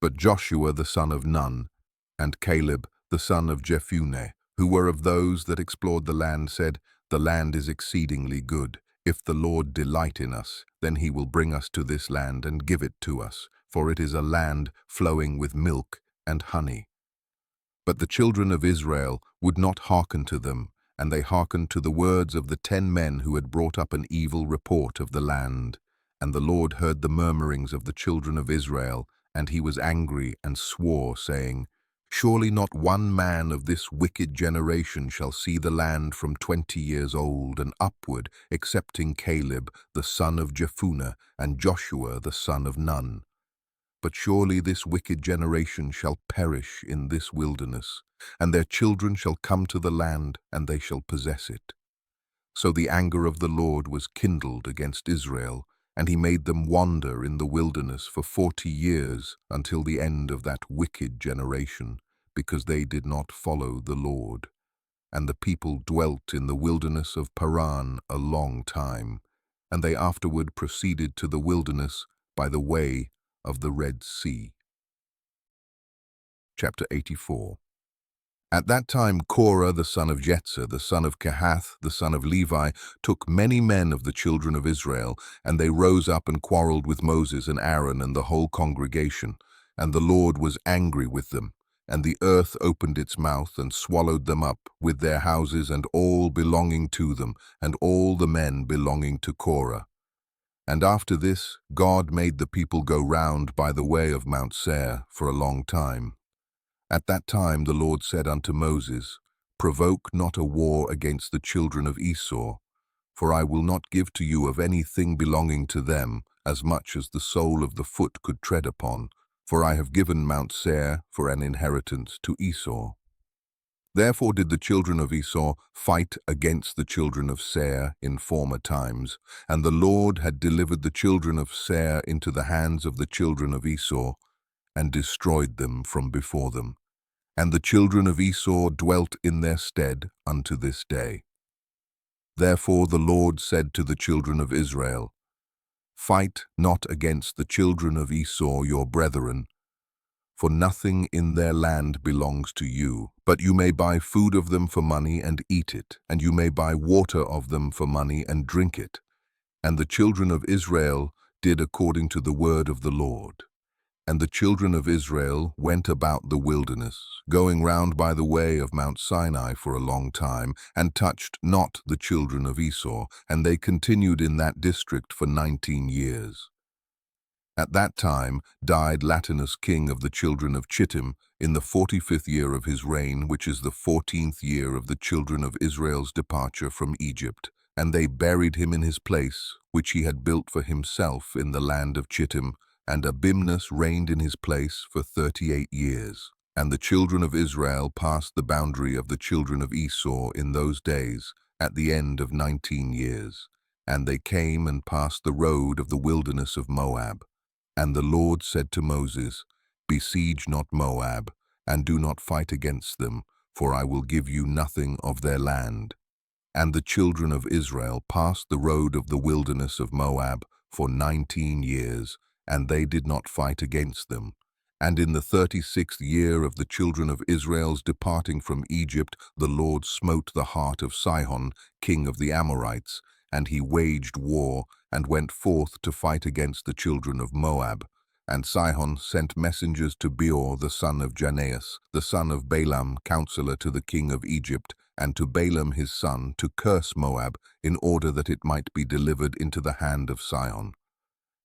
But Joshua the son of Nun, and Caleb the son of Jephunneh, who were of those that explored the land, said, The land is exceedingly good. If the Lord delight in us, then he will bring us to this land and give it to us, for it is a land flowing with milk and honey. But the children of Israel would not hearken to them, and they hearkened to the words of the 10 men who had brought up an evil report of the land. And the Lord heard the murmurings of the children of Israel, and he was angry and swore, saying, Surely not one man of this wicked generation shall see the land from 20 years old and upward, excepting Caleb the son of Jephunneh and Joshua the son of Nun. But surely this wicked generation shall perish in this wilderness, and their children shall come to the land, and they shall possess it. So the anger of the Lord was kindled against Israel, and he made them wander in the wilderness for 40 years until the end of that wicked generation, because they did not follow the Lord. And the people dwelt in the wilderness of Paran a long time, and they afterward proceeded to the wilderness by the way of the Red Sea. Chapter 84. At that time Korah the son of Jasher, the son of Kohath, the son of Levi, took many men of the children of Israel, and they rose up and quarreled with Moses and Aaron and the whole congregation. And the Lord was angry with them, and the earth opened its mouth and swallowed them up, with their houses and all belonging to them, and all the men belonging to Korah. And after this, God made the people go round by the way of Mount Sinai for a long time. At that time the Lord said unto Moses, Provoke not a war against the children of Esau, for I will not give to you of anything belonging to them, as much as the sole of the foot could tread upon, for I have given Mount Seir for an inheritance to Esau. Therefore did the children of Esau fight against the children of Seir in former times, and the Lord had delivered the children of Seir into the hands of the children of Esau, and destroyed them from before them. And the children of Esau dwelt in their stead unto this day. Therefore the Lord said to the children of Israel, Fight not against the children of Esau your brethren, for nothing in their land belongs to you, but you may buy food of them for money and eat it, and you may buy water of them for money and drink it. And the children of Israel did according to the word of the Lord. And the children of Israel went about the wilderness, going round by the way of Mount Sinai for a long time, and touched not the children of Esau, and they continued in that district for 19 years. At that time died Latinus king of the children of Chittim in the 45th year of his reign, which is the 14th year of the children of Israel's departure from Egypt. And they buried him in his place, which he had built for himself in the land of Chittim, and Abimnus reigned in his place for 38 years. And the children of Israel passed the boundary of the children of Esau in those days, at the end of 19 years. And they came and passed the road of the wilderness of Moab. And the Lord said to Moses, Besiege not Moab, and do not fight against them, for I will give you nothing of their land. And the children of Israel passed the road of the wilderness of Moab for 19 years, and they did not fight against them. And in the 36th year of the children of Israel's departing from Egypt, the Lord smote the heart of Sihon, king of the Amorites, and he waged war, and went forth to fight against the children of Moab. And Sihon sent messengers to Beor the son of Janeas, the son of Balaam, counselor to the king of Egypt, and to Balaam his son, to curse Moab, in order that it might be delivered into the hand of Sihon.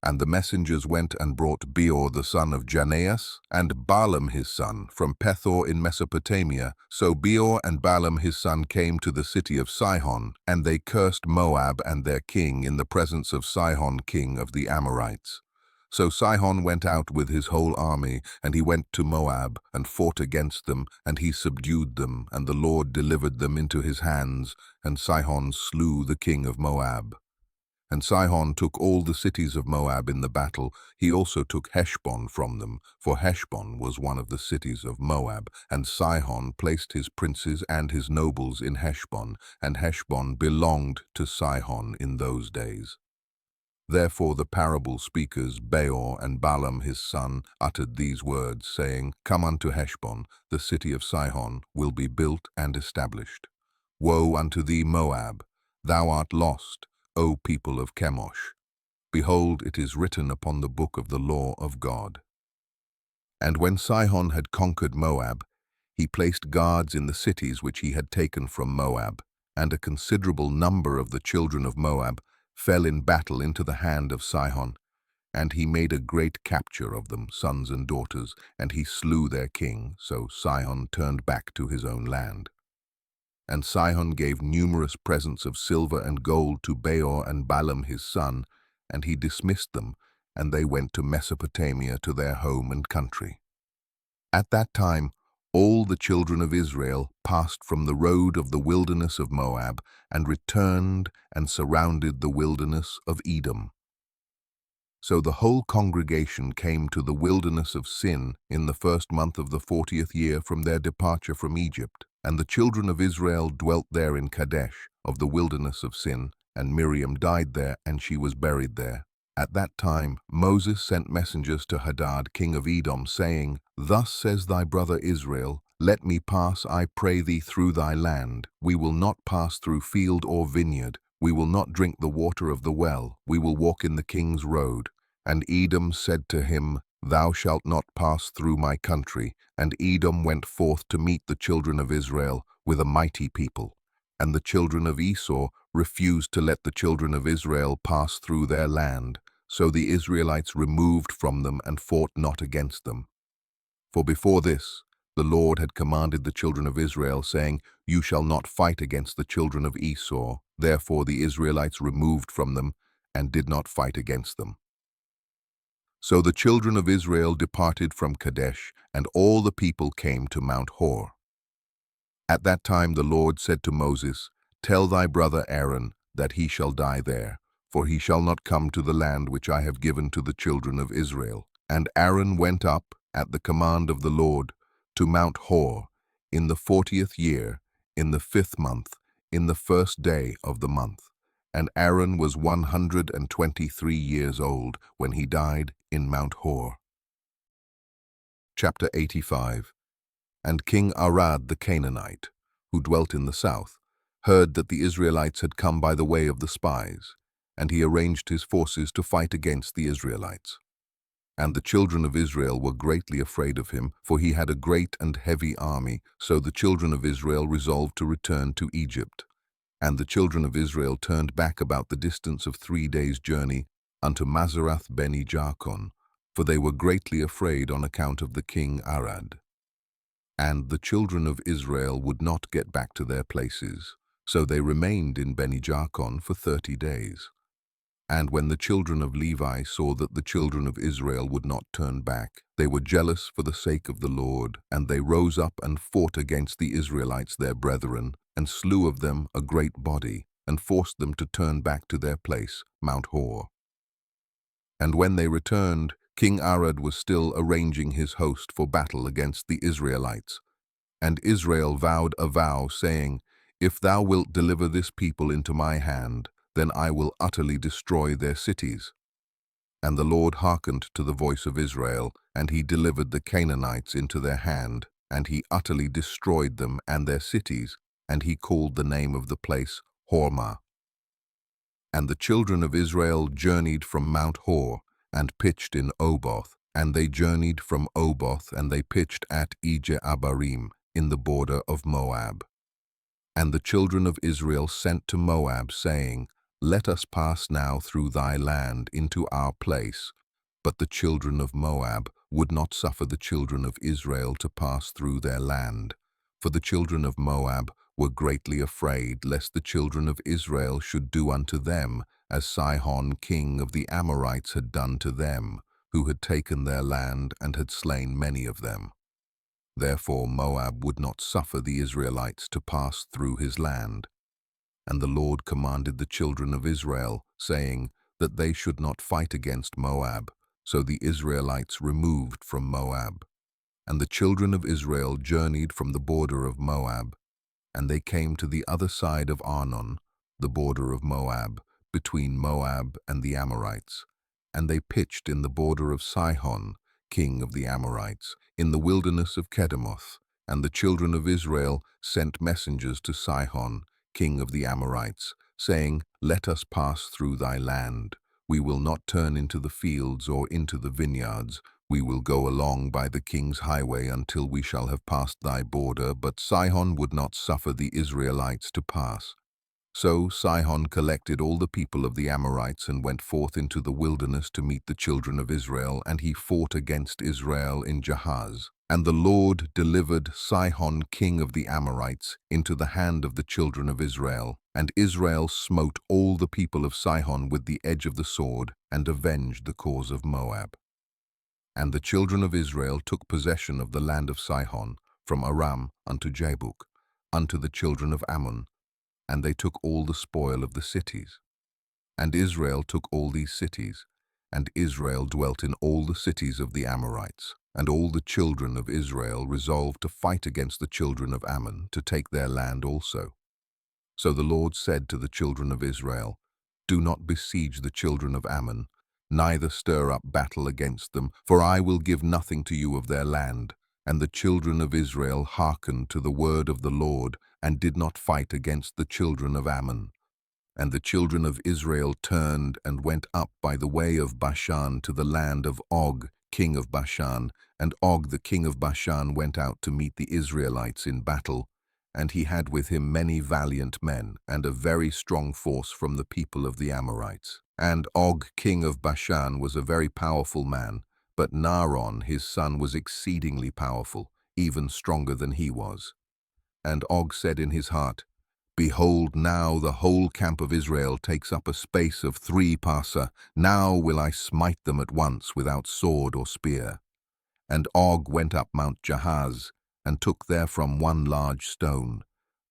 And the messengers went and brought Beor the son of Janeas, and Balaam his son, from Pethor in Mesopotamia. So Beor and Balaam his son came to the city of Sihon, and they cursed Moab and their king in the presence of Sihon king of the Amorites. So Sihon went out with his whole army, and he went to Moab, and fought against them, and he subdued them, and the Lord delivered them into his hands, and Sihon slew the king of Moab. And Sihon took all the cities of Moab in the battle. He also took Heshbon from them, for Heshbon was one of the cities of Moab. And Sihon placed his princes and his nobles in Heshbon, and Heshbon belonged to Sihon in those days. Therefore the parable speakers, Beor and Balaam his son, uttered these words, saying, Come unto Heshbon, the city of Sihon will be built and established. Woe unto thee, Moab! Thou art lost, O people of Chemosh. Behold, it is written upon the book of the law of God. And when Sihon had conquered Moab, He placed guards in the cities which he had taken from Moab, and a considerable number of the children of Moab fell in battle into the hand of Sihon. And he made a great capture of them, sons and daughters, and he slew their king, so Sihon turned back to his own land. And Sihon gave numerous presents of silver and gold to Beor and Balaam his son, and he dismissed them, and they went to Mesopotamia to their home and country. At that time, all the children of Israel passed from the road of the wilderness of Moab, and returned and surrounded the wilderness of Edom. So the whole congregation came to the wilderness of Sin in the first month of the 40th year from their departure from Egypt. And the children of Israel dwelt there in Kadesh of the wilderness of Sin, and Miriam died there, and she was buried there. At that time Moses sent messengers to Hadad, king of Edom, saying, Thus says thy brother Israel, Let me pass, I pray thee, through thy land. We will not pass through field or vineyard. We will not drink the water of the well. We will walk in the king's road. And Edom said to him, Thou shalt not pass through my country. And Edom went forth to meet the children of Israel with a mighty people. And the children of Esau refused to let the children of Israel pass through their land. So the Israelites removed from them and fought not against them. For before this, the Lord had commanded the children of Israel, saying, You shall not fight against the children of Esau. Therefore the Israelites removed from them and did not fight against them. So the children of Israel departed from Kadesh, and all the people came to Mount Hor. At that time the Lord said to Moses, Tell thy brother Aaron that he shall die there, for he shall not come to the land which I have given to the children of Israel. And Aaron went up, at the command of the Lord, to Mount Hor, in the 40th year, in the 5th month, in the first day of the month. And Aaron was 123 years old when he died in Mount Hor. Chapter 85. And King Arad the Canaanite, who dwelt in the south, heard that the Israelites had come by the way of the spies, and he arranged his forces to fight against the Israelites. And the children of Israel were greatly afraid of him, for he had a great and heavy army. So the children of Israel resolved to return to Egypt. And the children of Israel turned back about the distance of 3 days' journey unto Mazarath Beni Jacon, for they were greatly afraid on account of the king Arad. And the children of Israel would not get back to their places, so they remained in Beni Jacon for 30 days. And when the children of Levi saw that the children of Israel would not turn back, they were jealous for the sake of the Lord, and they rose up and fought against the Israelites their brethren, and slew of them a great body, and forced them to turn back to their place, Mount Hor. And when they returned, King Arad was still arranging his host for battle against the Israelites. And Israel vowed a vow, saying, If thou wilt deliver this people into my hand, then I will utterly destroy their cities. And the Lord hearkened to the voice of Israel, and he delivered the Canaanites into their hand, and he utterly destroyed them and their cities, and he called the name of the place Hormah. And the children of Israel journeyed from Mount Hor, and pitched in Oboth, and they journeyed from Oboth, and they pitched at Ije-abarim, in the border of Moab. And the children of Israel sent to Moab, saying, Let us pass now through thy land into our place. But the children of Moab would not suffer the children of Israel to pass through their land. For the children of Moab were greatly afraid lest the children of Israel should do unto them as Sihon king of the Amorites had done to them, who had taken their land and had slain many of them. Therefore Moab would not suffer the Israelites to pass through his land. And the Lord commanded the children of Israel, saying that they should not fight against Moab. So the Israelites removed from Moab. And the children of Israel journeyed from the border of Moab, and they came to the other side of Arnon, the border of Moab, between Moab and the Amorites. And they pitched in the border of Sihon, king of the Amorites, in the wilderness of Kedemoth. And the children of Israel sent messengers to Sihon, king of the Amorites, saying, Let us pass through thy land. We will not turn into the fields or into the vineyards. We will go along by the king's highway until we shall have passed thy border, but Sihon would not suffer the Israelites to pass. So Sihon collected all the people of the Amorites and went forth into the wilderness to meet the children of Israel, and he fought against Israel in Jahaz. And the Lord delivered Sihon king of the Amorites into the hand of the children of Israel, and Israel smote all the people of Sihon with the edge of the sword, and avenged the cause of Moab. And the children of Israel took possession of the land of Sihon, from Aram unto Jabbok, unto the children of Ammon, and they took all the spoil of the cities. And Israel took all these cities, and Israel dwelt in all the cities of the Amorites. And all the children of Israel resolved to fight against the children of Ammon, to take their land also. So the Lord said to the children of Israel, Do not besiege the children of Ammon, neither stir up battle against them, for I will give nothing to you of their land. And the children of Israel hearkened to the word of the Lord, and did not fight against the children of Ammon. And the children of Israel turned and went up by the way of Bashan to the land of Og, king of Bashan. And Og the king of Bashan went out to meet the Israelites in battle, and he had with him many valiant men, and a very strong force from the people of the Amorites. And Og king of Bashan was a very powerful man, but Naaron his son was exceedingly powerful, even stronger than he was. And Og said in his heart, Behold, now the whole camp of Israel takes up a space of 3 parsa. Now will I smite them at once without sword or spear. And Og went up Mount Jahaz, and took therefrom one large stone,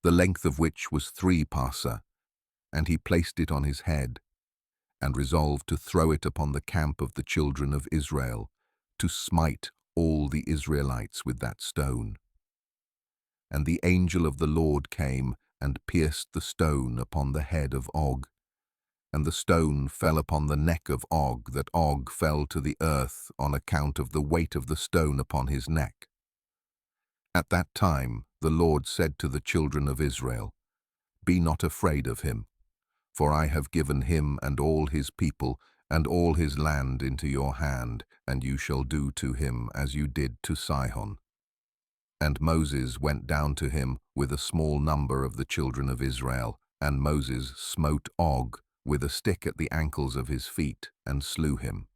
the length of which was 3 parsa, and he placed it on his head, and resolved to throw it upon the camp of the children of Israel, to smite all the Israelites with that stone. And the angel of the Lord came and pierced the stone upon the head of Og. And the stone fell upon the neck of Og, that Og fell to the earth on account of the weight of the stone upon his neck. At that time the Lord said to the children of Israel, Be not afraid of him, for I have given him and all his people and all his land into your hand, and you shall do to him as you did to Sihon. And Moses went down to him with a small number of the children of Israel, and Moses smote Og with a stick at the ankles of his feet, and slew him.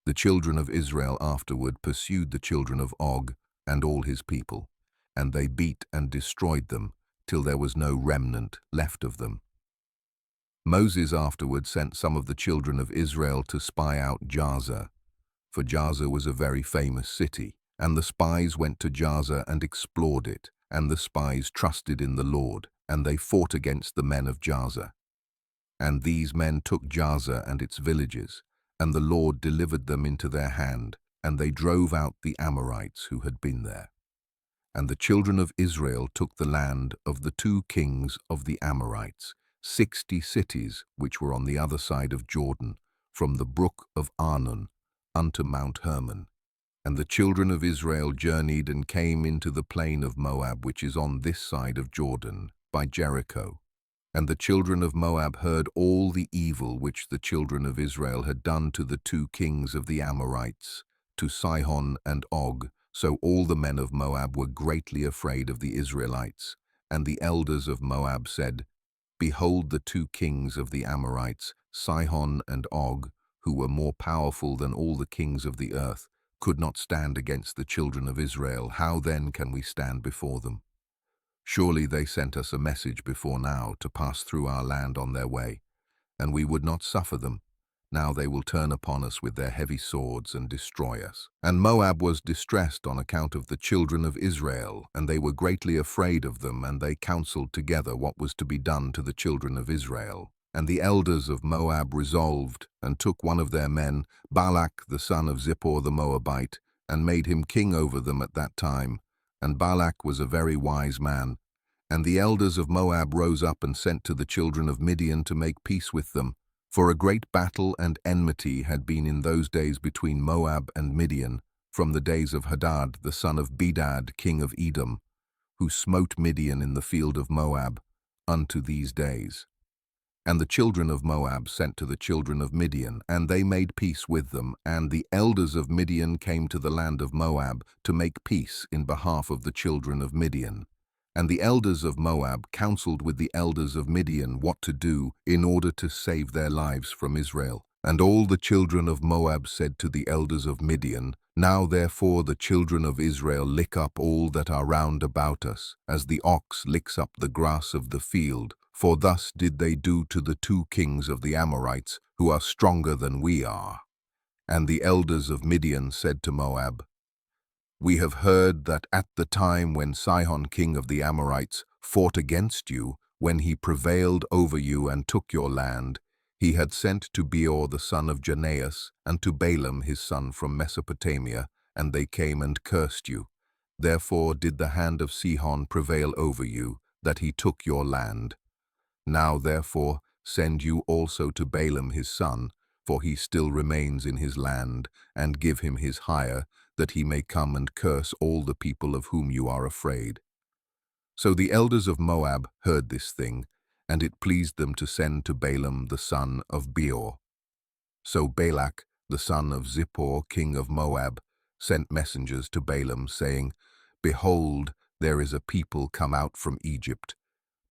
The children of Israel afterward pursued the children of Og and all his people, and they beat and destroyed them, till there was no remnant left of them. Moses afterward sent some of the children of Israel to spy out Jasher, for Jasher was a very famous city. And the spies went to Jasher and explored it, and the spies trusted in the Lord, and they fought against the men of Jasher. And these men took Jasher and its villages, and the Lord delivered them into their hand, and they drove out the Amorites who had been there. And the children of Israel took the land of the 2 kings of the Amorites, 60 cities which were on the other side of Jordan, from the brook of Arnon unto Mount Hermon. And the children of Israel journeyed and came into the plain of Moab, which is on this side of Jordan, by Jericho. And the children of Moab heard all the evil which the children of Israel had done to the 2 kings of the Amorites, to Sihon and Og. So all the men of Moab were greatly afraid of the Israelites. And the elders of Moab said, Behold, the 2 kings of the Amorites, Sihon and Og, who were more powerful than all the kings of the earth, could not stand against the children of Israel. How then can we stand before them? Surely they sent us a message before now to pass through our land on their way, and we would not suffer them. Now they will turn upon us with their heavy swords and destroy us. And Moab was distressed on account of the children of Israel, and they were greatly afraid of them, and they counseled together what was to be done to the children of Israel. And the elders of Moab resolved, and took one of their men, Balak the son of Zippor the Moabite, and made him king over them at that time. And Balak was a very wise man. And the elders of Moab rose up and sent to the children of Midian to make peace with them. For a great battle and enmity had been in those days between Moab and Midian, from the days of Hadad the son of Bedad king of Edom, who smote Midian in the field of Moab, unto these days. And the children of Moab sent to the children of Midian, and they made peace with them. And the elders of Midian came to the land of Moab to make peace in behalf of the children of Midian. And the elders of Moab counseled with the elders of Midian what to do in order to save their lives from Israel. And all the children of Moab said to the elders of Midian, Now therefore the children of Israel lick up all that are round about us, as the ox licks up the grass of the field. For thus did they do to the 2 kings of the Amorites, who are stronger than we are. And the elders of Midian said to Moab, We have heard that at the time when Sihon king of the Amorites fought against you, when he prevailed over you and took your land, he had sent to Beor the son of Janeas and to Balaam his son from Mesopotamia, and they came and cursed you. Therefore did the hand of Sihon prevail over you, that he took your land. Now therefore send you also to Balaam his son, for he still remains in his land, and give him his hire, that he may come and curse all the people of whom you are afraid. So the elders of Moab heard this thing, and it pleased them to send to Balaam the son of Beor. So Balak, the son of Zippor, king of Moab, sent messengers to Balaam, saying, Behold, there is a people come out from Egypt.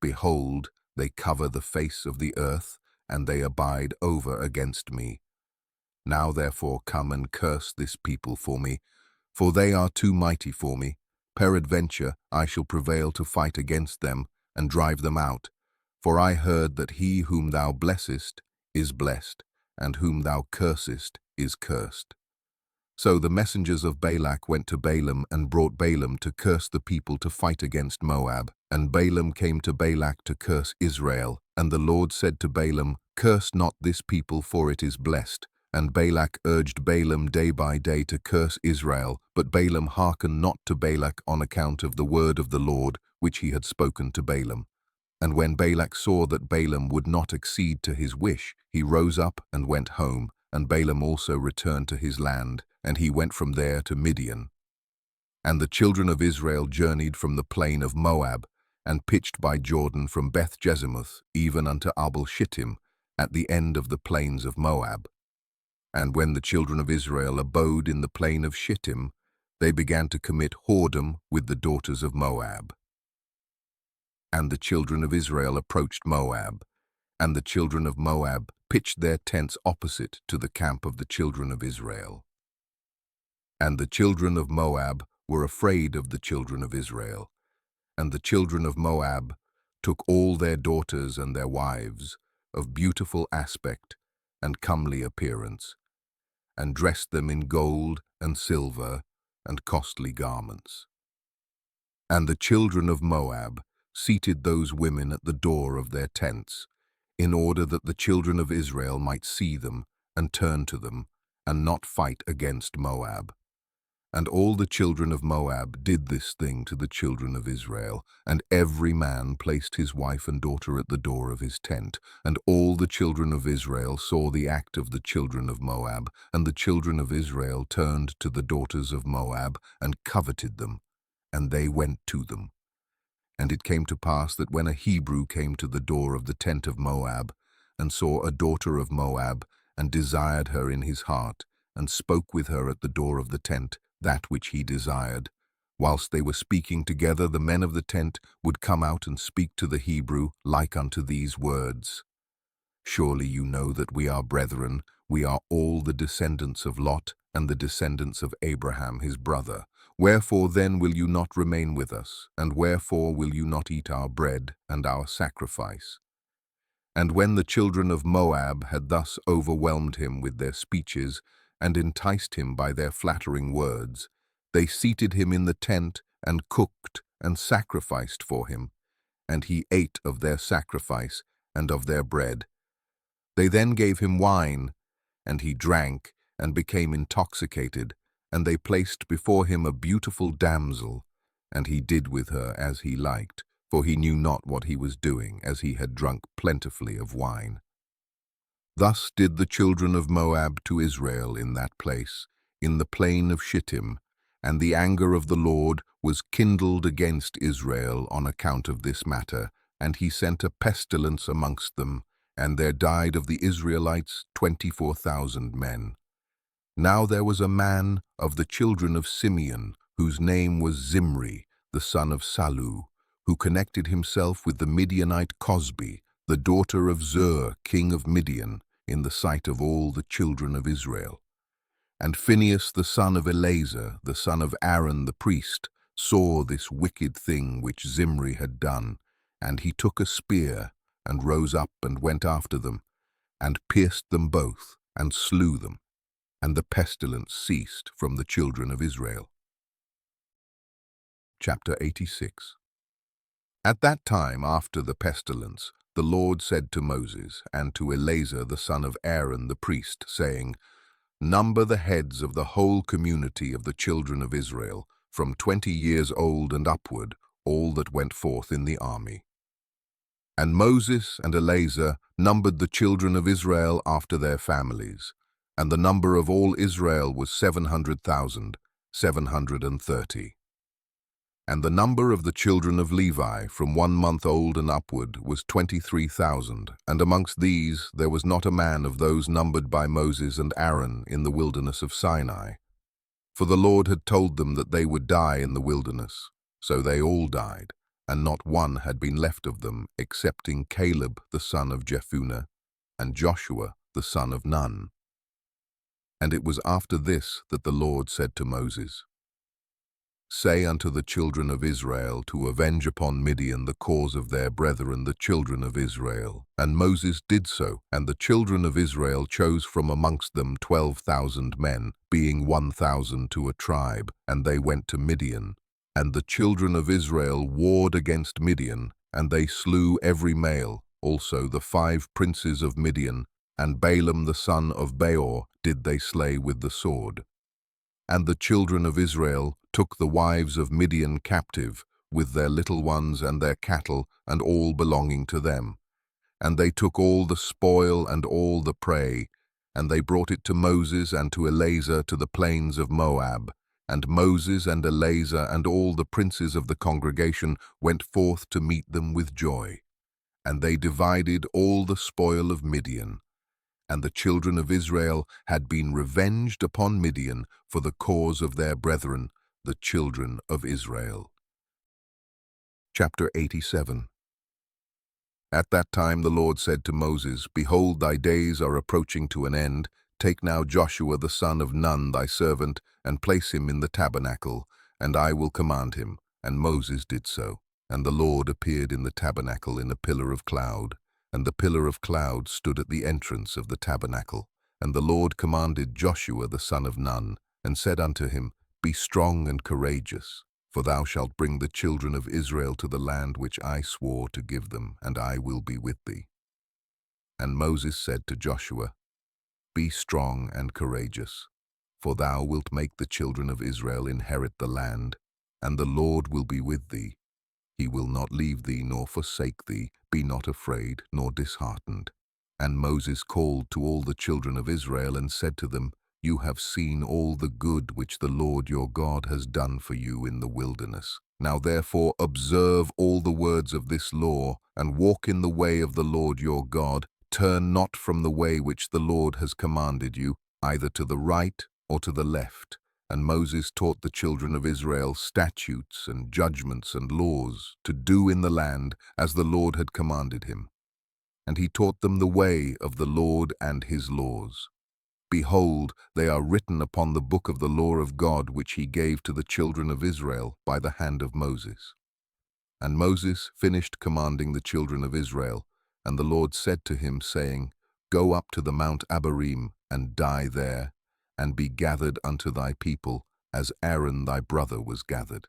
Behold, they cover the face of the earth, and they abide over against me. Now therefore come and curse this people for me, for they are too mighty for me. Peradventure I shall prevail to fight against them, and drive them out. For I heard that he whom thou blessest is blessed, and whom thou cursest is cursed. So the messengers of Balak went to Balaam and brought Balaam to curse the people to fight against Moab. And Balaam came to Balak to curse Israel. And the Lord said to Balaam, Curse not this people, for it is blessed. And Balak urged Balaam day by day to curse Israel. But Balaam hearkened not to Balak on account of the word of the Lord, which he had spoken to Balaam. And when Balak saw that Balaam would not accede to his wish, he rose up and went home. And Balaam also returned to his land, and he went from there to Midian. And the children of Israel journeyed from the plain of Moab, and pitched by Jordan from Beth Jesimuth even unto Abel Shittim, at the end of the plains of Moab. And when the children of Israel abode in the plain of Shittim, they began to commit whoredom with the daughters of Moab. And the children of Israel approached Moab, and the children of Moab pitched their tents opposite to the camp of the children of Israel. And the children of Moab were afraid of the children of Israel. And the children of Moab took all their daughters and their wives, of beautiful aspect and comely appearance, and dressed them in gold and silver and costly garments. And the children of Moab seated those women at the door of their tents, in order that the children of Israel might see them and turn to them, and not fight against Moab. And all the children of Moab did this thing to the children of Israel, and every man placed his wife and daughter at the door of his tent. And all the children of Israel saw the act of the children of Moab, and the children of Israel turned to the daughters of Moab, and coveted them, and they went to them. And it came to pass that when a Hebrew came to the door of the tent of Moab, and saw a daughter of Moab, and desired her in his heart, and spoke with her at the door of the tent, that which he desired, whilst they were speaking together, the men of the tent would come out and speak to the Hebrew like unto these words, Surely you know that we are brethren, we are all the descendants of Lot, and the descendants of Abraham his brother. Wherefore then will you not remain with us, and wherefore will you not eat our bread and our sacrifice? And when the children of Moab had thus overwhelmed him with their speeches, and enticed him by their flattering words, they seated him in the tent, and cooked and sacrificed for him, and he ate of their sacrifice and of their bread. They then gave him wine, and he drank, and became intoxicated, and they placed before him a beautiful damsel, and he did with her as he liked, for he knew not what he was doing, as he had drunk plentifully of wine. Thus did the children of Moab to Israel in that place, in the plain of Shittim, and the anger of the Lord was kindled against Israel on account of this matter, and he sent a pestilence amongst them, and there died of the Israelites 24,000 men. Now there was a man of the children of Simeon, whose name was Zimri, the son of Salu, who connected himself with the Midianite Cosbi, the daughter of Zur, king of Midian, in the sight of all the children of Israel. And Phinehas, the son of Eleazar, the son of Aaron the priest, saw this wicked thing which Zimri had done, and he took a spear, and rose up and went after them, and pierced them both, and slew them. And the pestilence ceased from the children of Israel. Chapter 86. At that time, after the pestilence, the Lord said to Moses and to Eleazar the son of Aaron the priest, saying, Number the heads of the whole community of the children of Israel, from 20 years old and upward, all that went forth in the army. And Moses and Eleazar numbered the children of Israel after their families, and the number of all Israel was 700,730. And the number of the children of Levi from 1 month old and upward was 23,000, and amongst these there was not a man of those numbered by Moses and Aaron in the wilderness of Sinai. For the Lord had told them that they would die in the wilderness, so they all died, and not one had been left of them, excepting Caleb the son of Jephunneh, and Joshua the son of Nun. And it was after this that the Lord said to Moses, Say unto the children of Israel to avenge upon Midian the cause of their brethren the children of Israel. And Moses did so, and the children of Israel chose from amongst them 12,000 men, being 1,000 to a tribe, and they went to Midian. And the children of Israel warred against Midian, and they slew every male, also the 5 princes of Midian, and Balaam the son of Beor did they slay with the sword. And the children of Israel took the wives of Midian captive, with their little ones and their cattle, and all belonging to them. And they took all the spoil and all the prey, and they brought it to Moses and to Eleazar to the plains of Moab. And Moses and Eleazar and all the princes of the congregation went forth to meet them with joy. And they divided all the spoil of Midian. And the children of Israel had been revenged upon Midian for the cause of their brethren, the children of Israel. Chapter 87. At that time the Lord said to Moses, Behold, thy days are approaching to an end. Take now Joshua the son of Nun thy servant, and place him in the tabernacle, and I will command him. And Moses did so. And the Lord appeared in the tabernacle in a pillar of cloud. And the pillar of cloud stood at the entrance of the tabernacle. And the Lord commanded Joshua the son of Nun, and said unto him, Be strong and courageous, for thou shalt bring the children of Israel to the land which I swore to give them, and I will be with thee. And Moses said to Joshua, Be strong and courageous, for thou wilt make the children of Israel inherit the land, and the Lord will be with thee. He will not leave thee nor forsake thee. Be not afraid nor disheartened. And Moses called to all the children of Israel and said to them, You have seen all the good which the Lord your God has done for you in the wilderness. Now therefore observe all the words of this law, and walk in the way of the Lord your God. Turn not from the way which the Lord has commanded you, either to the right or to the left. And Moses taught the children of Israel statutes and judgments and laws to do in the land as the Lord had commanded him. And he taught them the way of the Lord and his laws. Behold, they are written upon the book of the law of God which he gave to the children of Israel by the hand of Moses. And Moses finished commanding the children of Israel, and the Lord said to him, saying, Go up to the Mount Abarim, and die there, and be gathered unto thy people, as Aaron thy brother was gathered.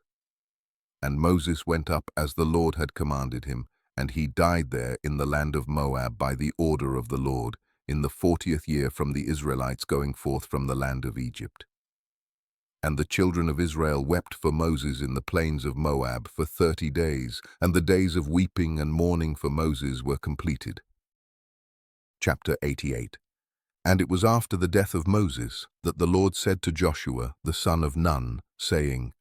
And Moses went up as the Lord had commanded him, and he died there in the land of Moab by the order of the Lord, in the 40th year from the Israelites going forth from the land of Egypt. And the children of Israel wept for Moses in the plains of Moab for 30 days, and the days of weeping and mourning for Moses were completed. Chapter 88. And it was after the death of Moses that the Lord said to Joshua the son of Nun, saying,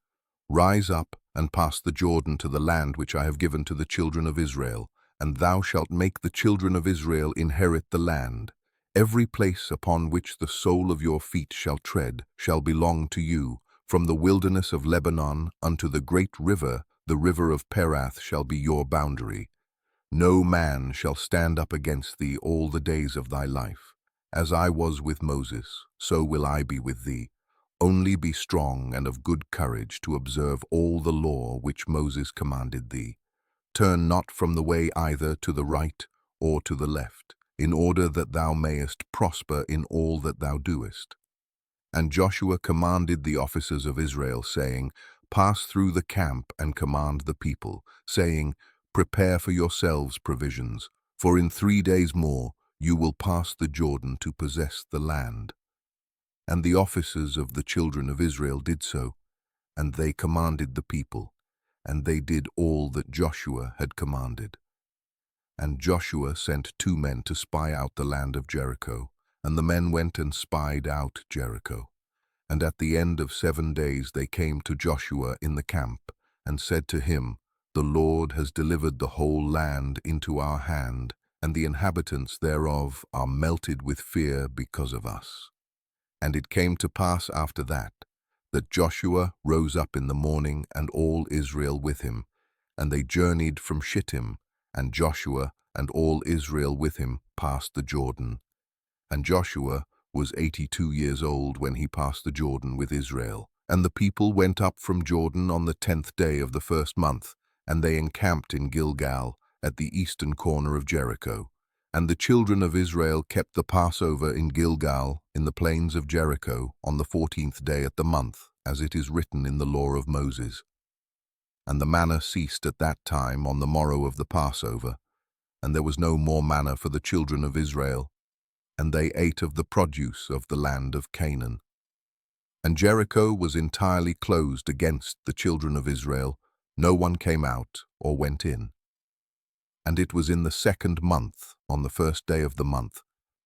Rise up and pass the Jordan to the land which I have given to the children of Israel, and thou shalt make the children of Israel inherit the land. Every place upon which the sole of your feet shall tread shall belong to you, from the wilderness of Lebanon unto the great river, the river of Perath shall be your boundary. No man shall stand up against thee all the days of thy life. As I was with Moses, so will I be with thee. Only be strong and of good courage to observe all the law which Moses commanded thee. Turn not from the way either to the right or to the left, in order that thou mayest prosper in all that thou doest. And Joshua commanded the officers of Israel, saying, Pass through the camp and command the people, saying, Prepare for yourselves provisions, for in 3 days more you will pass the Jordan to possess the land. And the officers of the children of Israel did so, and they commanded the people, and they did all that Joshua had commanded. And Joshua sent 2 men to spy out the land of Jericho, and the men went and spied out Jericho. And at the end of 7 days they came to Joshua in the camp, and said to him, The Lord has delivered the whole land into our hand, and the inhabitants thereof are melted with fear because of us. And it came to pass after that Joshua rose up in the morning, and all Israel with him, and they journeyed from Shittim, and Joshua and all Israel with him passed the Jordan. And Joshua was 82 years old when he passed the Jordan with Israel. And the people went up from Jordan on the 10th day of the 1st month, and they encamped in Gilgal, at the eastern corner of Jericho. And the children of Israel kept the Passover in Gilgal, in the plains of Jericho, on the 14th day at the month, as it is written in the law of Moses. And the manna ceased at that time on the morrow of the Passover, and there was no more manna for the children of Israel, and they ate of the produce of the land of Canaan. And Jericho was entirely closed against the children of Israel. No one came out or went in. And it was in the 2nd month, on the 1st day of the month,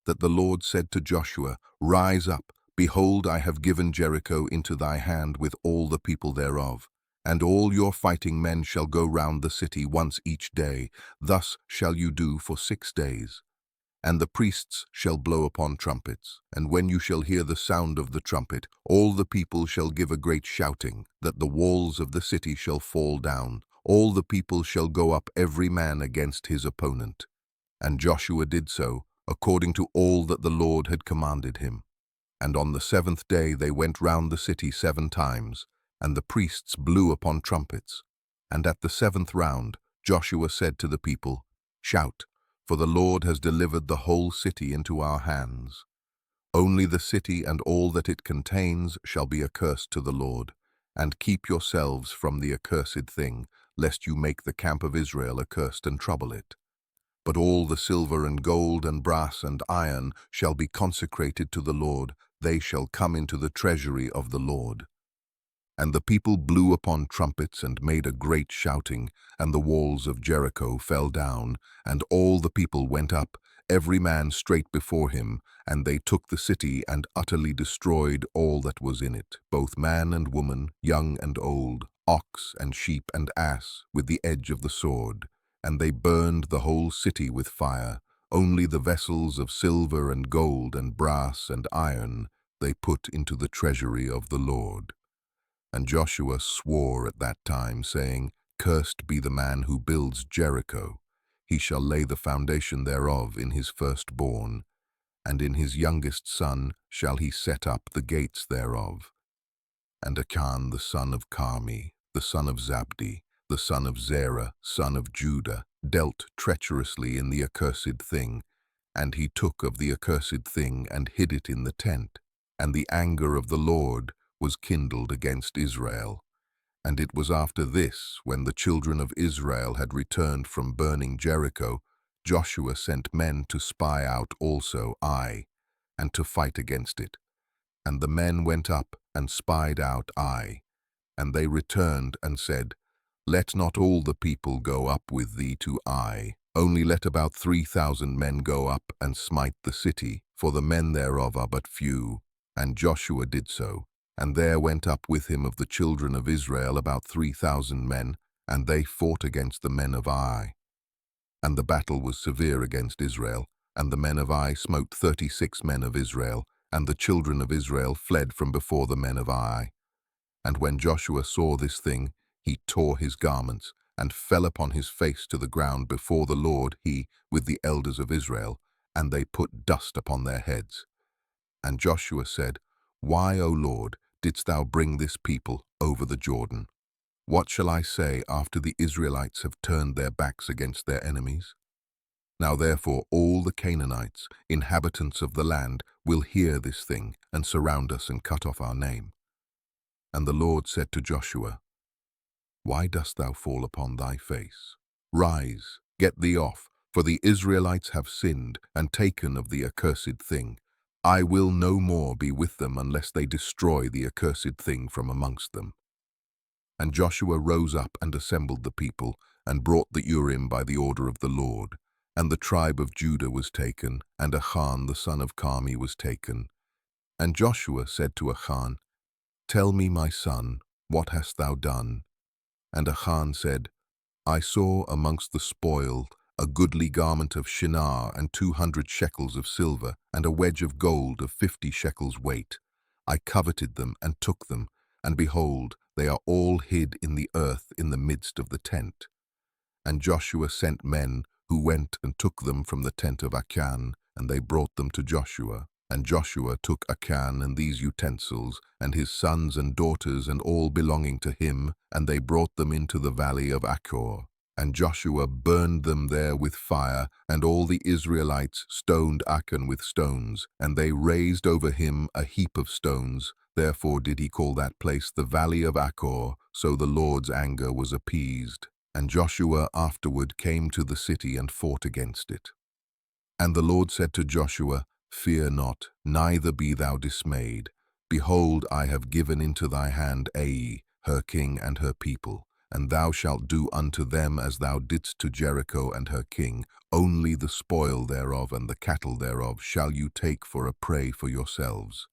that the Lord said to Joshua, Rise up, behold, I have given Jericho into thy hand with all the people thereof. And all your fighting men shall go round the city once each day. Thus shall you do for 6 days. And the priests shall blow upon trumpets, and when you shall hear the sound of the trumpet, all the people shall give a great shouting, that the walls of the city shall fall down. All the people shall go up every man against his opponent. And Joshua did so, according to all that the Lord had commanded him. And on the 7th day they went round the city 7 times, and the priests blew upon trumpets. And at the 7th round Joshua said to the people, Shout, for the Lord has delivered the whole city into our hands. Only the city and all that it contains shall be accursed to the Lord, and keep yourselves from the accursed thing, lest you make the camp of Israel accursed and trouble it. But all the silver and gold and brass and iron shall be consecrated to the Lord, they shall come into the treasury of the Lord. And the people blew upon trumpets and made a great shouting, and the walls of Jericho fell down, and all the people went up, every man straight before him, and they took the city and utterly destroyed all that was in it, both man and woman, young and old, ox and sheep and ass, with the edge of the sword. And they burned the whole city with fire. Only the vessels of silver and gold and brass and iron they put into the treasury of the Lord. And Joshua swore at that time, saying, Cursed be the man who builds Jericho. He shall lay the foundation thereof in his firstborn, and in his youngest son shall he set up the gates thereof. And Achan the son of Carmi, the son of Zabdi, the son of Zerah, son of Judah, dealt treacherously in the accursed thing, and he took of the accursed thing and hid it in the tent. And the anger of the Lord was kindled against Israel. And it was after this, when the children of Israel had returned from burning Jericho, Joshua sent men to spy out also Ai, and to fight against it. And the men went up and spied out Ai. And they returned and said, Let not all the people go up with thee to Ai, only let about 3,000 men go up and smite the city, for the men thereof are but few. And Joshua did so. And there went up with him of the children of Israel about 3,000 men, and they fought against the men of Ai. And the battle was severe against Israel, and the men of Ai smote 36 men of Israel, and the children of Israel fled from before the men of Ai. And when Joshua saw this thing, he tore his garments, and fell upon his face to the ground before the Lord, he with the elders of Israel, and they put dust upon their heads. And Joshua said, Why, O Lord, didst thou bring this people over the Jordan? What shall I say after the Israelites have turned their backs against their enemies? Now therefore all the Canaanites, inhabitants of the land, will hear this thing, and surround us and cut off our name. And the Lord said to Joshua, Why dost thou fall upon thy face? Rise, get thee off, for the Israelites have sinned and taken of the accursed thing. I will no more be with them unless they destroy the accursed thing from amongst them. And Joshua rose up and assembled the people, and brought the Urim by the order of the Lord. And the tribe of Judah was taken, and Achan the son of Carmi was taken. And Joshua said to Achan, Tell me, my son, what hast thou done? And Achan said, I saw amongst the spoil a goodly garment of Shinar, and 200 shekels of silver, and a wedge of gold of 50 shekels weight. I coveted them and took them, and behold, they are all hid in the earth in the midst of the tent. And Joshua sent men, who went and took them from the tent of Achan, and they brought them to Joshua. And Joshua took Achan and these utensils, and his sons and daughters, and all belonging to him, and they brought them into the valley of Achor. And Joshua burned them there with fire, and all the Israelites stoned Achan with stones, and they raised over him a heap of stones. Therefore did he call that place the valley of Achor, so the Lord's anger was appeased. And Joshua afterward came to the city and fought against it. And the Lord said to Joshua, Fear not, neither be thou dismayed. Behold, I have given into thy hand Ai, her king and her people, and thou shalt do unto them as thou didst to Jericho and her king. Only the spoil thereof and the cattle thereof shall you take for a prey for yourselves.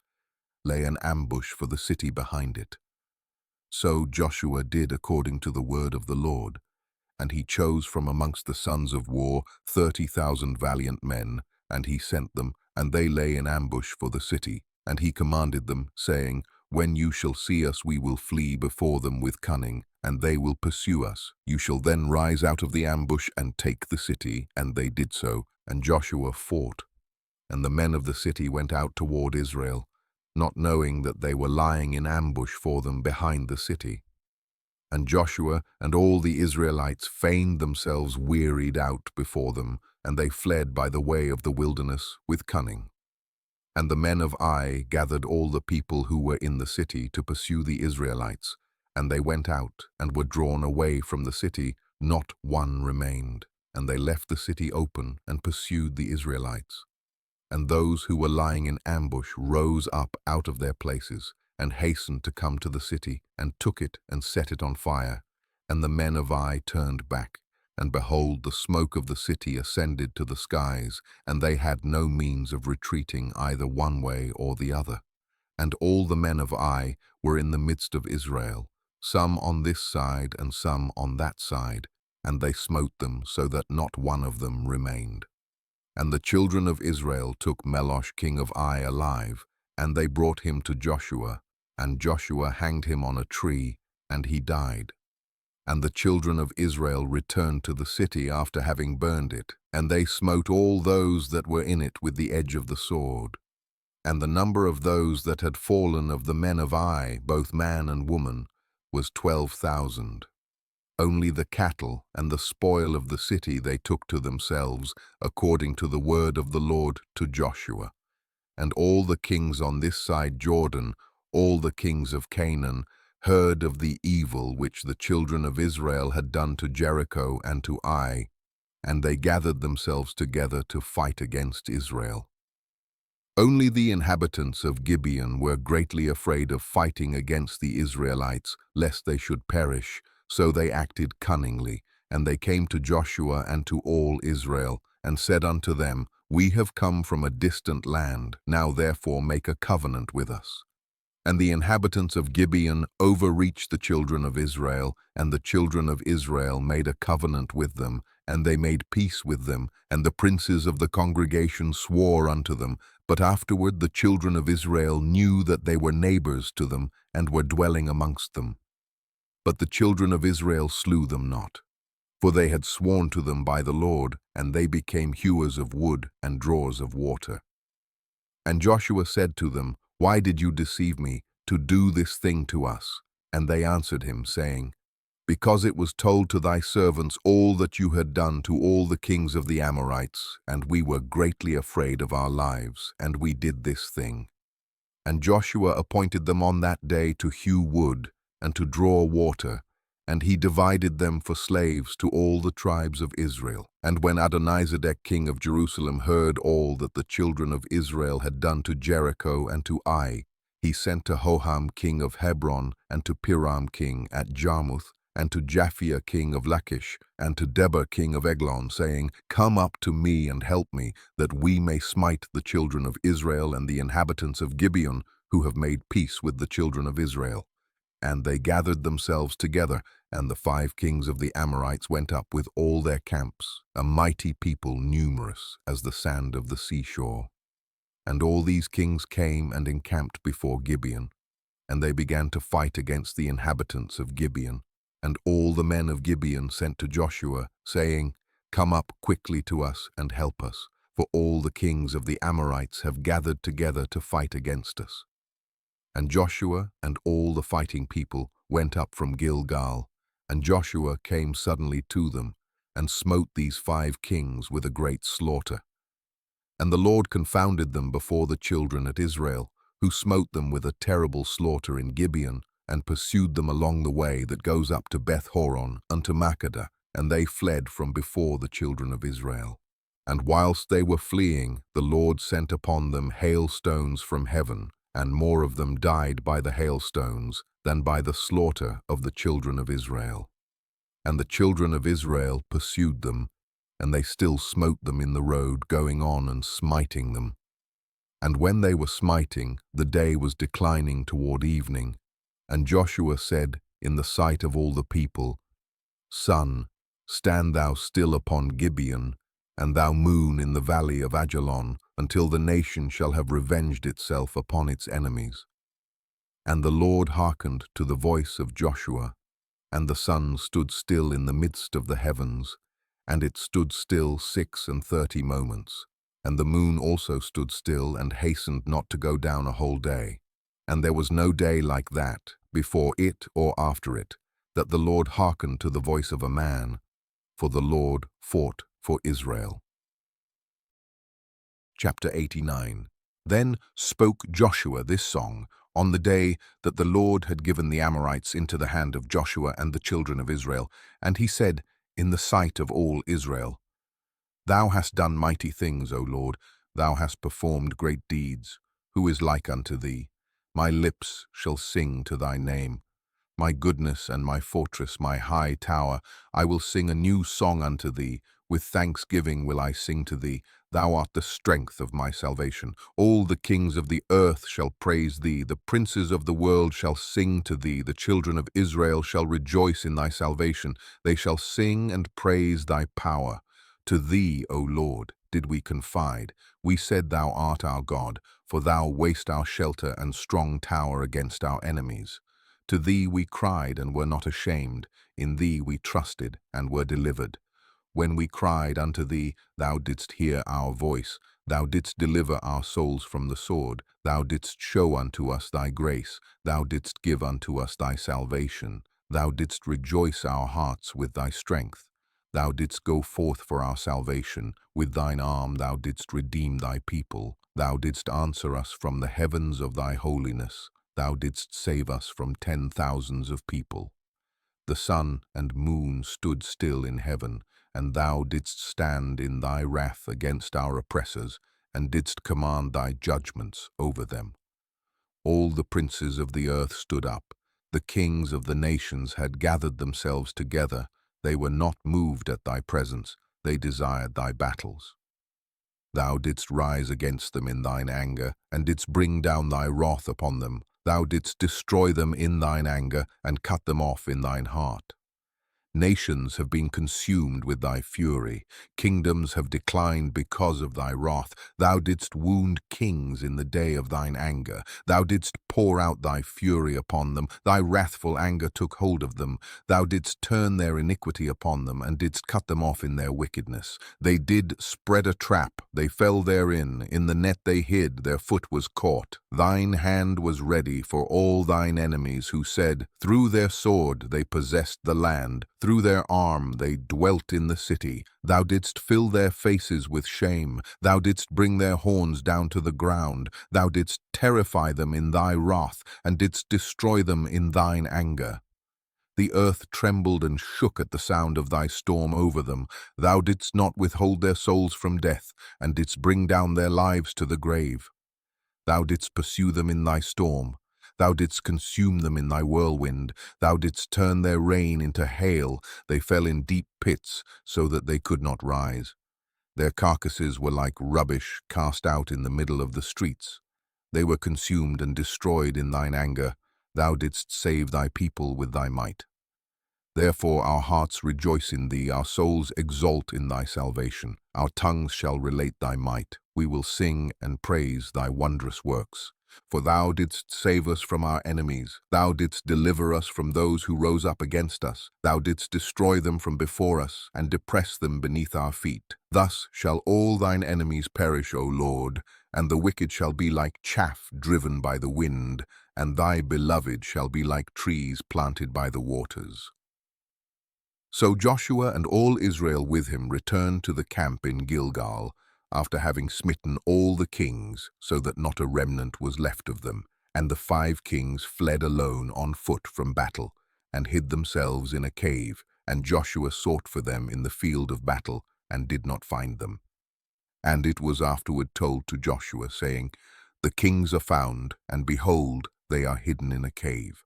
Lay an ambush for the city behind it. So Joshua did according to the word of the Lord. And he chose from amongst the sons of war 30,000 valiant men, and he sent them, and they lay in ambush for the city. And he commanded them, saying, When you shall see us, we will flee before them with cunning, and they will pursue us. You shall then rise out of the ambush and take the city. And they did so, and Joshua fought. And the men of the city went out toward Israel, not knowing that they were lying in ambush for them behind the city. And Joshua and all the Israelites feigned themselves wearied out before them, and they fled by the way of the wilderness with cunning. And the men of Ai gathered all the people who were in the city to pursue the Israelites, and they went out and were drawn away from the city, not one remained. And they left the city open and pursued the Israelites. And those who were lying in ambush rose up out of their places, and hastened to come to the city, and took it and set it on fire. And the men of Ai turned back, and behold, the smoke of the city ascended to the skies, and they had no means of retreating either one way or the other. And all the men of Ai were in the midst of Israel, some on this side and some on that side, and they smote them so that not one of them remained. And the children of Israel took Melosh king of Ai alive, and they brought him to Joshua, and Joshua hanged him on a tree, and he died. And the children of Israel returned to the city after having burned it, and they smote all those that were in it with the edge of the sword. And the number of those that had fallen of the men of Ai, both man and woman, was 12,000. Only the cattle and the spoil of the city they took to themselves, according to the word of the Lord to Joshua. And all the kings on this side Jordan, all the kings of Canaan, heard of the evil which the children of Israel had done to Jericho and to Ai, and they gathered themselves together to fight against Israel. Only the inhabitants of Gibeon were greatly afraid of fighting against the Israelites, lest they should perish, so they acted cunningly. And they came to Joshua and to all Israel, and said unto them, We have come from a distant land, now therefore make a covenant with us. And the inhabitants of Gibeon overreached the children of Israel, and the children of Israel made a covenant with them, and they made peace with them, and the princes of the congregation swore unto them. But afterward the children of Israel knew that they were neighbors to them, and were dwelling amongst them. But the children of Israel slew them not, for they had sworn to them by the Lord, and they became hewers of wood and drawers of water. And Joshua said to them, Why did you deceive me, to do this thing to us? And they answered him, saying, Because it was told to thy servants all that you had done to all the kings of the Amorites, and we were greatly afraid of our lives, and we did this thing. And Joshua appointed them on that day to hew wood, and to draw water, and he divided them for slaves to all the tribes of Israel. And when Adonizedek king of Jerusalem heard all that the children of Israel had done to Jericho and to Ai, he sent to Hoham king of Hebron, and to Piram king at Jarmuth, and to Japhia king of Lachish, and to Deber king of Eglon, saying, Come up to me and help me, that we may smite the children of Israel and the inhabitants of Gibeon, who have made peace with the children of Israel. And they gathered themselves together, and the 5 kings of the Amorites went up with all their camps, a mighty people numerous as the sand of the seashore. And all these kings came and encamped before Gibeon, and they began to fight against the inhabitants of Gibeon. And all the men of Gibeon sent to Joshua, saying, Come up quickly to us and help us, for all the kings of the Amorites have gathered together to fight against us. And Joshua and all the fighting people went up from Gilgal, and Joshua came suddenly to them, and smote these 5 kings with a great slaughter. And the Lord confounded them before the children of Israel, who smote them with a terrible slaughter in Gibeon, and pursued them along the way that goes up to Beth-horon unto Makkedah, and they fled from before the children of Israel. And whilst they were fleeing, the Lord sent upon them hailstones from heaven, and more of them died by the hailstones than by the slaughter of the children of Israel. And the children of Israel pursued them, and they still smote them in the road, going on and smiting them. And when they were smiting, the day was declining toward evening. And Joshua said in the sight of all the people, Sun, stand thou still upon Gibeon, and thou moon in the valley of Ajalon, until the nation shall have revenged itself upon its enemies. And the Lord hearkened to the voice of Joshua, and the sun stood still in the midst of the heavens, and it stood still 36 moments. And the moon also stood still, and hastened not to go down a whole day. And there was no day like that, before it or after it, that the Lord hearkened to the voice of a man, for the Lord fought for Israel. Chapter 89. Then spoke Joshua this song on the day that the Lord had given the Amorites into the hand of Joshua and the children of Israel. And he said, in the sight of all Israel, Thou hast done mighty things, O Lord, thou hast performed great deeds. Who is like unto thee? My lips shall sing to thy name. My goodness and my fortress, my high tower, I will sing a new song unto thee. With thanksgiving will I sing to thee. Thou art the strength of my salvation. All the kings of the earth shall praise thee. The princes of the world shall sing to thee. The children of Israel shall rejoice in thy salvation. They shall sing and praise thy power. To thee, O Lord, did we confide. We said, Thou art our God, for thou wast our shelter and strong tower against our enemies. To thee we cried and were not ashamed. In thee we trusted and were delivered. When we cried unto thee, thou didst hear our voice. Thou didst deliver our souls from the sword. Thou didst show unto us thy grace. Thou didst give unto us thy salvation. Thou didst rejoice our hearts with thy strength. Thou didst go forth for our salvation. With thine arm thou didst redeem thy people. Thou didst answer us from the heavens of thy holiness. Thou didst save us from 10,000s of people. The sun and moon stood still in heaven, and thou didst stand in thy wrath against our oppressors, and didst command thy judgments over them. All the princes of the earth stood up. The kings of the nations had gathered themselves together. They were not moved at thy presence. They desired thy battles. Thou didst rise against them in thine anger, and didst bring down thy wrath upon them. Thou didst destroy them in thine anger, and cut them off in thine heart. Nations have been consumed with thy fury. Kingdoms have declined because of thy wrath. Thou didst wound kings in the day of thine anger. Thou didst pour out thy fury upon them. Thy wrathful anger took hold of them. Thou didst turn their iniquity upon them, and didst cut them off in their wickedness. They did spread a trap. They fell therein. In the net they hid. Their foot was caught. Thine hand was ready for all thine enemies, who said, through their sword they possessed the land. Through their arm they dwelt in the city. Thou didst fill their faces with shame. Thou didst bring their horns down to the ground. Thou didst terrify them in thy wrath, and didst destroy them in thine anger. The earth trembled and shook at the sound of thy storm over them. Thou didst not withhold their souls from death, and didst bring down their lives to the grave. Thou didst pursue them in thy storm. Thou didst consume them in thy whirlwind. Thou didst turn their rain into hail. They fell in deep pits, so that they could not rise. Their carcasses were like rubbish cast out in the middle of the streets. They were consumed and destroyed in thine anger. Thou didst save thy people with thy might. Therefore our hearts rejoice in thee, our souls exult in thy salvation. Our tongues shall relate thy might. We will sing and praise thy wondrous works. For thou didst save us from our enemies. Thou didst deliver us from those who rose up against us. Thou didst destroy them from before us, and depress them beneath our feet. Thus shall all thine enemies perish, O Lord, and the wicked shall be like chaff driven by the wind, and thy beloved shall be like trees planted by the waters. So Joshua and all Israel with him returned to the camp in Gilgal, after having smitten all the kings, so that not a remnant was left of them. And the 5 kings fled alone on foot from battle, and hid themselves in a cave, and Joshua sought for them in the field of battle, and did not find them. And it was afterward told to Joshua, saying, the kings are found, and behold, they are hidden in a cave.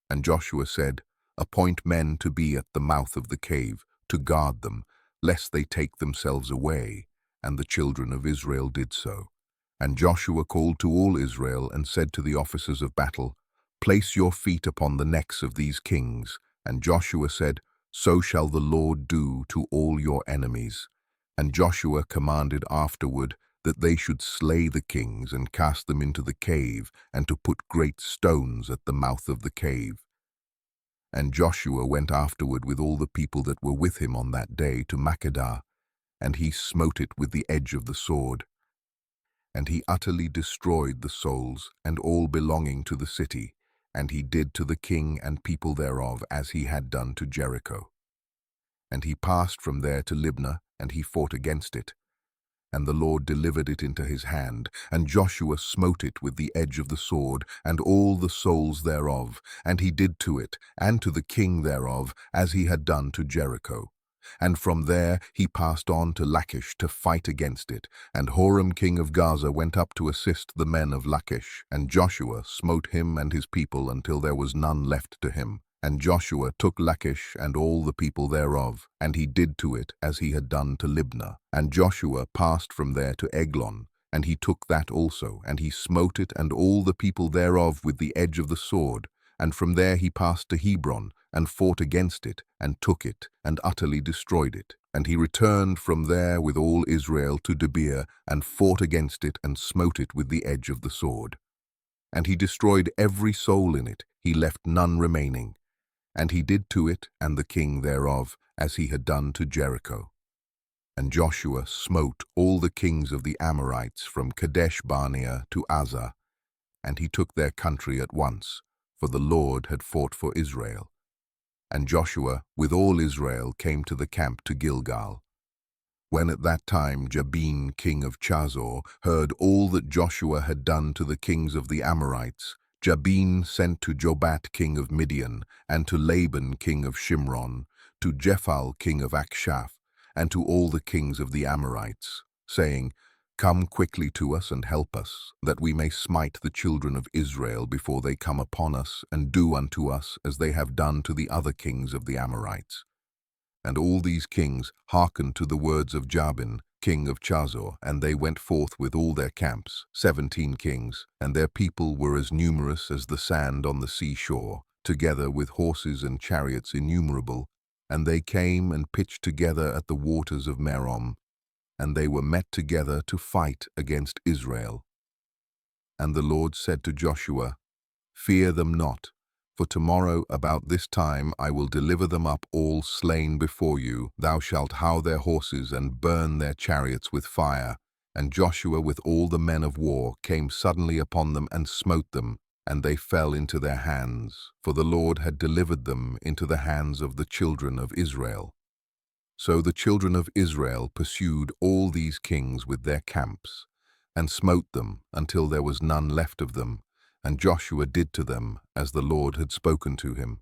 And Joshua said, appoint men to be at the mouth of the cave, to guard them, lest they take themselves away. And the children of Israel did so. And Joshua called to all Israel and said to the officers of battle, place your feet upon the necks of these kings. And Joshua said, so shall the Lord do to all your enemies. And Joshua commanded afterward that they should slay the kings and cast them into the cave, and to put great stones at the mouth of the cave. And Joshua went afterward with all the people that were with him on that day to Makkedah, and he smote it with the edge of the sword. And he utterly destroyed the souls and all belonging to the city, and he did to the king and people thereof as he had done to Jericho. And he passed from there to Libnah, and he fought against it. And the Lord delivered it into his hand, and Joshua smote it with the edge of the sword, and all the souls thereof, and he did to it, and to the king thereof, as he had done to Jericho. And from there he passed on to Lachish to fight against it, and Horam king of Gaza went up to assist the men of Lachish, and Joshua smote him and his people until there was none left to him. And Joshua took Lachish and all the people thereof, and he did to it as he had done to Libnah. And Joshua passed from there to Eglon, and he took that also, and he smote it and all the people thereof with the edge of the sword. And from there he passed to Hebron, and fought against it, and took it, and utterly destroyed it. And he returned from there with all Israel to Gibeon, and fought against it, and smote it with the edge of the sword. And he destroyed every soul in it, he left none remaining. And he did to it and the king thereof, as he had done to Jericho. And Joshua smote all the kings of the Amorites from Kadesh Barnea to Azzah, and he took their country at once, for the Lord had fought for Israel. And Joshua with all Israel came to the camp to Gilgal. When at that time Gibeon king of Chazor heard all that Joshua had done to the kings of the Amorites, Gibeon sent to Jobat king of Midian, and to Laban king of Shimron, to Jephal king of Akshaph, and to all the kings of the Amorites, saying, come quickly to us and help us, that we may smite the children of Israel before they come upon us, and do unto us as they have done to the other kings of the Amorites. And all these kings hearkened to the words of Jabin, king of Chazor, and they went forth with all their camps, 17 kings, and their people were as numerous as the sand on the seashore, together with horses and chariots innumerable, And they came and pitched together at the waters of Merom, and they were met together to fight against Israel. And the Lord said to Joshua, Fear them not, for tomorrow about this time I will deliver them up all slain before you. Thou shalt hough their horses and burn their chariots with fire. And Joshua with all the men of war came suddenly upon them and smote them, and they fell into their hands, for the Lord had delivered them into the hands of the children of Israel. So the children of Israel pursued all these kings with their camps, and smote them until there was none left of them, and Joshua did to them as the Lord had spoken to him.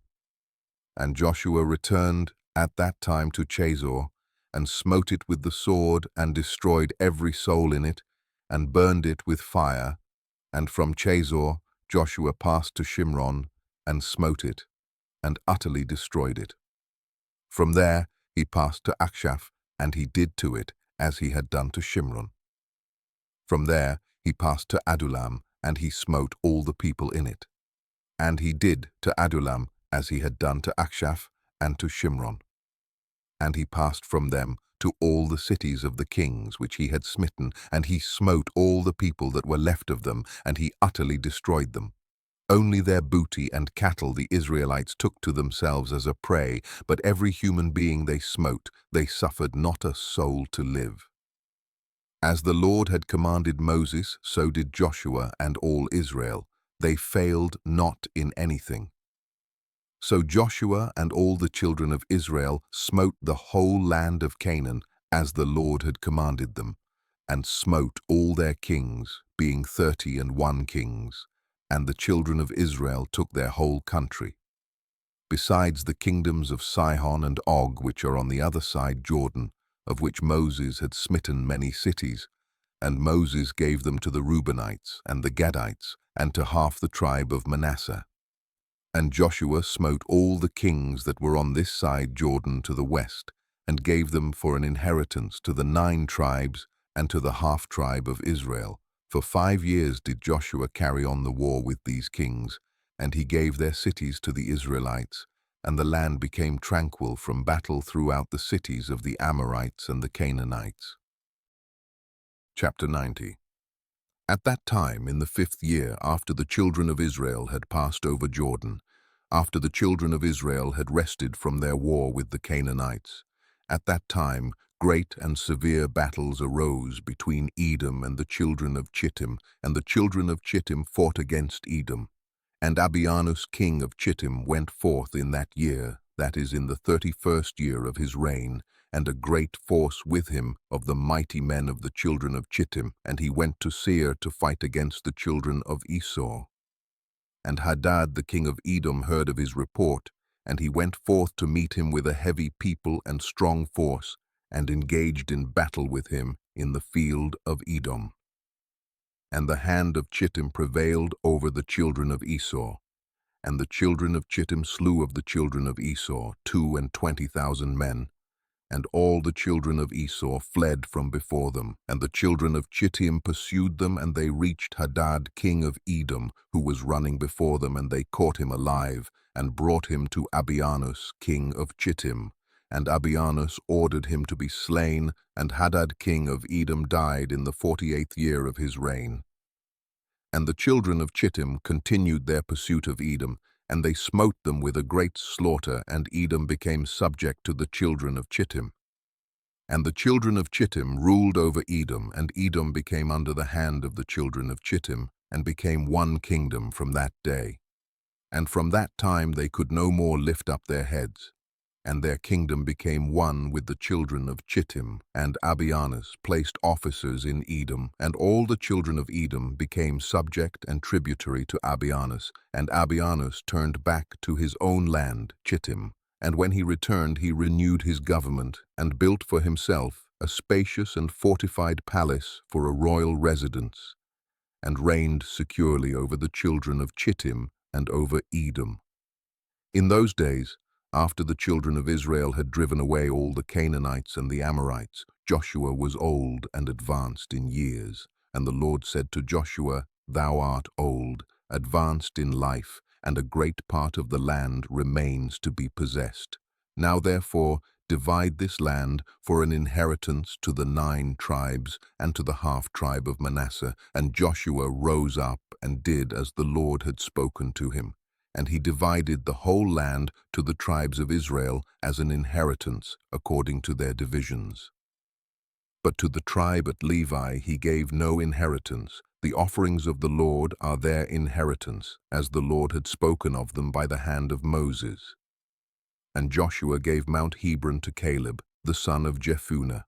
And Joshua returned at that time to Chazor, and smote it with the sword, and destroyed every soul in it, and burned it with fire. And from Chazor Joshua passed to Shimron, and smote it, and utterly destroyed it. From there he passed to Achan, and he did to it as he had done to Shimron. From there he passed to Adullam, and he smote all the people in it. And he did to Adullam as he had done to Achan and to Shimron. And he passed from them to all the cities of the kings which he had smitten, and he smote all the people that were left of them, and he utterly destroyed them. Only their booty and cattle the Israelites took to themselves as a prey, but every human being they smote, they suffered not a soul to live. As the Lord had commanded Moses, so did Joshua and all Israel. They failed not in anything. So Joshua and all the children of Israel smote the whole land of Canaan, as the Lord had commanded them, and smote all their kings, being 31 kings, and the children of Israel took their whole country. Besides the kingdoms of Sihon and Og, which are on the other side Jordan, of which Moses had smitten many cities, and Moses gave them to the Reubenites and the Gadites, and to half the tribe of Manasseh. And Joshua smote all the kings that were on this side Jordan to the west, and gave them for an inheritance to the 9 tribes and to the half-tribe of Israel. For 5 years did Joshua carry on the war with these kings, and he gave their cities to the Israelites, and the land became tranquil from battle throughout the cities of the Amorites and the Canaanites. Chapter 90. At that time, in the 5th year, after the children of Israel had passed over Jordan, after the children of Israel had rested from their war with the Canaanites, at that time great and severe battles arose between Edom and the children of Chittim, and the children of Chittim fought against Edom. And Abianus king of Chittim went forth in that year, that is, in the 31st year of his reign, and a great force with him of the mighty men of the children of Chittim, and he went to Seir to fight against the children of Esau. And Hadad the king of Edom heard of his report, and he went forth to meet him with a heavy people and strong force, and engaged in battle with him in the field of Edom. And the hand of Chittim prevailed over the children of Esau, and the children of Chittim slew of the children of Esau 22,000 men, and all the children of Esau fled from before them. And the children of Chittim pursued them, and they reached Hadad king of Edom, who was running before them, and they caught him alive, and brought him to Abianus king of Chittim. And Abianus ordered him to be slain, and Hadad king of Edom died in the 48th year of his reign. And the children of Chittim continued their pursuit of Edom, and they smote them with a great slaughter, and Edom became subject to the children of Chittim. And the children of Chittim ruled over Edom, and Edom became under the hand of the children of Chittim, and became one kingdom from that day. And from that time they could no more lift up their heads, and their kingdom became one with the children of Chittim. And Abianus placed officers in Edom, and all the children of Edom became subject and tributary to Abianus, and Abianus turned back to his own land, Chittim. And when he returned, he renewed his government, and built for himself a spacious and fortified palace for a royal residence, and reigned securely over the children of Chittim and over Edom. In those days, after the children of Israel had driven away all the Canaanites and the Amorites, Joshua was old and advanced in years. And the Lord said to Joshua, Thou art old, advanced in life, and a great part of the land remains to be possessed. Now therefore divide this land for an inheritance to the 9 tribes and to the half-tribe of Manasseh. And Joshua rose up and did as the Lord had spoken to him. And he divided the whole land to the tribes of Israel as an inheritance according to their divisions. But to the tribe at Levi he gave no inheritance. The offerings of the Lord are their inheritance, as the Lord had spoken of them by the hand of Moses. And Joshua gave Mount Hebron to Caleb, the son of Jephunneh,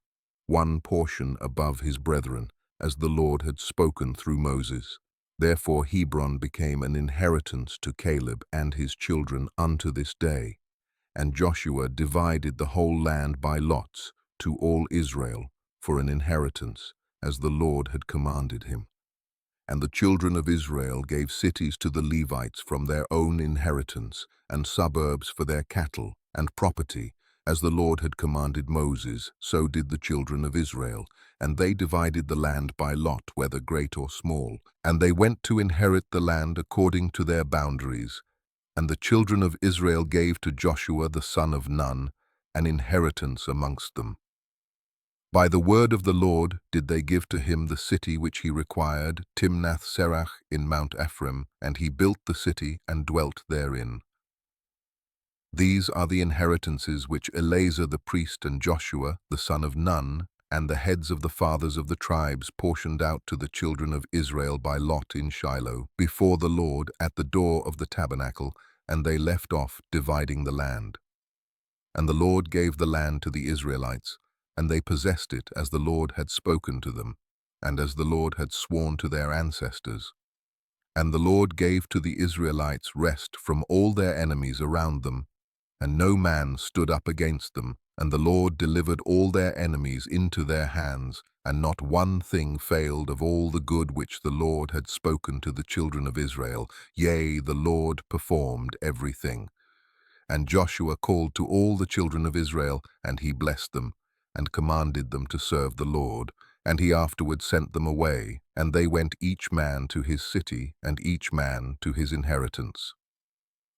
1 portion above his brethren, as the Lord had spoken through Moses. Therefore Hebron became an inheritance to Caleb and his children unto this day. And Joshua divided the whole land by lots to all Israel for an inheritance, as the Lord had commanded him. And the children of Israel gave cities to the Levites from their own inheritance, and suburbs for their cattle and property, as the Lord had commanded Moses, so did the children of Israel. And they divided the land by lot, whether great or small. And they went to inherit the land according to their boundaries. And the children of Israel gave to Joshua the son of Nun an inheritance amongst them. By the word of the Lord did they give to him the city which he required, Timnath-Serach in Mount Ephraim, and he built the city and dwelt therein. These are the inheritances which Eleazar the priest and Joshua the son of Nun and the heads of the fathers of the tribes portioned out to the children of Israel by lot in Shiloh, before the Lord at the door of the tabernacle, and they left off dividing the land. And the Lord gave the land to the Israelites, and they possessed it as the Lord had spoken to them, and as the Lord had sworn to their ancestors. And the Lord gave to the Israelites rest from all their enemies around them, and no man stood up against them, and the Lord delivered all their enemies into their hands, and not one thing failed of all the good which the Lord had spoken to the children of Israel. Yea, the Lord performed everything. And Joshua called to all the children of Israel, and he blessed them, and commanded them to serve the Lord. And he afterward sent them away, and they went each man to his city, and each man to his inheritance.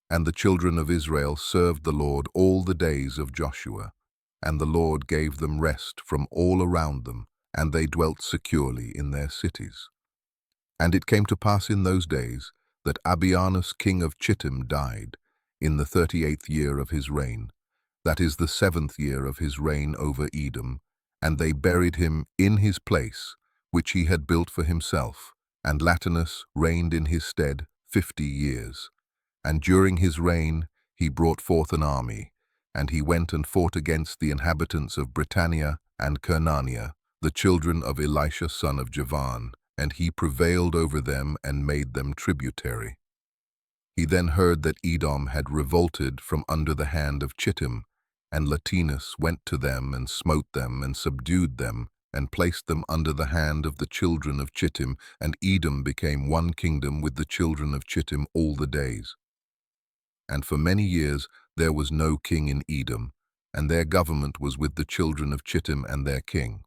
And the children of Israel served the Lord all the days of Joshua, and the Lord gave them rest from all around them, and they dwelt securely in their cities. And it came to pass in those days that Abianus king of Chittim died, in the 38th year of his reign, that is the 7th year of his reign over Edom, and they buried him in his place, which he had built for himself, and Latinus reigned in his stead 50 years. And during his reign he brought forth an army, and he went and fought against the inhabitants of Britannia and Kernania, the children of Elisha son of Javan, and he prevailed over them and made them tributary. He then heard that Edom had revolted from under the hand of Chittim, and Latinus went to them and smote them and subdued them, and placed them under the hand of the children of Chittim, and Edom became one kingdom with the children of Chittim all the days. And for many years there was no king in Edom, and their government was with the children of Chittim and their king.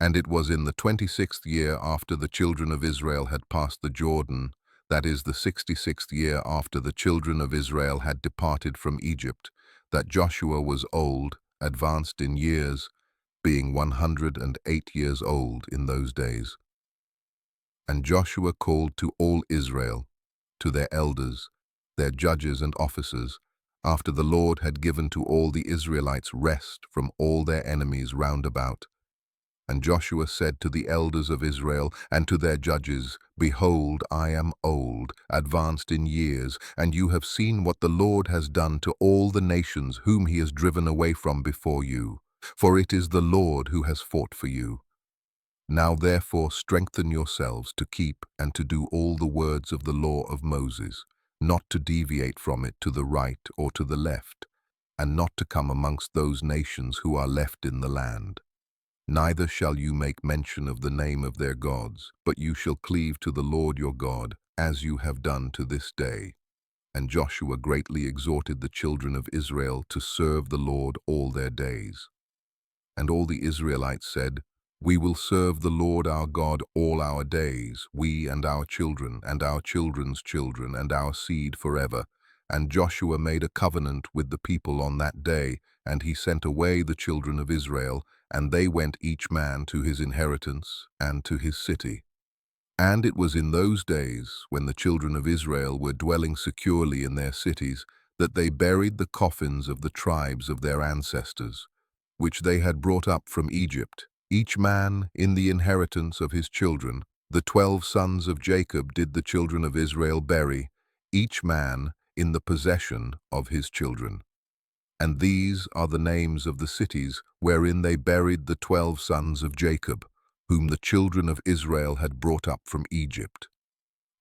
And it was in the 26th year after the children of Israel had passed the Jordan, that is the 66th year after the children of Israel had departed from Egypt, that Joshua was old, advanced in years, being 108 years old in those days. And Joshua called to all Israel, to their elders, their judges and officers, after the Lord had given to all the Israelites rest from all their enemies round about. And Joshua said to the elders of Israel and to their judges, Behold, I am old, advanced in years, and you have seen what the Lord has done to all the nations whom he has driven away from before you. For it is the Lord who has fought for you. Now therefore strengthen yourselves to keep and to do all the words of the law of Moses, not to deviate from it to the right or to the left, and not to come amongst those nations who are left in the land. Neither shall you make mention of the name of their gods, but you shall cleave to the Lord your God, as you have done to this day. And Joshua greatly exhorted the children of Israel to serve the Lord all their days. And all the Israelites said, We will serve the Lord our God all our days, we and our children, and our children's children, and our seed forever. And Joshua made a covenant with the people on that day, and he sent away the children of Israel, and they went each man to his inheritance and to his city. And it was in those days, when the children of Israel were dwelling securely in their cities, that they buried the coffins of the tribes of their ancestors, which they had brought up from Egypt, each man in the inheritance of his children. The 12 sons of Jacob did the children of Israel bury, each man in the possession of his children. And these are the names of the cities wherein they buried the 12 sons of Jacob, whom the children of Israel had brought up from Egypt.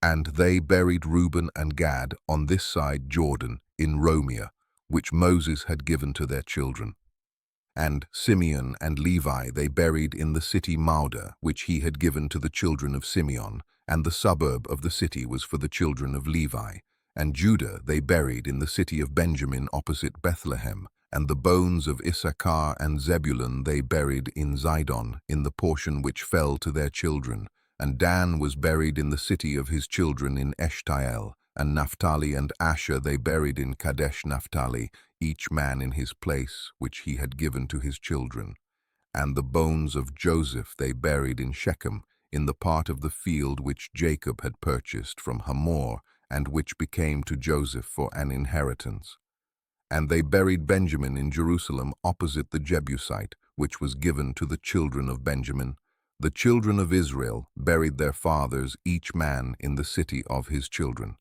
And they buried Reuben and Gad on this side Jordan, in Romia, which Moses had given to their children. And Simeon and Levi they buried in the city Mauda, which he had given to the children of Simeon, and the suburb of the city was for the children of Levi. And Judah they buried in the city of Benjamin opposite Bethlehem, and the bones of Issachar and Zebulun they buried in Zidon, in the portion which fell to their children. And Dan was buried in the city of his children in Eshtael, and Naphtali and Asher they buried in Kadesh Naphtali, each man in his place which he had given to his children. And the bones of Joseph they buried in Shechem, in the part of the field which Jacob had purchased from Hamor, and which became to Joseph for an inheritance. And they buried Benjamin in Jerusalem opposite the Jebusite, which was given to the children of Benjamin. The children of Israel buried their fathers, each man in the city of his children.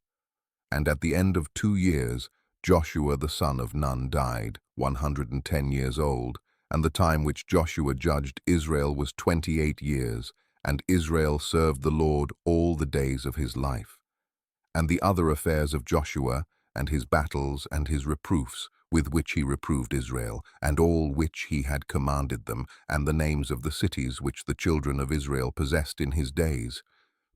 And at the end of 2 years, Joshua the son of Nun died, 110 years old, and the time which Joshua judged Israel was 28 years, and Israel served the Lord all the days of his life. And the other affairs of Joshua, and his battles and his reproofs, with which he reproved Israel, and all which he had commanded them, and the names of the cities which the children of Israel possessed in his days.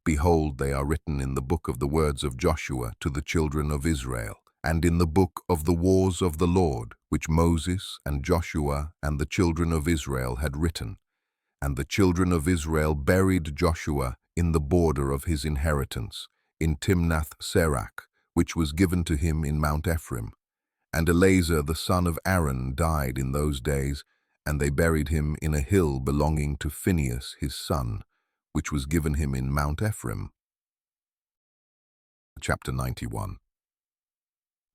Behold, they are written in the book of the words of Joshua to the children of Israel, and in the book of the wars of the Lord, which Moses and Joshua and the children of Israel had written. And the children of Israel buried Joshua in the border of his inheritance, in Timnath-Serach, which was given to him in Mount Ephraim. And Eleazar the son of Aaron died in those days, and they buried him in a hill belonging to Phinehas his son, which was given him in Mount Ephraim. Chapter 91.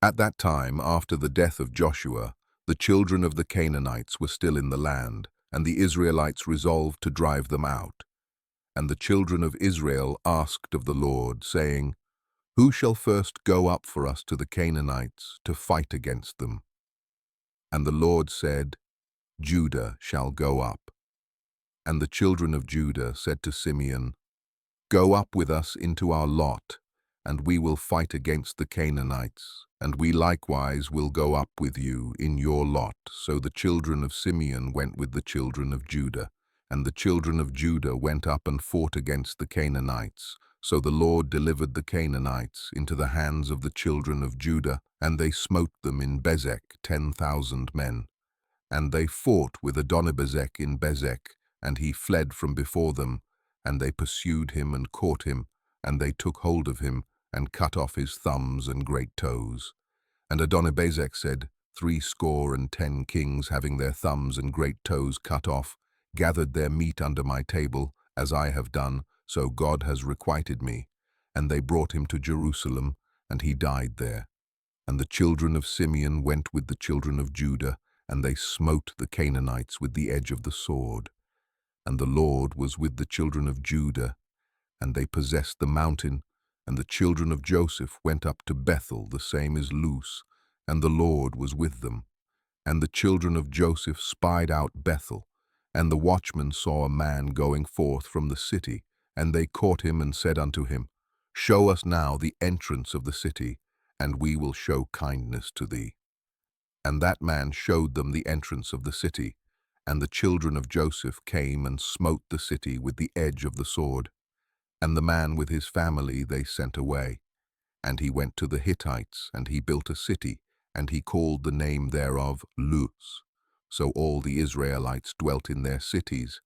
At that time, after the death of Joshua, the children of the Canaanites were still in the land, and the Israelites resolved to drive them out. And the children of Israel asked of the Lord, saying, Who shall first go up for us to the Canaanites to fight against them? And the Lord said, Judah shall go up. And the children of Judah said to Simeon, Go up with us into our lot, and we will fight against the Canaanites, and we likewise will go up with you in your lot. So the children of Simeon went with the children of Judah, and the children of Judah went up and fought against the Canaanites. So the Lord delivered the Canaanites into the hands of the children of Judah, and they smote them in Bezek 10,000 men. And they fought with Adonibezek in Bezek, and he fled from before them. And they pursued him and caught him, and they took hold of him, and cut off his thumbs and great toes. And Adonibezek said, 70 kings, having their thumbs and great toes cut off, gathered their meat under my table, as I have done, so God has requited me. And they brought him to Jerusalem, and he died there. And the children of Simeon went with the children of Judah, and they smote the Canaanites with the edge of the sword. And the Lord was with the children of Judah, and they possessed the mountain. And the children of Joseph went up to Bethel, the same is Luz, and the Lord was with them. And the children of Joseph spied out Bethel, and the watchmen saw a man going forth from the city, and they caught him and said unto him, Show us now the entrance of the city, and we will show kindness to thee. And that man showed them the entrance of the city, and the children of Joseph came and smote the city with the edge of the sword. And the man with his family they sent away. And he went to the Hittites, and he built a city, and he called the name thereof Luz. So all the Israelites dwelt in their cities,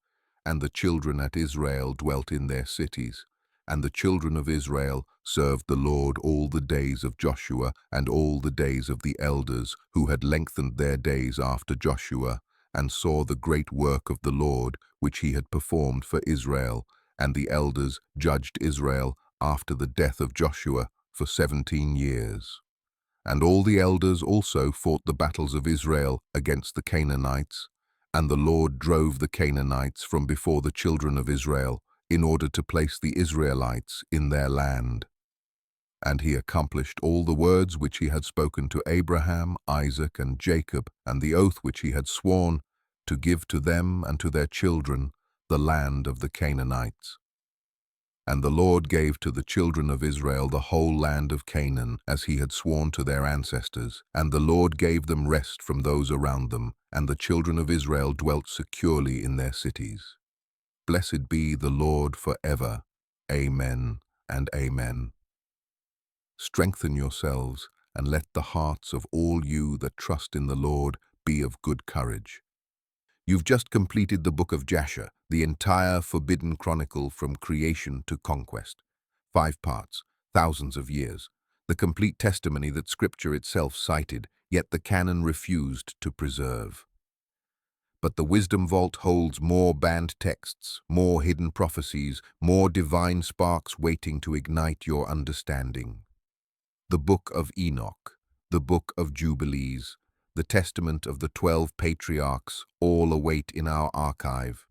and the children at Israel dwelt in their cities. And the children of Israel served the Lord all the days of Joshua and all the days of the elders who had lengthened their days after Joshua, and saw the great work of the Lord which he had performed for Israel. And the elders judged Israel after the death of Joshua for 17 years. And all the elders also fought the battles of Israel against the Canaanites, and the Lord drove the Canaanites from before the children of Israel, in order to place the Israelites in their land. And he accomplished all the words which he had spoken to Abraham, Isaac, and Jacob, and the oath which he had sworn, to give to them and to their children the land of the Canaanites. And the Lord gave to the children of Israel the whole land of Canaan, as he had sworn to their ancestors. And the Lord gave them rest from those around them, and the children of Israel dwelt securely in their cities. Blessed be the Lord forever. Amen and amen. Strengthen yourselves, and let the hearts of all you that trust in the Lord be of good courage. You've just completed the book of Jasher, the entire forbidden chronicle from creation to conquest. 5 parts, thousands of years, the complete testimony that Scripture itself cited, yet the canon refused to preserve. But the wisdom vault holds more banned texts, more hidden prophecies, more divine sparks waiting to ignite your understanding. The Book of Enoch, the Book of Jubilees, the Testament of the 12 Patriarchs all await in our archive.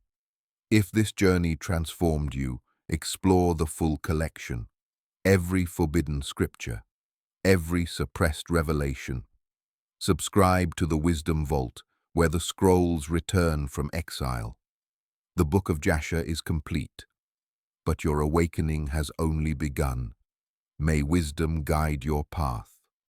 If this journey transformed you, explore the full collection, every forbidden scripture, every suppressed revelation. Subscribe to the Wisdom Vault, where the scrolls return from exile. The Book of Jasher is complete, but your awakening has only begun. May wisdom guide your path.